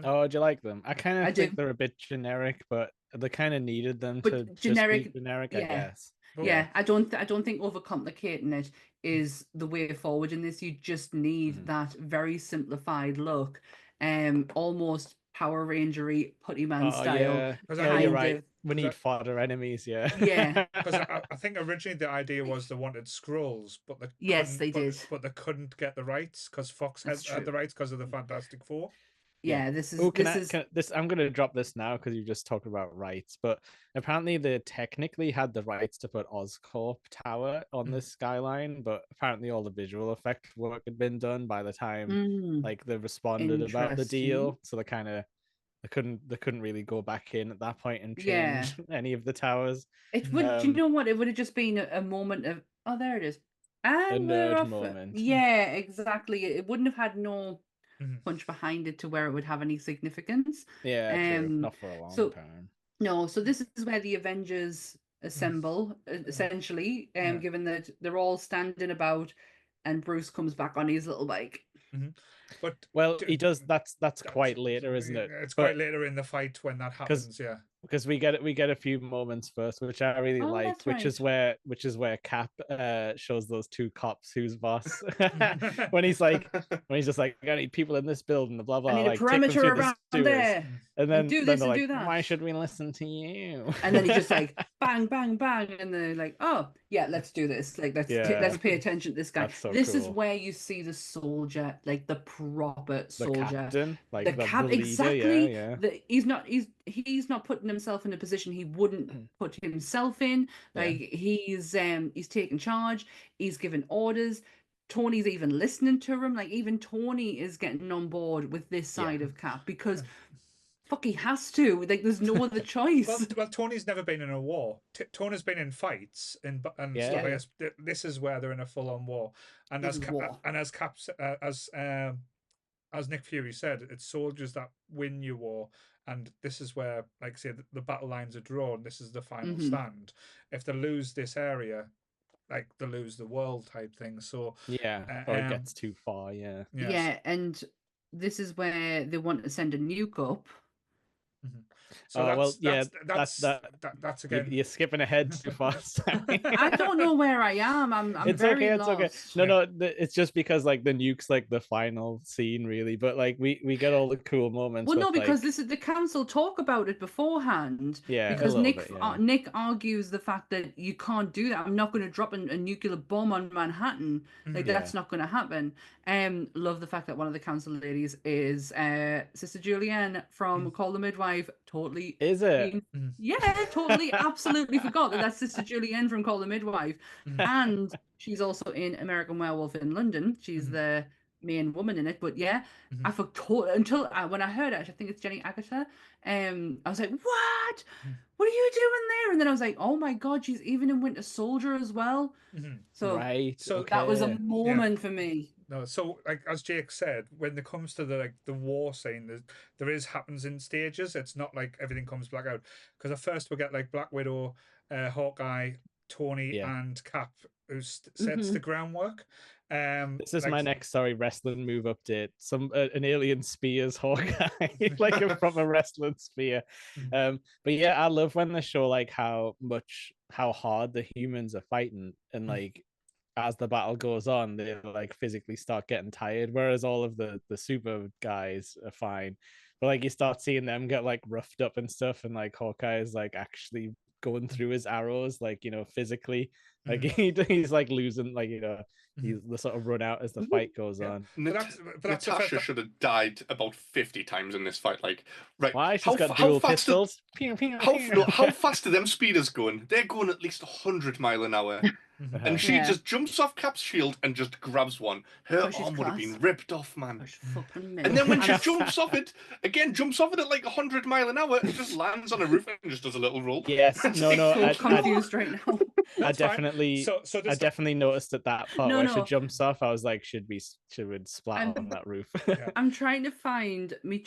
Oh, do you like them? I kind of think they're a bit generic, but they kind of needed them to generic, just be generic, I guess. Yeah, I don't think overcomplicating it is the way forward in this. You just need that very simplified look, almost Power Rangery Putty Man style. Yeah, you're right. We need fodder enemies, yeah. Because I think originally the idea was they wanted scrolls, but they did. But they couldn't get the rights because Fox had the rights because of the Fantastic Four. Yeah, this is. I'm going to drop this now because you just talked about rights, but apparently they technically had the rights to put Oscorp Tower on this skyline, but apparently all the visual effect work had been done by the time like they responded about the deal, so they couldn't really go back in at that point and change any of the towers. It would. Do you know what? It would have just been a moment of there it is, and a nerd moment. Yeah, exactly. It wouldn't have had no punch behind it to where it would have any significance. Yeah, true. Not for a long time. No, so this is where the Avengers assemble, essentially, given that they're all standing about and Bruce comes back on his little bike. But he does. That's quite later, isn't it? It's quite later in the fight when that happens. Yeah, because we get a few moments first, which I really like, which is where Cap shows those two cops who's boss when he's just like, I need people in this building, blah blah. I need like, a perimeter around there. And then do this they're and like, do that. why should we listen to you? And then he's just like bang, bang, bang, and they're like, oh yeah, let's do this. Like let's pay attention to this guy. This is where you see the soldier, like the proper soldier, the captain, like the leader, exactly. Yeah. He's not putting himself in a position he wouldn't put himself in. Like he's taking charge. He's giving orders. Tony's even listening to him. Like even Tony is getting on board with this side of Cap because fuck, he has to. Like there's no other choice. Well, Tony's never been in a war. Tony's been in fights and stuff. This is where they're in a full-on war. And as Nick Fury said, it's soldiers that win your war. And this is where, like I say, the battle lines are drawn. This is the final stand. If they lose this area, like they lose the world type thing. So or it gets too far. Yeah. Yeah, and this is where they want to send a nuke up. So that's again. You're skipping ahead too fast. I don't know where I am. I'm it's very okay. lost. It's okay. No, it's just because like the nuke's like the final scene, really. But like we get all the cool moments. Well, no, because this is the council talk about it beforehand. Yeah, because Nick argues the fact that you can't do that. I'm not going to drop a nuclear bomb on Manhattan. Like that's not going to happen. Love the fact that one of the council ladies is Sister Julianne from Call the Midwife. Totally. Is it? Yeah, totally, absolutely forgot that that's Sister Julianne from Call the Midwife. And she's also in American Werewolf in London. She's the main woman in it. But yeah, I forgot until when I heard it, I think it's Jenny Agutter. I was like, what? What are you doing there? And then I was like, oh my God, she's even in Winter Soldier as well. So, right. So that was a moment for me. No, so like as Jake said, when it comes to the war scene, there happens in stages. It's not like everything comes black out. Because at first we get like Black Widow, Hawkeye, Tony, Yeah. and Cap, who sets the groundwork. This is like, my next wrestling move update. An alien spears Hawkeye, like a proper wrestling spear. But yeah, I love when they show like how hard the humans are fighting, and like as the battle goes on, they like physically start getting tired, whereas all of the super guys are fine. But like you start seeing them get like roughed up and stuff, and like Hawkeye is like actually going through his arrows, like, you know, physically. Like he's like losing, like, you know, he's the sort of run out as the fight goes on. but that's Natasha should have died about 50 times in this fight. Like, right? Why? She's got dual pistols. How fast are them speeders going? They're going at least 100 mph. And she just jumps off Cap's shield and just grabs one. Her arm would have been ripped off, man. And then when she jumps off it at like 100 mph and just lands on a roof and just does a little roll. Yes, no. I'm confused right now. I definitely noticed at that part where she jumps off. I was like, she would splat on that roof. I'm trying to find me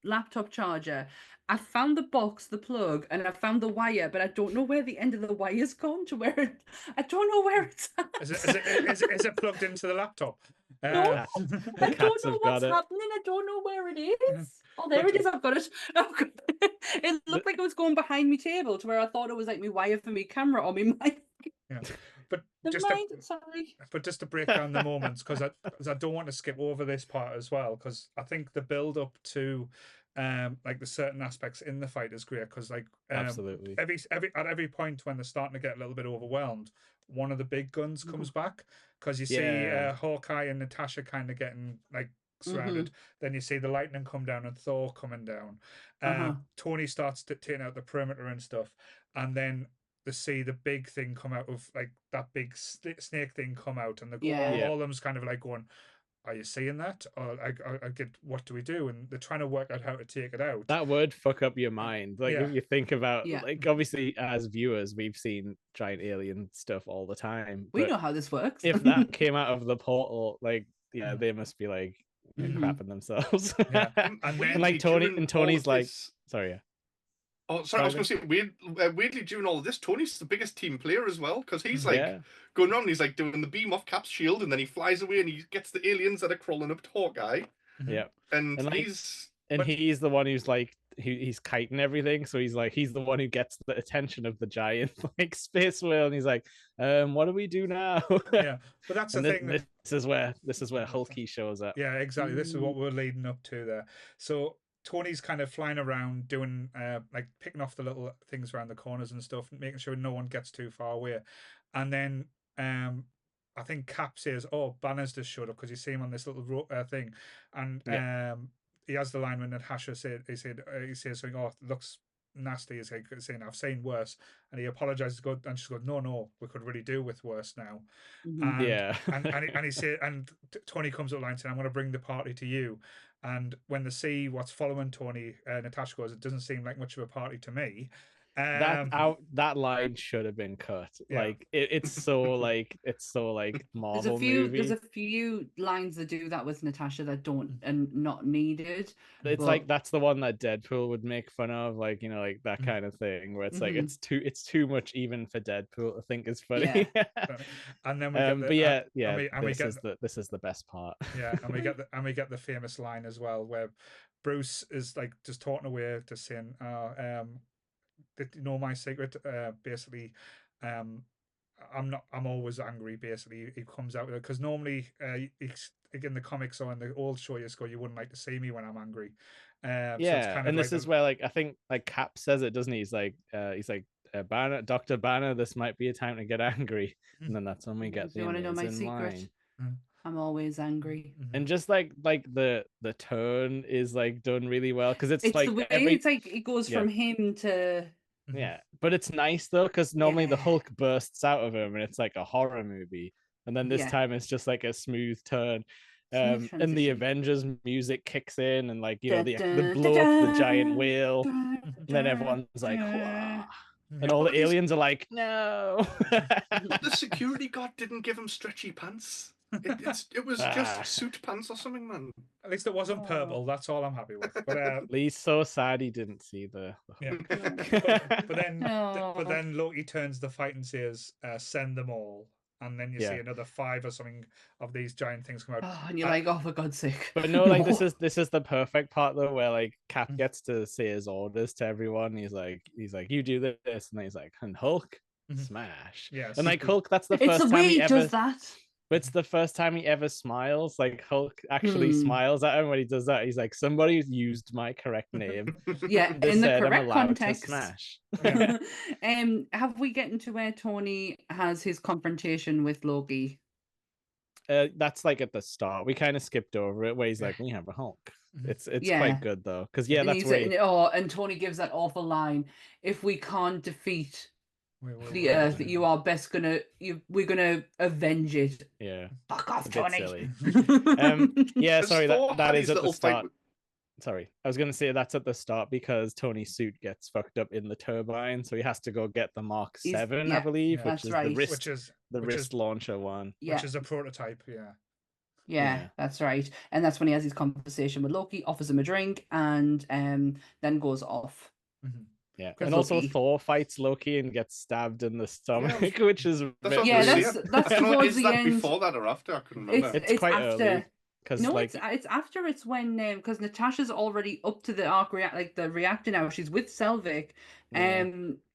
laptop charger. I found the box, the plug, and I found the wire, but I don't know where the end of the wire's gone to where it. I don't know where it's at. Is it plugged into the laptop? No, I don't know what's happening. I don't know where it is. Oh, there it is. I've got it. It looked like it was going behind my table to where I thought it was like my wire for my camera or my mic. Yeah. But just to break down the moments, because I don't want to skip over this part as well, because I think the build up to like the certain aspects in the fight is great, because like absolutely at every point when they're starting to get a little bit overwhelmed, one of the big guns comes back, because you see Hawkeye and Natasha kind of getting like surrounded. Then you see the lightning come down and Thor coming down. Tony starts taking out the perimeter and stuff, and then they see the big thing come out of like that big snake thing come out, and all of them's kind of like going, are you seeing that? Or I get, what do we do? And they're trying to work out how to take it out. That would fuck up your mind. Like if you think about, like, obviously as viewers, we've seen giant alien stuff all the time. We know how this works. If that came out of the portal, like, they must be like crapping themselves. And then, like Tony's like, sorry, Oh, sorry, I was going to say, weirdly, during all of this, Tony's the biggest team player as well, because he's like going around and he's like doing the beam off Cap's shield, and then he flies away and he gets the aliens that are crawling up to Hawkeye. Yeah. And like, he's the one who's like, he's kiting everything, so he's the one who gets the attention of the giant like space whale, and he's like, what do we do now? But that's the thing. This is where Hulky shows up. Yeah, exactly. This is what we're leading up to there. So Tony's kind of flying around doing like picking off the little things around the corners and stuff, making sure no one gets too far away. And then I think Cap says, "Oh, Banner's just showed up," because you see him on this little thing, and he has the line when Natasha said he says something, "Oh, it looks nasty," is saying, "I've seen worse," and he apologizes, and she's going, "No, we could really do with worse now." And he said, and Tony comes up line saying, "I'm going to bring the party to you." And when they see what's following Tony, Natasha goes, "It doesn't seem like much of a party to me." That line should have been cut. Like it's so like Marvel movie. There's a few lines that do that with Natasha that don't and not needed. It's like that's the one that Deadpool would make fun of, like, you know, like that kind of thing where it's like it's too much even for Deadpool to think is funny. And then we get this is the best part. And we get the famous line as well where Bruce is like just talking away to saying, "Did you know my secret?" Basically, I'm always angry. Basically, he comes out with it because normally, in the comics or in the old show, you wouldn't like to see me when I'm angry. So it's kind of this is where like I think like Cap says it, doesn't he? He's like Banner, Dr. Banner, this might be a time to get angry, and then that's when we get the you want to know my secret? I'm always angry. And just like the turn is like done really well, because it's like the way it's like it goes from him to but it's nice though, because normally the Hulk bursts out of him and it's like a horror movie, and then this time it's just like a smooth turn. And the Avengers music kicks in, and like, you know, the blow up the giant whale, and then everyone's like, "Whoa." And all the aliens are like, no. The security guard didn't give him stretchy pants. It was just suit pants or something, man. At least it wasn't purple. That's all I'm happy with. But At least so sad he didn't see the yeah. But then Loki turns the fight and says, "Send them all." And then you see another 5 or something of these giant things come out. Oh, and you're like, oh, for God's sake. But no, like this is the perfect part though, where like Cap gets to say his orders to everyone. He's like, you do this, and then he's like, and Hulk, smash. Yes. And like Hulk, that's the It's first the time way he he ever does that. But it's the first time he ever smiles. Like Hulk actually smiles at him when he does that. He's like, somebody's used my correct name. Yeah, They in the said I'm correct allowed to context. smash. Yeah. Have we get into where Tony has his confrontation with Loki? That's like at the start. We kind of skipped over it where he's like, we have a Hulk. It's Yeah. quite good though. Because And that's he's where and Tony gives that awful line. If we can't defeat the Earth, Earth, you are best we're gonna avenge it. yeah. Fuck off, It's a bit Tony. silly. Yeah, Because sorry, Thor that had is his at the little fight start. Sorry, I was gonna say that's at the start because Tony's suit gets fucked up in the turbine, so he has to go get the Mark 7, I believe, Yeah. which That's is right. the wrist launcher one. Yeah. Which is a prototype, yeah. Yeah, that's right. And that's when he has his conversation with Loki, offers him a drink, and then goes off. Mhm. Yeah, 'Cause and also Loki- Thor fights Loki and gets stabbed in the stomach, which is That's what Yeah, I'm that's saying. that's I don't know, towards is the that end. before that or after? I couldn't remember. It's quite after. early because No, like it's after. It's when because Natasha's already up to the arc the reactor now. She's with Selvig. Yeah.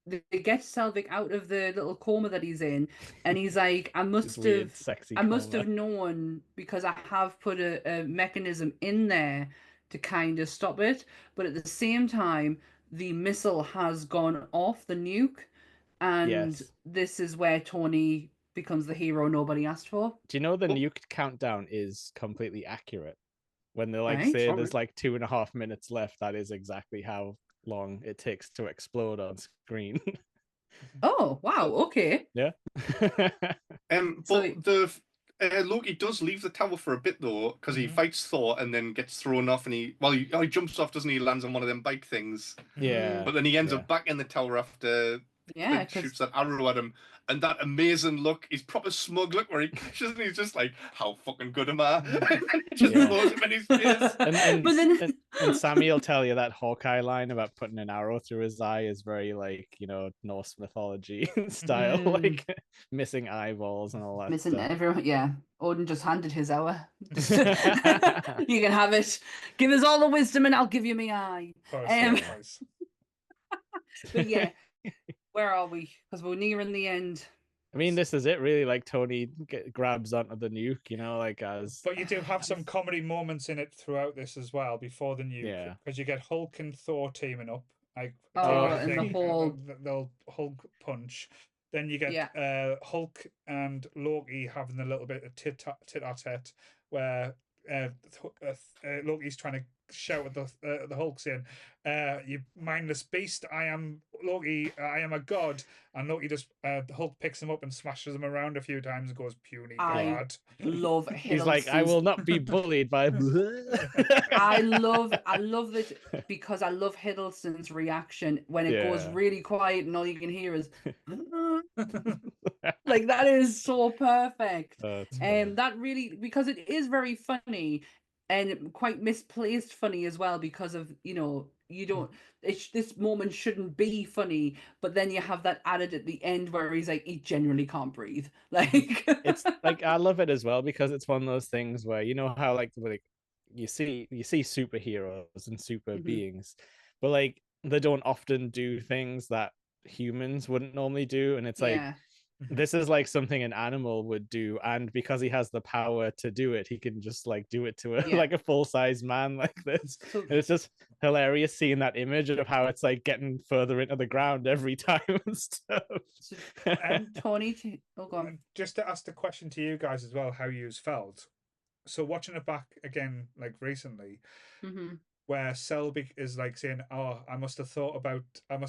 They get Selvig out of the little coma that he's in, and he's like, I must weird, have, sexy I must coma. have known because I have put a mechanism in there to kind of stop it. But at the same time, the missile has gone off the nuke, and Yes. this is where Tony becomes the hero nobody asked for. Do you know the Oh. nuke countdown is completely accurate? When they like Right. say Sorry. there's like 2.5 minutes left, that is exactly how long it takes to explode on screen. Oh wow! Okay. Yeah. But So- the Loki does leave the tower for a bit though, because he fights Thor and then gets thrown off, and he jumps off, doesn't he? He lands on one of them bike things. Yeah. But then he ends up back in the tower after Yeah, Clint shoots that arrow at him, and that amazing look, his proper smug look where he crashes and he's just like, how fucking good am I? And he just Yeah. blows him in his face. And, But then- and Sammy will tell you that Hawkeye line about putting an arrow through his eye is very like, Norse mythology style, like missing eyeballs and all that Missing stuff. everyone. Yeah, Odin just handed his hour. You can have it. Give us all the wisdom, and I'll give you my eye. For a sacrifice. But yeah, where are we? Because we're nearing the end. I mean, this is it really. Like Tony grabs onto the nuke, like as. But you do have some comedy moments in it throughout this as well before the nuke. Yeah. Because you get Hulk and Thor teaming up. Like, and the whole. They'll Hulk punch. Then you get Hulk and Loki having a little bit of tit-a-tat where Loki's trying to shout at the Hulk saying, "You mindless beast! I am Loki. I am a god." And Loki just Hulk picks him up and smashes him around a few times and goes, "Puny god." Love Hiddleston's... He's like, I will not be bullied by. I love that because I love Hiddleston's reaction when it goes really quiet and all you can hear is like that is so perfect. That really, because it is very funny and quite misplaced funny as well, because of you don't this moment shouldn't be funny, but then you have that added at the end where he's like, he genuinely can't breathe. Like it's like, I love it as well because it's one of those things where how like you see superheroes and super beings, but like they don't often do things that humans wouldn't normally do, and it's like this is like something an animal would do, and because he has the power to do it, he can just like do it to like a full-size man like this. So, and it's just hilarious seeing that image of how it's like getting further into the ground every time and stuff. And Tony, just to ask the question to you guys as well, how yous felt. So watching it back again, like recently, where Selvig is like saying, "Oh, I must have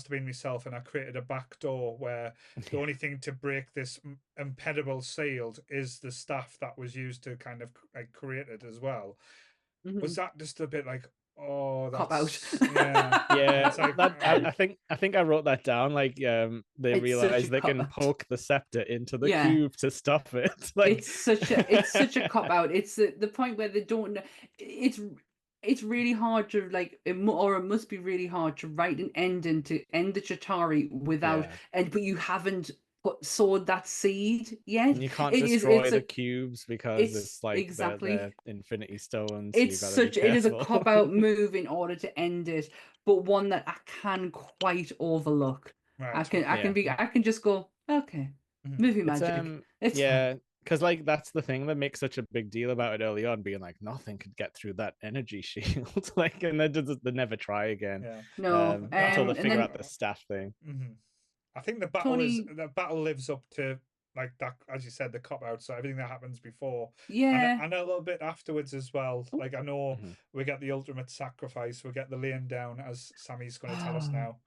been myself, and I created a back door where the only thing to break this impenetrable shield is the staff that was used to kind of like create it as well." Was that just a bit like, oh, cop that's out. Yeah, It's like, I think I wrote that down. Like, they It's such realize a they can cop-out. poke the scepter into the Yeah. cube to stop it. Like, It's such a cop out. It's the point where they don't know. It's really hard to like, it must be really hard to write an ending to end the Chitauri without, yeah. but you haven't sowed that seed yet. And you can't It is. destroy It's the a. cubes because it's It's like exactly. the Infinity Stones. So you It's got to be such. It is a careful. cop out move in order to end it, but one that I can quite overlook. I right. I can just go, okay, Mhm. movie It's magic. It's yeah, because like that's the thing that makes such a big deal about it early on, being like nothing could get through that energy shield. Like, and they never try again. Yeah. no. Until they And figure then out the staff thing. Mhm. I think Tony. the battle lives up to like that, as you said, the cop out. So everything that happens before, Yeah. and a little bit afterwards as well. Oh. Like I know Mhm. we get the ultimate sacrifice, we get the laying down, as Sammy's going to tell us now.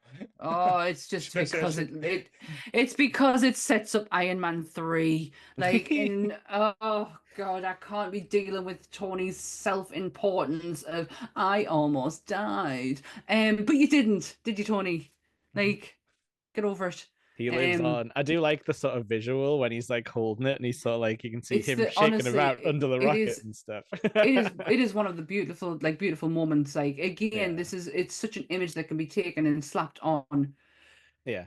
Oh, it's just because it's because it sets up Iron Man 3. Like in oh god, I can't be dealing with Tony's self-importance of I almost died. But you didn't, did you, Tony? Like, get over it. He lives Um, on. I do like the sort of visual when he's like holding it, and he's sort of like you can see it's him the shaking honestly, around under the it rocket is and stuff. it is one of the beautiful moments. Like again, Yeah. it's such an image that can be taken and slapped on. Yeah.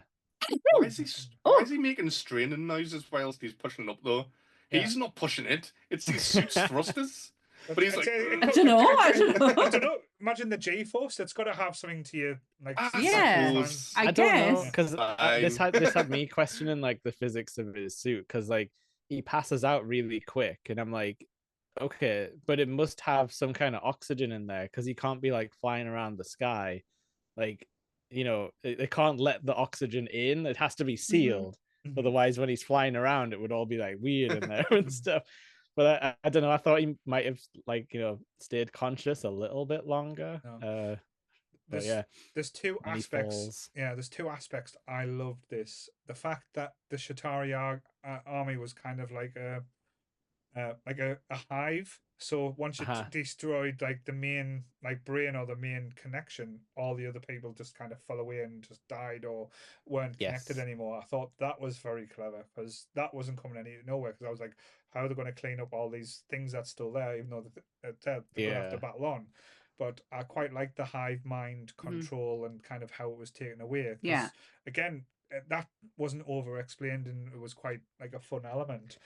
Why is he Oh. why is he making straining noises whilst he's pushing it up though? Yeah. He's not pushing it. It's his suit's thrusters. But he's like, I don't know. I don't know. I don't know. Imagine the G force. It's got to have something to you, like Yeah. suppose. I don't know guess. because this Fine. had me questioning like the physics of his suit because like he passes out really quick, and I'm like, okay, but it must have some kind of oxygen in there because he can't be like flying around the sky, like they can't let the oxygen in. It has to be sealed. Mhm. Otherwise, when he's flying around, it would all be like weird in there and stuff. But I don't know. I thought he might have like stayed conscious a little bit longer. No. But yeah, there's two when he aspects. falls. Yeah, there's two aspects. I loved this. The fact that the Shatari army was kind of like a hive. So once you destroyed like the main like brain or the main connection, all the other people just kind of fell away and just died or weren't connected anymore. I thought that was very clever because that wasn't coming nowhere. Because I was like, how are they going to clean up all these things that's still there, even though they're going to have to battle on. But I quite like the hive mind control and kind of how it was taken away. Yeah. Again, that wasn't over explained and it was quite like a fun element.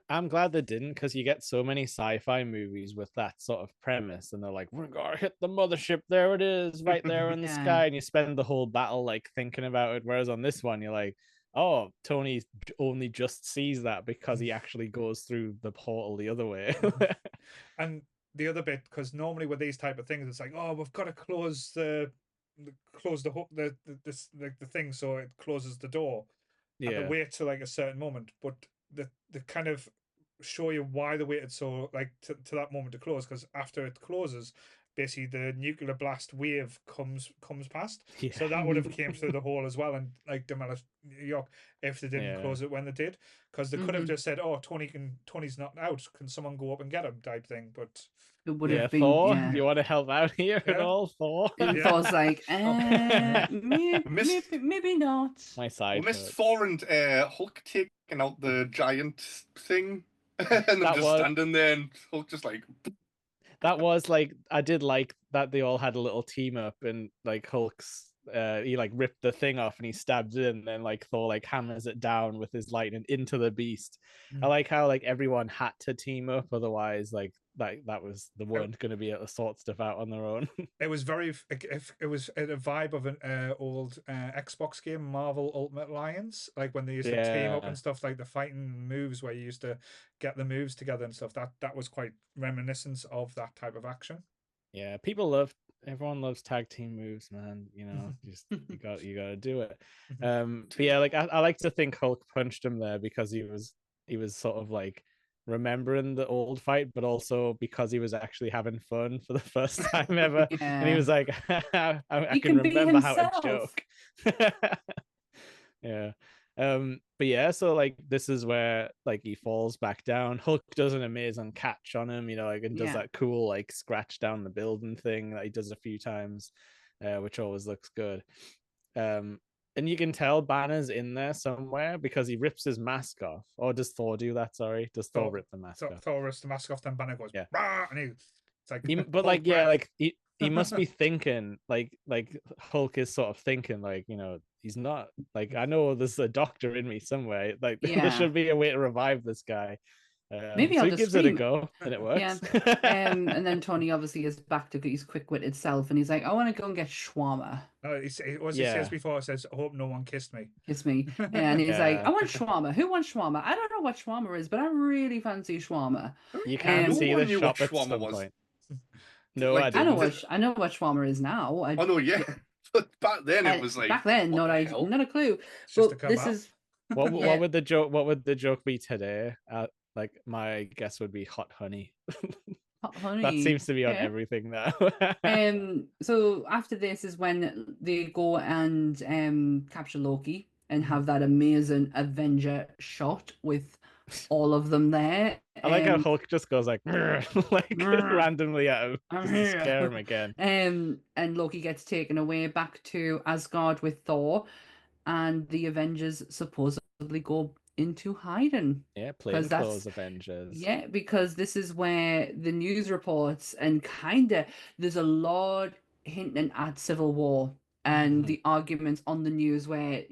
I'm glad they didn't because you get so many sci-fi movies with that sort of premise and they're like, we're gonna hit the mothership, there it is right there in the sky, and you spend the whole battle like thinking about it, whereas on this one you're like, oh, Tony only just sees that because he actually goes through the portal the other way. And the other bit, because normally with these type of things it's like, oh, we've got to close the hook, the thing, so it closes the door. And they wait till like a certain moment, but the kind of show you why they waited so like to that moment to close, because after it closes, basically the nuclear blast wave comes past. So that would have came through the hole as well and like demolished New York if they didn't close it when they did, because they could have just said, oh, Tony's not out, can someone go up and get him type thing. But it would have been Thor, you want to help out here at all, Thor? And Thor's like, maybe not. My side. We missed Thor and Hulk taking out the giant thing, and then just standing there, and Hulk just like. That was like, I did like that they all had a little team up, and like Hulk's he like ripped the thing off and he stabs it, and then like Thor like hammers it down with his lightning into the beast. I like how like everyone had to team up, otherwise like that was the weren't going to be able to sort stuff out on their own. It was very, it was a vibe of an old Xbox game, Marvel Ultimate Alliance, like when they used to team up and stuff, like the fighting moves where you used to get the moves together and stuff. That was quite reminiscent of that type of action. Yeah, everyone loves tag team moves, man. Just you got to do it. But yeah, like I like to think Hulk punched him there because he was sort of like remembering the old fight, but also because he was actually having fun for the first time ever. And he was like, I can remember how to joke. Yeah. But yeah, so like this is where like he falls back down. Hulk does an amazing catch on him, like, and does that cool like scratch down the building thing that he does a few times, which always looks good. And you can tell Banner's in there somewhere because he rips his mask off. Or does Thor do that? Sorry, does Thor rip the mask off? Thor rips the mask off, then Banner goes, Rah! And it's like, but like, yeah, like he must be thinking like Hulk is sort of thinking like, he's not like, I know there's a doctor in me somewhere. Like there should be a way to revive this guy. Maybe so I'll he just gives scream. it a go and it works. And then Tony obviously is back to his quick-witted self, and he's like, I want to go and get shawarma. He says before, it says, I hope no one kissed me. Kiss me. And he's like, I want shawarma. Who wants shawarma? I don't know what shawarma is, but I really fancy shawarma. You can see the shop at some point. No, like, I know what shawarma is now. Oh no, yeah. But back then it was like, back then, not a clue. But this is what would the joke be today? Like my guess would be hot honey. Hot honey. That seems to be on everything now. So after this is when they go and capture Loki and have that amazing Avenger shot with all of them there. I like how Hulk just goes like randomly at him to scare him again. And Loki gets taken away back to Asgard with Thor, and the Avengers supposedly go into hiding. Yeah, plainclothes Avengers. Yeah, because this is where the news reports and there's a lot hinting at civil war and the arguments on the news where,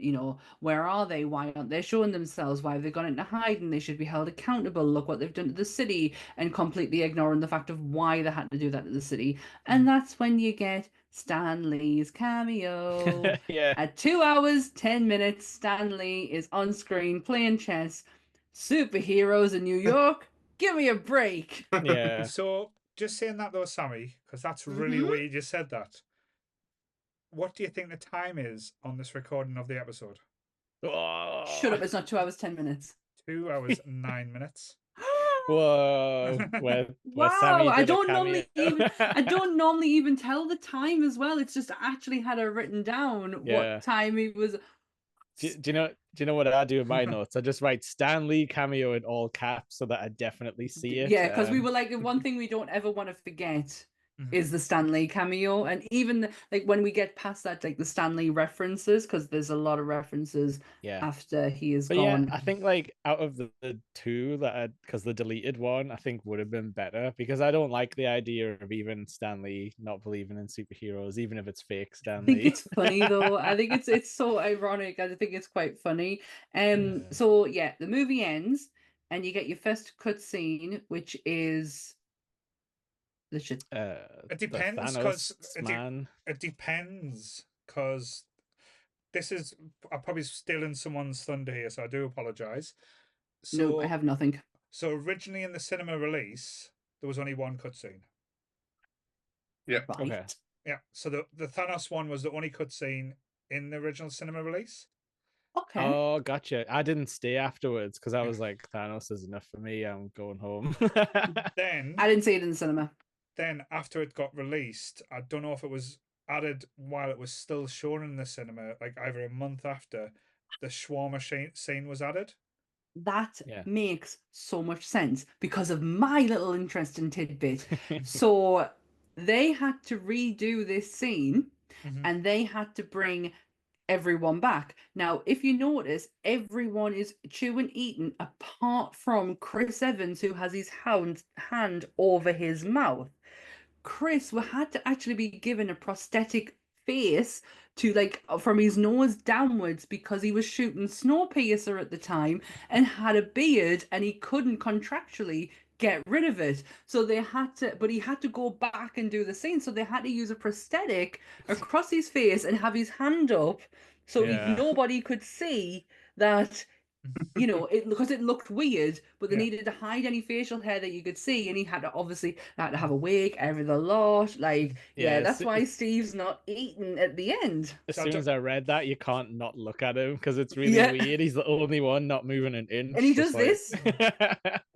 where are they? Why aren't they showing themselves? Why have they gone into hiding? They should be held accountable. Look what they've done to the city, and completely ignoring the fact of why they had to do that to the city. And that's when you get Stan Lee's cameo. At 2 hours, 10 minutes, Stan Lee is on screen playing chess. Superheroes in New York? Give me a break. Yeah. So, just saying that though, Sammy, because that's really weird you just said that. What do you think the time is on this recording of the episode? Oh. Shut up, it's not 2 hours, 10 minutes. 2 hours, 9 minutes. Whoa! Wow! I don't normally even tell the time as well. It's just I actually had it written down what time it was. Do you know what I do with my notes? I just write Stan Lee cameo in all caps so that I definitely see it. Yeah, because we were like, the one thing we don't ever want to forget is the Stan Lee cameo, and even when we get past that, like the Stan Lee references, because there's a lot of references after he is gone. Yeah, I think out of the two because the deleted one I think would have been better, because I don't like the idea of even Stan Lee not believing in superheroes, even if it's fake Stan Lee. I think it's funny though. I think it's so ironic. I think it's quite funny. So yeah, the movie ends and you get your first cutscene, which is it depends because this is, I'm probably stealing someone's thunder here, so I do apologize. No, I have nothing. So originally in the cinema release, there was only one cutscene. Yeah. Right. Okay. Yeah. So the Thanos one was the only cutscene in the original cinema release. Okay. Oh, gotcha. I didn't stay afterwards because I was like, Thanos is enough for me. I'm going home. Then I didn't see it in the cinema. Then after it got released, I don't know if it was added while it was still shown in the cinema, like either a month after, the shawarma scene was added. That makes so much sense because of my little interesting tidbit. So they had to redo this scene and they had to bring everyone back. Now, if you notice, everyone is chewing, eating, apart from Chris Evans, who has his hand over his mouth. Chris had to actually be given a prosthetic face to from his nose downwards because he was shooting Snowpiercer at the time and had a beard and he couldn't contractually get rid of it. So they had to, but he had to go back and do the scene. So they had to use a prosthetic across his face and have his hand up so nobody could see that, because it looked weird, but they needed to hide any facial hair that you could see, and he had to have a wig, every the lot. That's why Steve's not eating at the end. As soon as I read that, you can't not look at him because it's really weird. He's the only one not moving an inch. And he does this.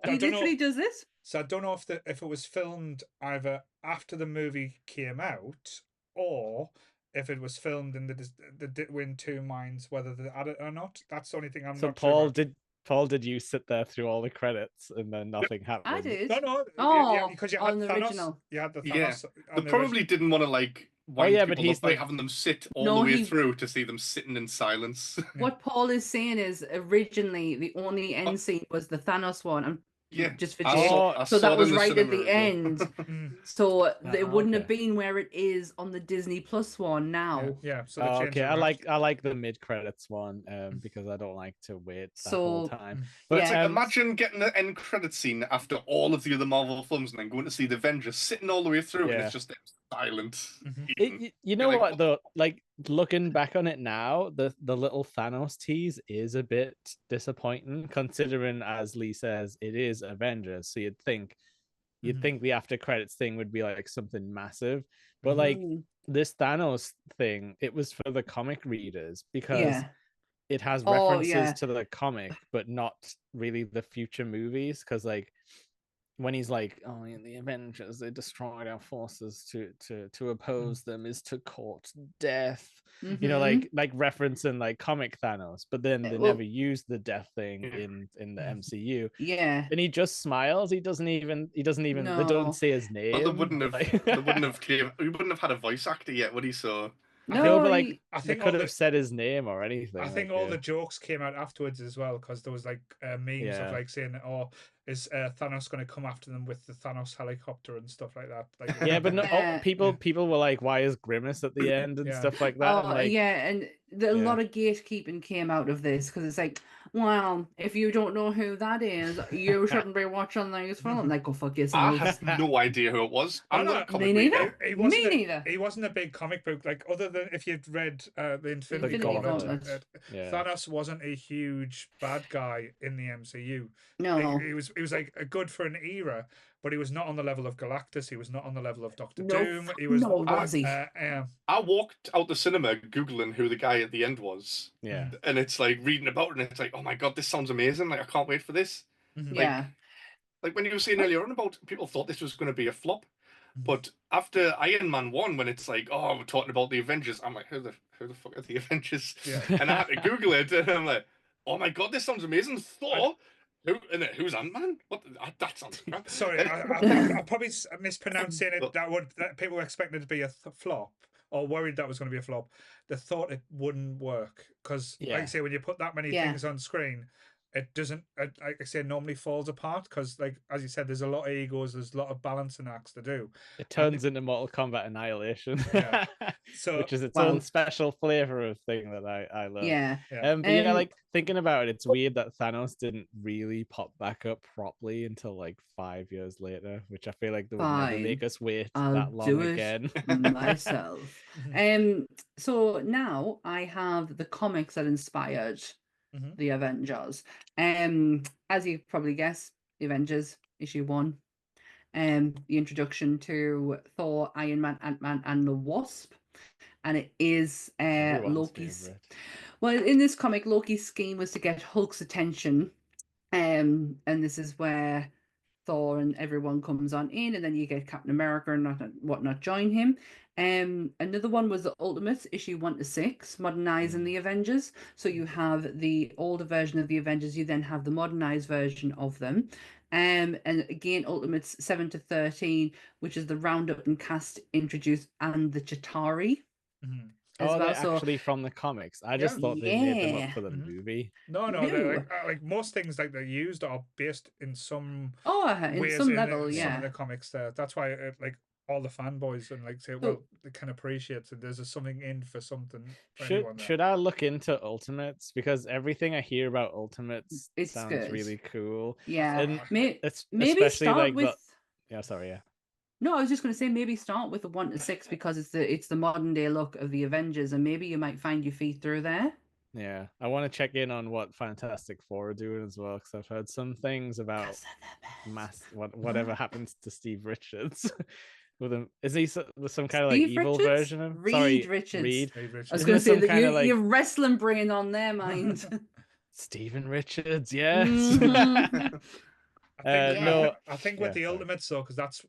He literally does this. So I don't know if it was filmed either after the movie came out or if it was filmed in the Win 2 mines, whether they add it or not. That's the only thing I'm So not sure about. Paul, did you sit there through all the credits and then nothing happened? I did. No. Oh, because you had on the Thanos. original. You had the Yeah, Thanos. they probably didn't want to like wind yeah, but people he's up by the- having them sit all No, the way he- through to see them sitting in silence. What Paul is saying is originally the only end scene was the Thanos one. I'm Yeah, just for I Jake. saw So that it in was the right at cinema the as well. end. Mm. So Ah, it wouldn't have okay. been where it is on the Disney Plus one now. Yeah. So they Oh, changed okay. it I around. like the mid credits one because I don't like to wait that whole So- time. But But it's like, imagine getting the end credit scene after all of the other Marvel films and then going to see the Avengers sitting all the way through and Yeah. it's just silent. Mhm. you know You're like, what though? Like looking back on it now, the little Thanos tease is a bit disappointing, considering, as Lee says, it is Avengers. So you'd think the after credits thing would be like something massive, but like this Thanos thing, it was for the comic readers because Yeah. it has Oh, references yeah. to the comic, but not really the future movies. Because like when he's like, "Oh, in the Avengers, they destroyed our forces to oppose them is to court death." You know, Mhm. like referencing like comic Thanos, but then they Well- never used the death thing Yeah. in the MCU. Yeah. And he just smiles. He doesn't even. They No. don't say his name. Well, they wouldn't have. Like- We wouldn't have had a voice actor yet, would he? So No, but like he- I they think could all have said his name or anything. I think like, all the jokes came out afterwards as well, because there was like memes Yeah. of like saying, "Oh, is Thanos going to come after them with the Thanos helicopter and stuff like that?" Like, yeah, but no, Yeah. people were like, "Why is Grimace at the end?" and Yeah. stuff like that. Oh, and like, yeah, and a lot of gatekeeping came out of this because it's like, well, if you don't know who that is, you shouldn't be watching these films. Like, go fuck I yourself. had no idea who it was. I'm No, not a no, comic me reader. neither. He Me wasn't neither. He wasn't a big comic book, like, other than if you'd read the Infinity Infinity Gauntlet. Gauntlet. Yeah. Thanos wasn't a huge bad guy in the MCU. No. He was like a good for an era, but he was not on the level of Galactus. He was not on the level of Doctor No, Doom. He was no, was he? I walked out the cinema googling who the guy at the end was, yeah. and it's like reading about it, and it's like, oh my god, this sounds amazing! Like I can't wait for this. Yeah. Like when you were saying earlier on about people thought this was going to be a flop, but after Iron Man 1, when it's like, oh, we're talking about the Avengers, I'm like, who the fuck are the Avengers? Yeah. And I had to Google it, and I'm like, oh my god, this sounds amazing. Thor. Who's Ant-Man? What? That sounds crap. Sorry, I think I probably mispronounced saying it. But- That people were expecting it to be a flop, or worried that was going to be a flop. They thought it wouldn't work because, like I Yeah. say, when you put that many Yeah. things on screen, it doesn't. Like I say, normally falls apart because, like as you said, there's a lot of egos, there's a lot of balancing acts to do. It turns into Mortal Kombat Annihilation, Yeah. So which is its Well- own special flavor of thing that I love. Yeah. But yeah, Um, like thinking about it, it's weird that Thanos didn't really pop back up properly until like 5 years later, which I feel like they would never Fine. make us wait I'll that long do it again. myself. So now I have the comics that inspired Mhm. the Avengers. As you probably guess, the Avengers issue 1. The introduction to Thor, Iron Man, Ant-Man, and the Wasp. And it is Everyone's Loki's. favorite. Well, in this comic, Loki's scheme was to get Hulk's attention. And this is where Thor and everyone comes on in, and then you get Captain America and whatnot join him. Another one was the Ultimates, issue 1 to 6, modernizing the Avengers. So you have the older version of the Avengers, you then have the modernized version of them. And again, Ultimates 7 to 13, which is the roundup and cast introduced, and the Chitauri. Mhm. As Oh, well. they're So actually from the comics. I just Yeah. thought they made them Yeah. up for the Mhm. movie. No, No. they're like most things like they used are based in some in ways some in level, some yeah. of the comics there. That's why like all the fanboys and like say, well, they can appreciate it. There's something in for something for anyone there. Should I look into Ultimates? Because everything I hear about Ultimates It's sounds good. really cool. Yeah. And Maybe especially start like with. yeah, sorry, yeah. No, I was just going to say maybe start with the 1 to 6 because it's the modern day look of the Avengers, and maybe you might find your feet through there. Yeah, I want to check in on what Fantastic Four are doing as well, because I've heard some things about whatever happens to Steve Richards. With him, is he some kind of like Steve evil Richards? version of Reed Richards. Reed. Hey, Richard. I was Isn't going it to say some that kinda like- you're wrestling brain on their mind. Stephen Richards, yes. Mhm. I think with Yeah, the sorry. Ultimates though, because that's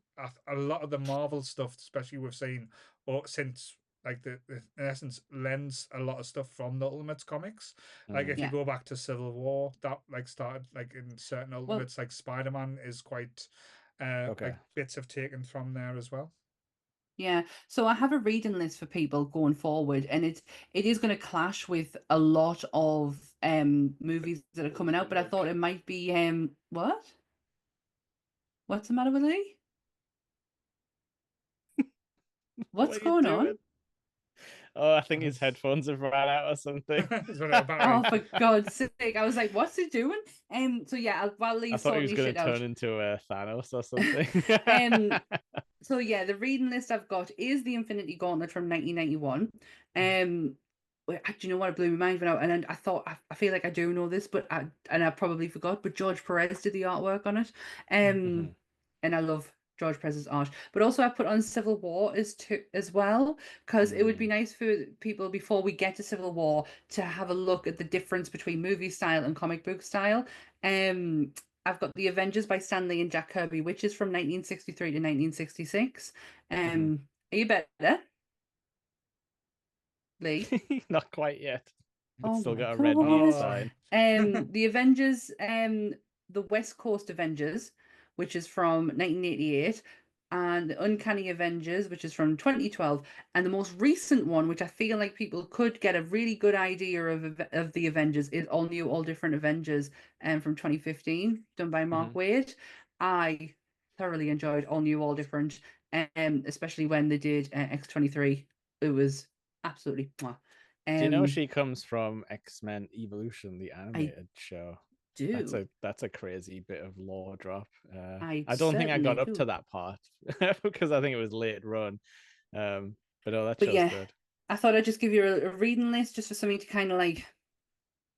a lot of the Marvel stuff, especially we've seen or since like in essence lends a lot of stuff from the Ultimates comics. Like if you Yeah. go back to Civil War, that like started like in certain Ultimates, like Spider-Man is quite like bits have taken from there as well. Yeah, so I have a reading list for people going forward, and it is going to clash with a lot of movies that are coming out, but I thought it might be what? What's the matter with Lee? What's What are you going on? doing? Oh, I think his headphones have run out or something. Oh, for God's sake! I was like, "What's he doing?" So yeah, while Lee's I thought he was going to turn out. into a Thanos or something. So yeah, the reading list I've got is the Infinity Gauntlet from 1991. Do you know what? It blew my mind out, and I thought I feel like I do know this, but I probably forgot. But George Perez did the artwork on it, and I love George Perez's art. But also I put on Civil War as well, because it would be nice for people before we get to Civil War to have a look at the difference between movie style and comic book style. I've got The Avengers by Stan Lee and Jack Kirby, which is from 1963 to 1966. Are you better, Lee? Not quite yet. It's still got a God. red mute sign. The Avengers, the West Coast Avengers, which is from 1988, and the Uncanny Avengers, which is from 2012, and the most recent one, which I feel like people could get a really good idea of the Avengers, is All New, All Different Avengers, from 2015, done by Mark Waid. I thoroughly enjoyed All New, All Different, especially when they did X-23. It was absolutely mwah. Do you know she comes from X-Men Evolution, the animated show? Do. That's a crazy bit of lore drop. I don't think I got up do. to that part because I think it was late run. But oh, that show's good. I thought I'd just give you a reading list just for something to kind of like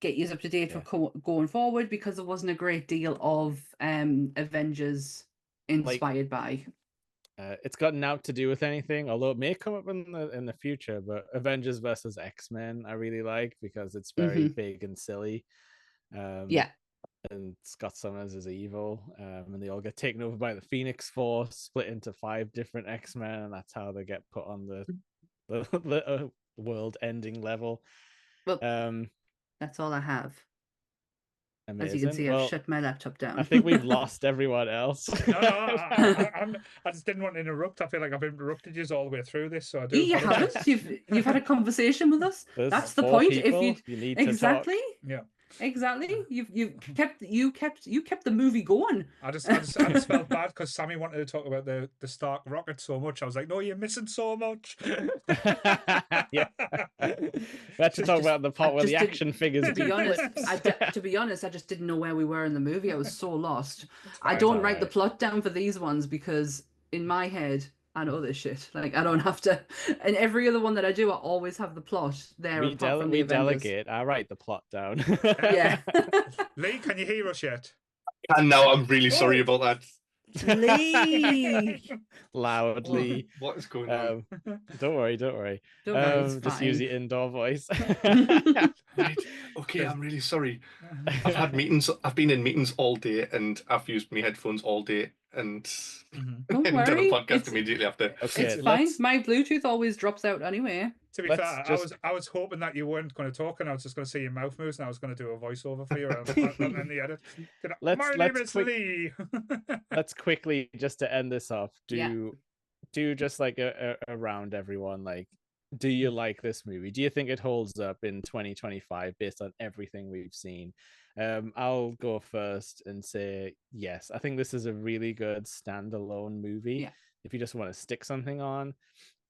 get you up to date for going forward, because there wasn't a great deal of Avengers inspired by. It's got naught to do with anything, although it may come up in the future. But Avengers versus X-Men, I really like because it's very big and silly. And Scott Summers is evil, and they all get taken over by the Phoenix Force, split into 5 different X-Men, and that's how they get put on the world-ending level. Well, that's all I have. Amazing. As you can see, I've shut my laptop down. I think we've lost everyone else. No, I just didn't want to interrupt. I feel like I've interrupted you all the way through this, so I do. You haven't. You've had a conversation with us. That's the point. If you need to talk. Yeah. Exactly. You kept the movie going. I just felt bad because Sammy wanted to talk about the Stark rocket so much. I was like, no, you're missing so much. Yeah. We had to talk about the part where the action figures. To be honest, I just didn't know where we were in the movie. I was so lost. I don't write the plot down for these ones because in my head I know this shit. Like I don't have to. And every other one that I do, I always have the plot there. We delegate. I write the plot down. Yeah. Lee, can you hear us yet? And no, I'm really sorry about that. Lee. Loudly. What is going on? Don't worry. Just use the indoor voice. Right. Okay, I'm really sorry. I've had meetings. I've been in meetings all day, and I've used my headphones all day, and Don't done worry. a podcast immediately after. Okay, it's fine. My Bluetooth always drops out anyway. To be fair, I was hoping that you weren't going to talk, and I was just going to see your mouth moves, and I was going to do a voiceover for you in the edit. My name is Lee. Let's quickly, just to end this off, do just like around everyone, like, do you like this movie? Do you think it holds up in 2025 based on everything we've seen? I'll go first and say yes. I think this is a really good standalone movie. Yeah. If you just want to stick something on,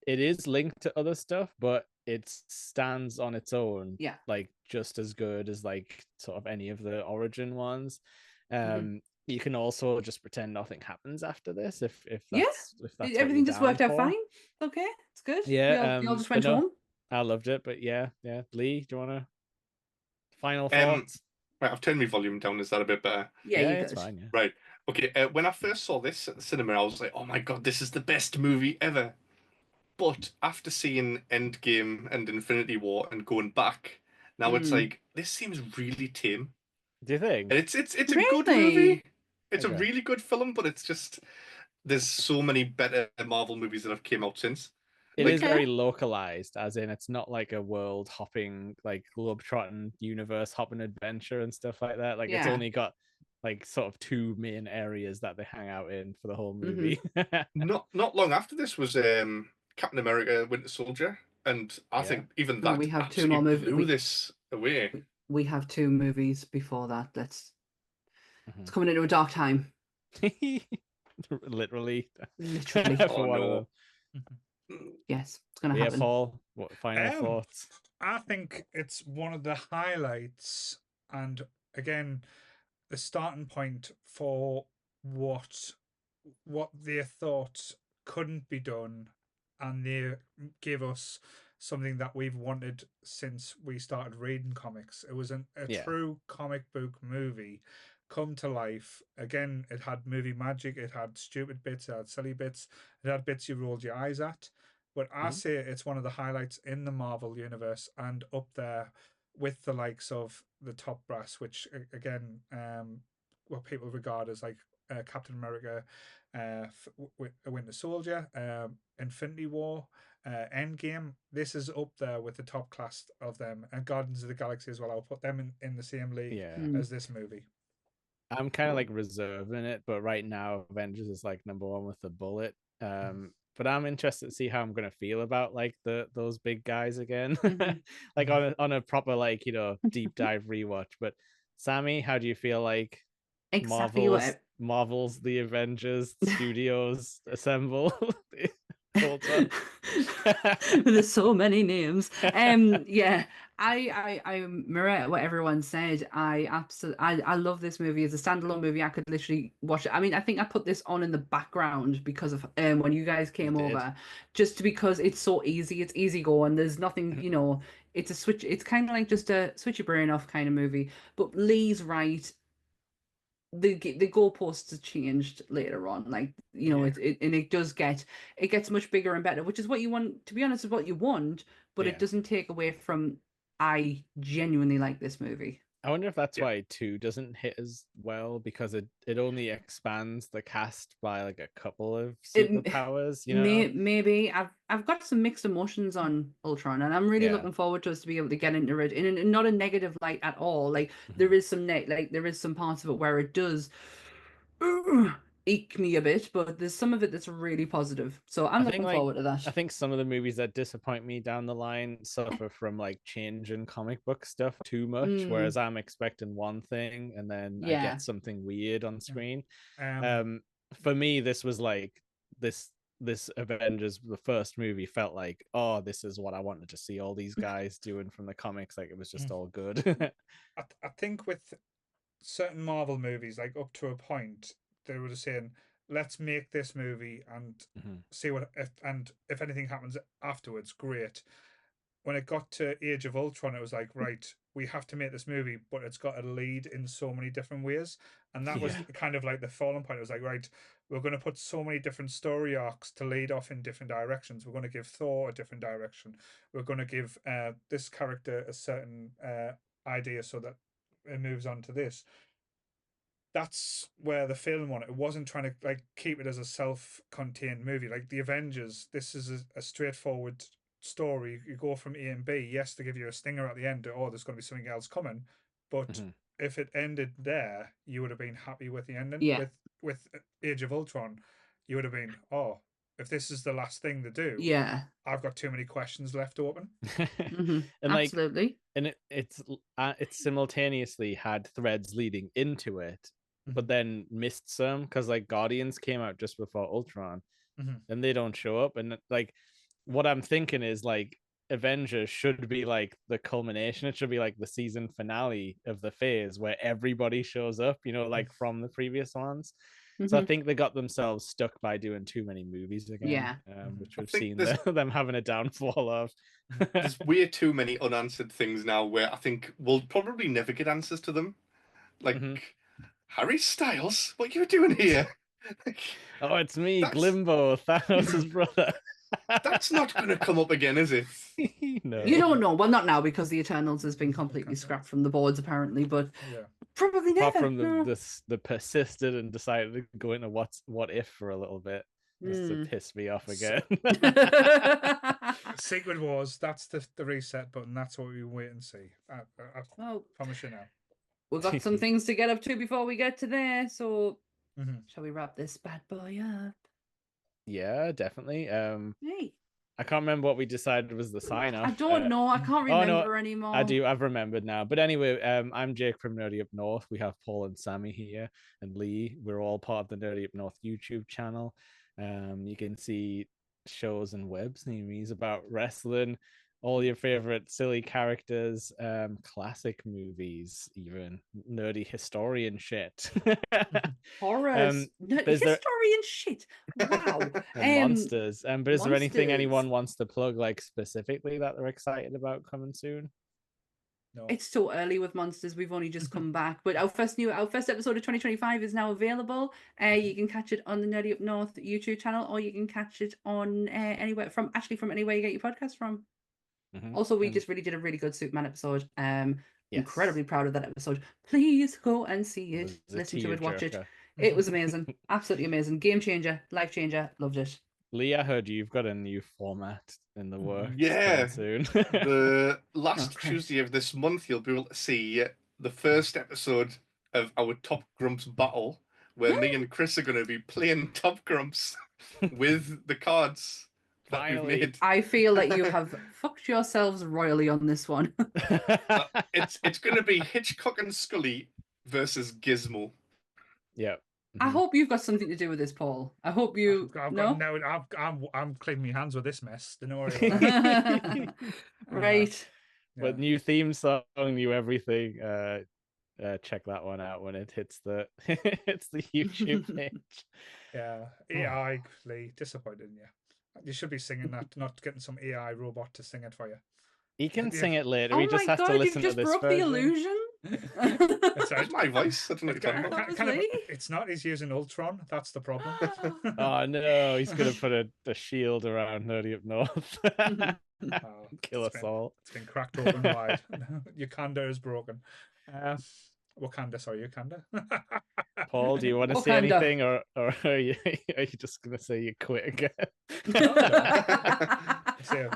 it is linked to other stuff, but it stands on its own. Yeah. Like just as good as like sort of any of the origin ones. You can also just pretend nothing happens after this if that's everything just worked out fine. Okay, it's good. Yeah, we all just went home. I loved it, but yeah. Lee, do you want to final thoughts? Right, I've turned my volume down. Is that a bit better? Yeah, it's fine. Yeah. Right. Okay. When I first saw this at the cinema, I was like, "Oh my god, this is the best movie ever." But after seeing Endgame and Infinity War and going back, now it's like this seems really tame. Do you think? And it's a good movie. It's a really good film, but it's just there's so many better Marvel movies that have came out since. It is Okay. very localized, as in it's not like a world hopping, like globetrotting universe hopping adventure and stuff like that. Like it's Yeah. only got like sort of two main areas that they hang out in for the whole Mm-hmm. movie. Not long after this was Captain America: Winter Soldier, and I think even Well, that we have two more absolutely blew movies. this away. We have 2 movies before that. It's Mhm. coming into a dark time. Literally. Literally. For Oh, one of no. them. Yes, it's going to Yeah, happen. Paul, what final thoughts? I think it's one of the highlights, and again, the starting point for what they thought couldn't be done, and they give us something that we've wanted since we started reading comics. It was a true comic book movie come to life. Again, it had movie magic, it had stupid bits, it had silly bits, it had bits you rolled your eyes at. But I say it's one of the highlights in the Marvel universe, and up there with the likes of the top brass, which again, what people regard as like Captain America, Winter Soldier, Infinity War, Endgame. This is up there with the top class of them, and Guardians of the Galaxy as well. I'll put them in the same league as this movie. I'm kind of like reserving it, but right now Avengers is like number 1 with the bullet. But I'm interested to see how I'm gonna feel about like those big guys again, like on a proper like deep dive rewatch. But Sammy, how do you feel like Exactly Marvel's The Avengers Studios Assemble? There's so many names. Yeah, I mirror what everyone said. I love this movie as a standalone movie. I could literally watch it. I mean, I think I put this on in the background because of when you guys came over, just because it's so easy. It's easy going. There's nothing, it's a switch. It's kind of like just a switch your brain off kind of movie. But Lee's right. The goalposts have changed later on, like it gets much bigger and better, which is what you want. To be honest, is what you want, but it doesn't take away from. I genuinely like this movie. I wonder if that's why 2 doesn't hit as well, because it only expands the cast by like a couple of superpowers. Maybe I've got some mixed emotions on Ultron, and I'm really looking forward to us to be able to get into it in not a negative light at all. Like there is some there is some parts of it where it does eke me a bit, but there's some of it that's really positive. So I'm looking forward to that. I think some of the movies that disappoint me down the line suffer from like change in comic book stuff too much, whereas I'm expecting one thing and then I get something weird on screen. For me, this was like this Avengers, the first movie, felt like, oh, this is what I wanted to see all these guys doing from the comics. Like it was just all good. I think with certain Marvel movies, like up to a point, they were just saying, let's make this movie and see if anything happens afterwards, great. When it got to Age of Ultron, it was like, right, we have to make this movie, but it's got to lead in so many different ways. And that was kind of like the falling point. It was like, right, we're going to put so many different story arcs to lead off in different directions. We're going to give Thor a different direction. We're going to give this character a certain idea so that it moves on to this. That's where the film on it wasn't trying to like keep it as a self-contained movie like the Avengers. This is a straightforward story. You go from A and B. Yes, they give you a stinger at the end. Oh, there's going to be something else coming. But if it ended there, you would have been happy with the ending. Yeah. With Age of Ultron, you would have been, oh, if this is the last thing to do, I've got too many questions left open. And absolutely. And it's simultaneously had threads leading into it, but then missed some because like Guardians came out just before Ultron, and they don't show up. And like what I'm thinking is like Avengers should be like the culmination. It should be like the season finale of the phase where everybody shows up, like from the previous ones. So I think they got themselves stuck by doing too many movies again, which we've seen them having a downfall of. There's way too many unanswered things now where I think we'll probably never get answers to them. Like, Harry Styles, what are you doing here? Oh, it's me, Glimbo, Thanos' brother. That's not going to come up again, is it? No. You don't know. Well, not now because the Eternals has been completely scrapped from the boards apparently, but probably never. Apart from the persisted and decided to go into what if for a little bit. Just to piss me off again. Secret Wars, that's the reset button. That's what we wait and see. I promise you now. We've got some things to get up to before we get to there. So, shall we wrap this bad boy up? Yeah, definitely. Hey. I can't remember what we decided was the sign off. I don't know. I can't remember anymore. I do. I've remembered now. But anyway, I'm Jake from Nerdy Up North. We have Paul and Sammy here, and Lee. We're all part of the Nerdy Up North YouTube channel. You can see shows and web series about wrestling, all your favorite silly characters, classic movies, even nerdy historian shit. Horrors, historian shit. Wow. And monsters. But is there anything anyone wants to plug, like specifically, that they're excited about coming soon? No. It's so early with monsters. We've only just come back, but our first episode of 2025 is now available. You can catch it on the Nerdy Up North YouTube channel, or you can catch it on anywhere you get your podcast from. Also, we just really did a really good Superman episode. Incredibly proud of that episode. Please go and see it, listen to it, watch it. It was amazing, absolutely amazing, game changer, life changer. Loved it. Lee, I heard you've got a new format in the works. Yeah, soon. The last Tuesday of this month, you'll be able to see the first episode of our Top Grumps battle, where me and Chris are going to be playing Top Grumps with the cards that we've made. I feel that you have fucked yourselves royally on this one. It's going to be Hitchcock and Scully versus Gizmo. Yeah. I hope you've got something to do with this, Paul. I hope you. I'm cleaning my hands with this mess. Don't worry about it. Right. But new theme song, new everything. Check that one out when it hits the YouTube page. Yeah, AI, Lee, disappointed in you. You should be singing that, not getting some AI robot to sing it for you. He can sing it later. Oh He just has to listen to this broke version. the illusion. It's my voice. I don't know what you're talking about. It's not. He's using Ultron. That's the problem. Oh no, he's gonna put a shield around Nerdy Up North. Kill us all. It's been cracked open wide. Wakanda is broken. Wakanda. Paul, do you want to say anything, or are you just gonna say you quit again? So,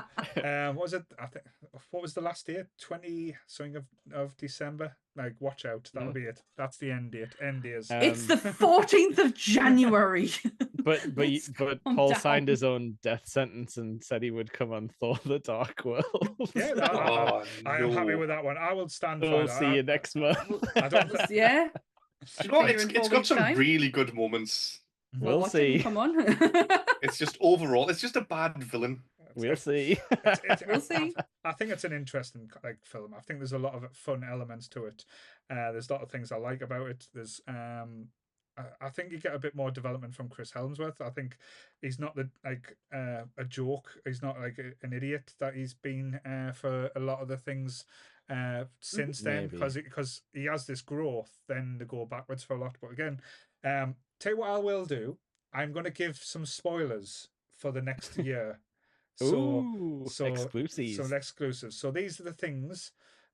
what was it? I think. What was the last date? 20 something of December. Like, watch out. That'll be it. That's the end date. End days. It's the 14th of January. But Paul signed his own death sentence and said he would come on Thor: The Dark World. Yeah, I am happy with that one. I will stand for we'll that. see you next month. Yeah. It's got some really good moments. We'll see. Come on. It's just overall, it's just a bad villain. We'll see. We'll see. I think it's an interesting film. I think there's a lot of fun elements to it. There's a lot of things I like about it. There's I think you get a bit more development from Chris Helmsworth. I think he's not a joke. He's not like an idiot that he's been for a lot of the things since then, because he has this growth. Then they go backwards for a lot. But again, tell you what I will do. I'm going to give some spoilers for the next year. So exclusives. Some exclusives. So these are the things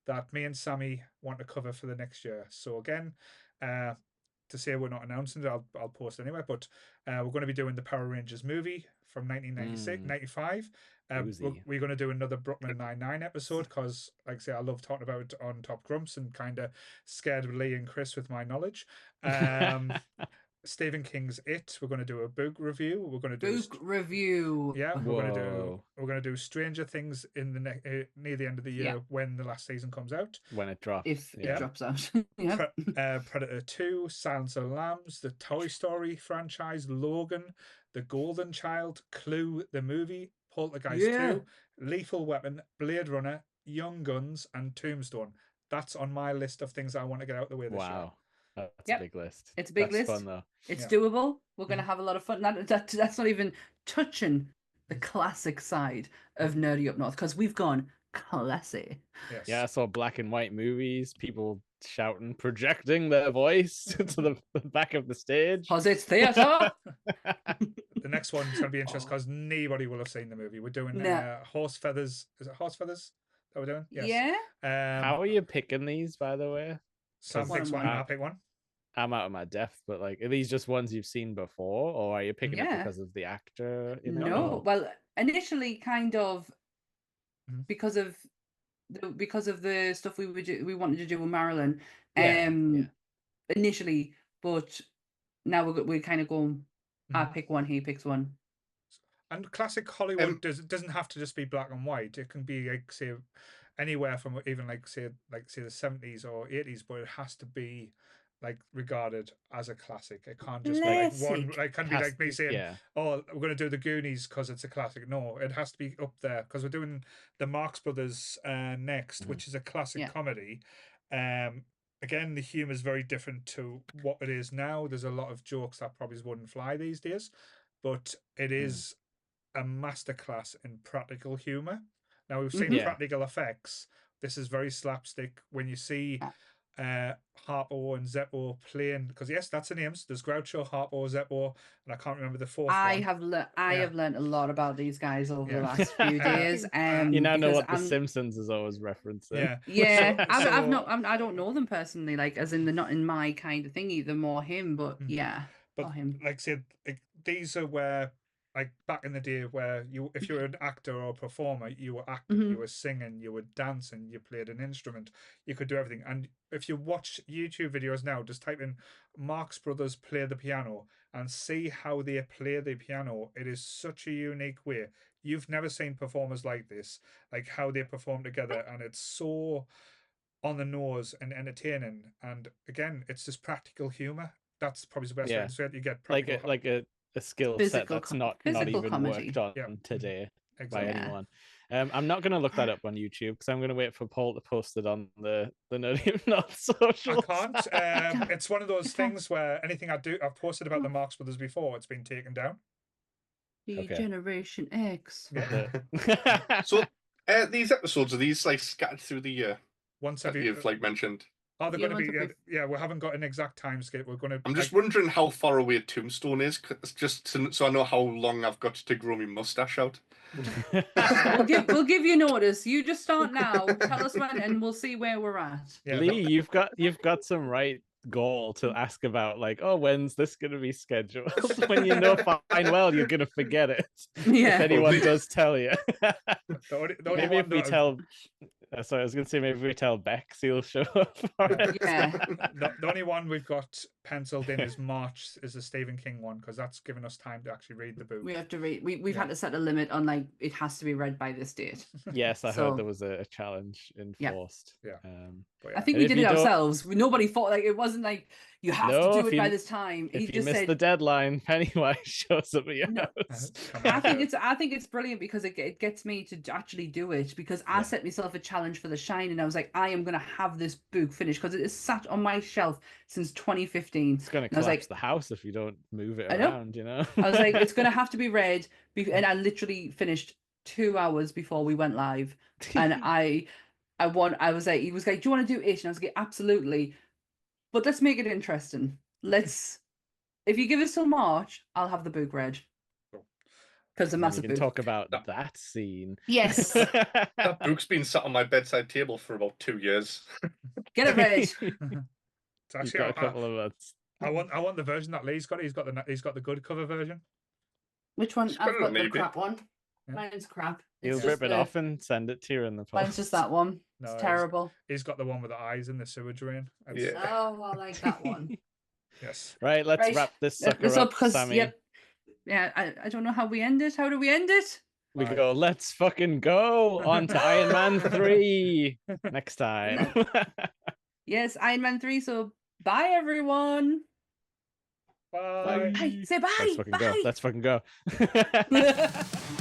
that me and Sammy want to cover for the next year. So again, to say we're not announcing it, I'll post anyway. But we're going to be doing the Power Rangers movie from 1995. We're going to do another Brooklyn Nine-Nine episode because, like I say, I love talking about it on Top Grumps and kind of scared Lee and Chris with my knowledge. Stephen King's It. We're going to do a book review. We're going to do book review. Yeah, we're going to do Stranger Things in the near the end of the year when the last season comes out. When it drops, if it drops out. Predator 2, Silence of the Lambs, the Toy Story franchise, Logan, The Golden Child, Clue the movie, Poltergeist 2, Lethal Weapon, Blade Runner, Young Guns, and Tombstone. That's on my list of things I want to get out the way this year. That's a big list. It's a big list. Fun, though. It's doable. We're going to have a lot of fun. That's not even touching the classic side of Nerdy Up North, because we've gone classy. Yes. Yeah, I saw black and white movies, people shouting, projecting their voice to the back of the stage. Because it's theatre. The next one's going to be interesting because nobody will have seen the movie. We're doing Horse Feathers. Is it Horse Feathers that we're doing? Yes. Yeah. How are you picking these, by the way? Sam picks one, I pick one. I'm out of my depth, but like, are these just ones you've seen before, or are you picking it Yeah. because of the actor? In it, No, or- well, initially, kind of Mhm. because of the stuff we wanted to do with Marilyn. Yeah, Initially, but now we're kind of going. I Mhm. pick one, he picks one. And classic Hollywood doesn't have to just be black and white. It can be like, say, anywhere from even like say the 70s or 80s, but it has to be like regarded as a classic. It can't just be like one. Classic. Like, can It be has like me to- saying, yeah. "Oh, we're going to do the Goonies because it's a classic." No, it has to be up there because we're doing the Marx Brothers next, Mhm. which is a classic Yeah. comedy. Again, the humor is very different to what it is now. There's a lot of jokes that probably wouldn't fly these days, but it is a masterclass in practical humor. Now we've seen Mhm. Yeah. practical effects. This is very slapstick. When you see Harpo and Zeppo playing, because yes, that's the names. There's Groucho, Harpo, Zeppo, and I can't remember the fourth I one. have Yeah. have learned a lot about these guys over the Yeah. last few days. You now know because what The I'm Simpsons is always referencing. Yeah. yeah, I've So- not I don't know them personally, like as in they're not in my kind of thingy. They're more him, but yeah, But or him. like I said, like, these are where, like back in the day, where if you were an actor or a performer, you were acting, you were singing, you were dancing, you played an instrument, you could do everything. And if you watch YouTube videos now, just type in Marx Brothers play the piano and see how they play the piano. It is such a unique way. You've never seen performers like this, like how they perform together, and it's so on the nose and entertaining. And again, it's just practical humor. That's probably the best way Yeah. to say it. You get like practical a skill set Physical that's com- not physical even comedy. worked on Yeah. today by exactly. Yeah. anyone. I'm not going to look that up on YouTube because I'm going to wait for Paul to post it on the Nerdy Not social. I can't. can't. It's one of those I can't. things where anything I've posted about the Marx Brothers before, it's been taken down. The Okay. Generation X. Yeah. So these episodes, are these like scattered through the year Once that every. you've like mentioned? Oh, they're Yeah, going to once be. every- Yeah, we haven't got an exact time scale. We're going to. I'm just wondering how far away Tombstone is, so I know how long I've got to grow my mustache out. We'll give you notice. You just start now. Tell us when, and we'll see where we're at. Yeah, Lee, you've got some right goal to ask about, like, oh, when's this going to be scheduled? When you know fine well you're going to forget it. Yeah. If anyone does tell you. the only Maybe one if we that- tell sorry, I was going to say maybe if we tell Bex, he'll show up for it. Yeah. the only one we've got penciled in is March, is the Stephen King one, because that's given us time to actually read the book. We have to read. We've Yeah. had to set a limit on like it has to be read by this date. Yes, I So- heard there was a challenge enforced. Yeah. But I think And we if did you it don't- ourselves. Nobody thought like it wasn't like you have No, to if do it you- by this time. He if you just miss said the deadline, Pennywise shows up at your No. house. I think it's brilliant because it gets me to actually do it because I Yeah. set myself a challenge for The Shine and I was like, I am going to have this book finished because it has sat on my shelf since 2015. It's going to And I was collapse like, the house if you don't move it I know. around, you know? I was like, it's going to have to be read. And I literally finished 2 hours before we went live. And I was like, he was like, do you want to do it? And I was like, absolutely. But let's make it interesting. If you give us till March, I'll have the book read. Because it's a And then massive you can book. talk about that scene. Yes. That book's been sat on my bedside table for about 2 years. Get it read. It's You've actually, got a couple of months. I want the version that Lee's got. He's got the good cover version. Which one? It's I've better got than the maybe. crap one. Yeah. Mine's crap. He'll It's rip just it the- off and send it to you in the post. Mine's just that one. No, It's it's- terrible. He's got the one with the eyes in the sewer drain. It's- Yeah. Oh, I like that one. Yes. Right, let's Right. wrap this Wrap sucker this up, because Sammy. yep. Yeah, I don't know how we end it. How do we end it? We Bye. go, let's fucking go on to Iron Man 3 next time. Yes, Iron Man 3. So bye everyone. Bye. Bye. Say bye. Let's fucking go. Bye. Let's fucking go.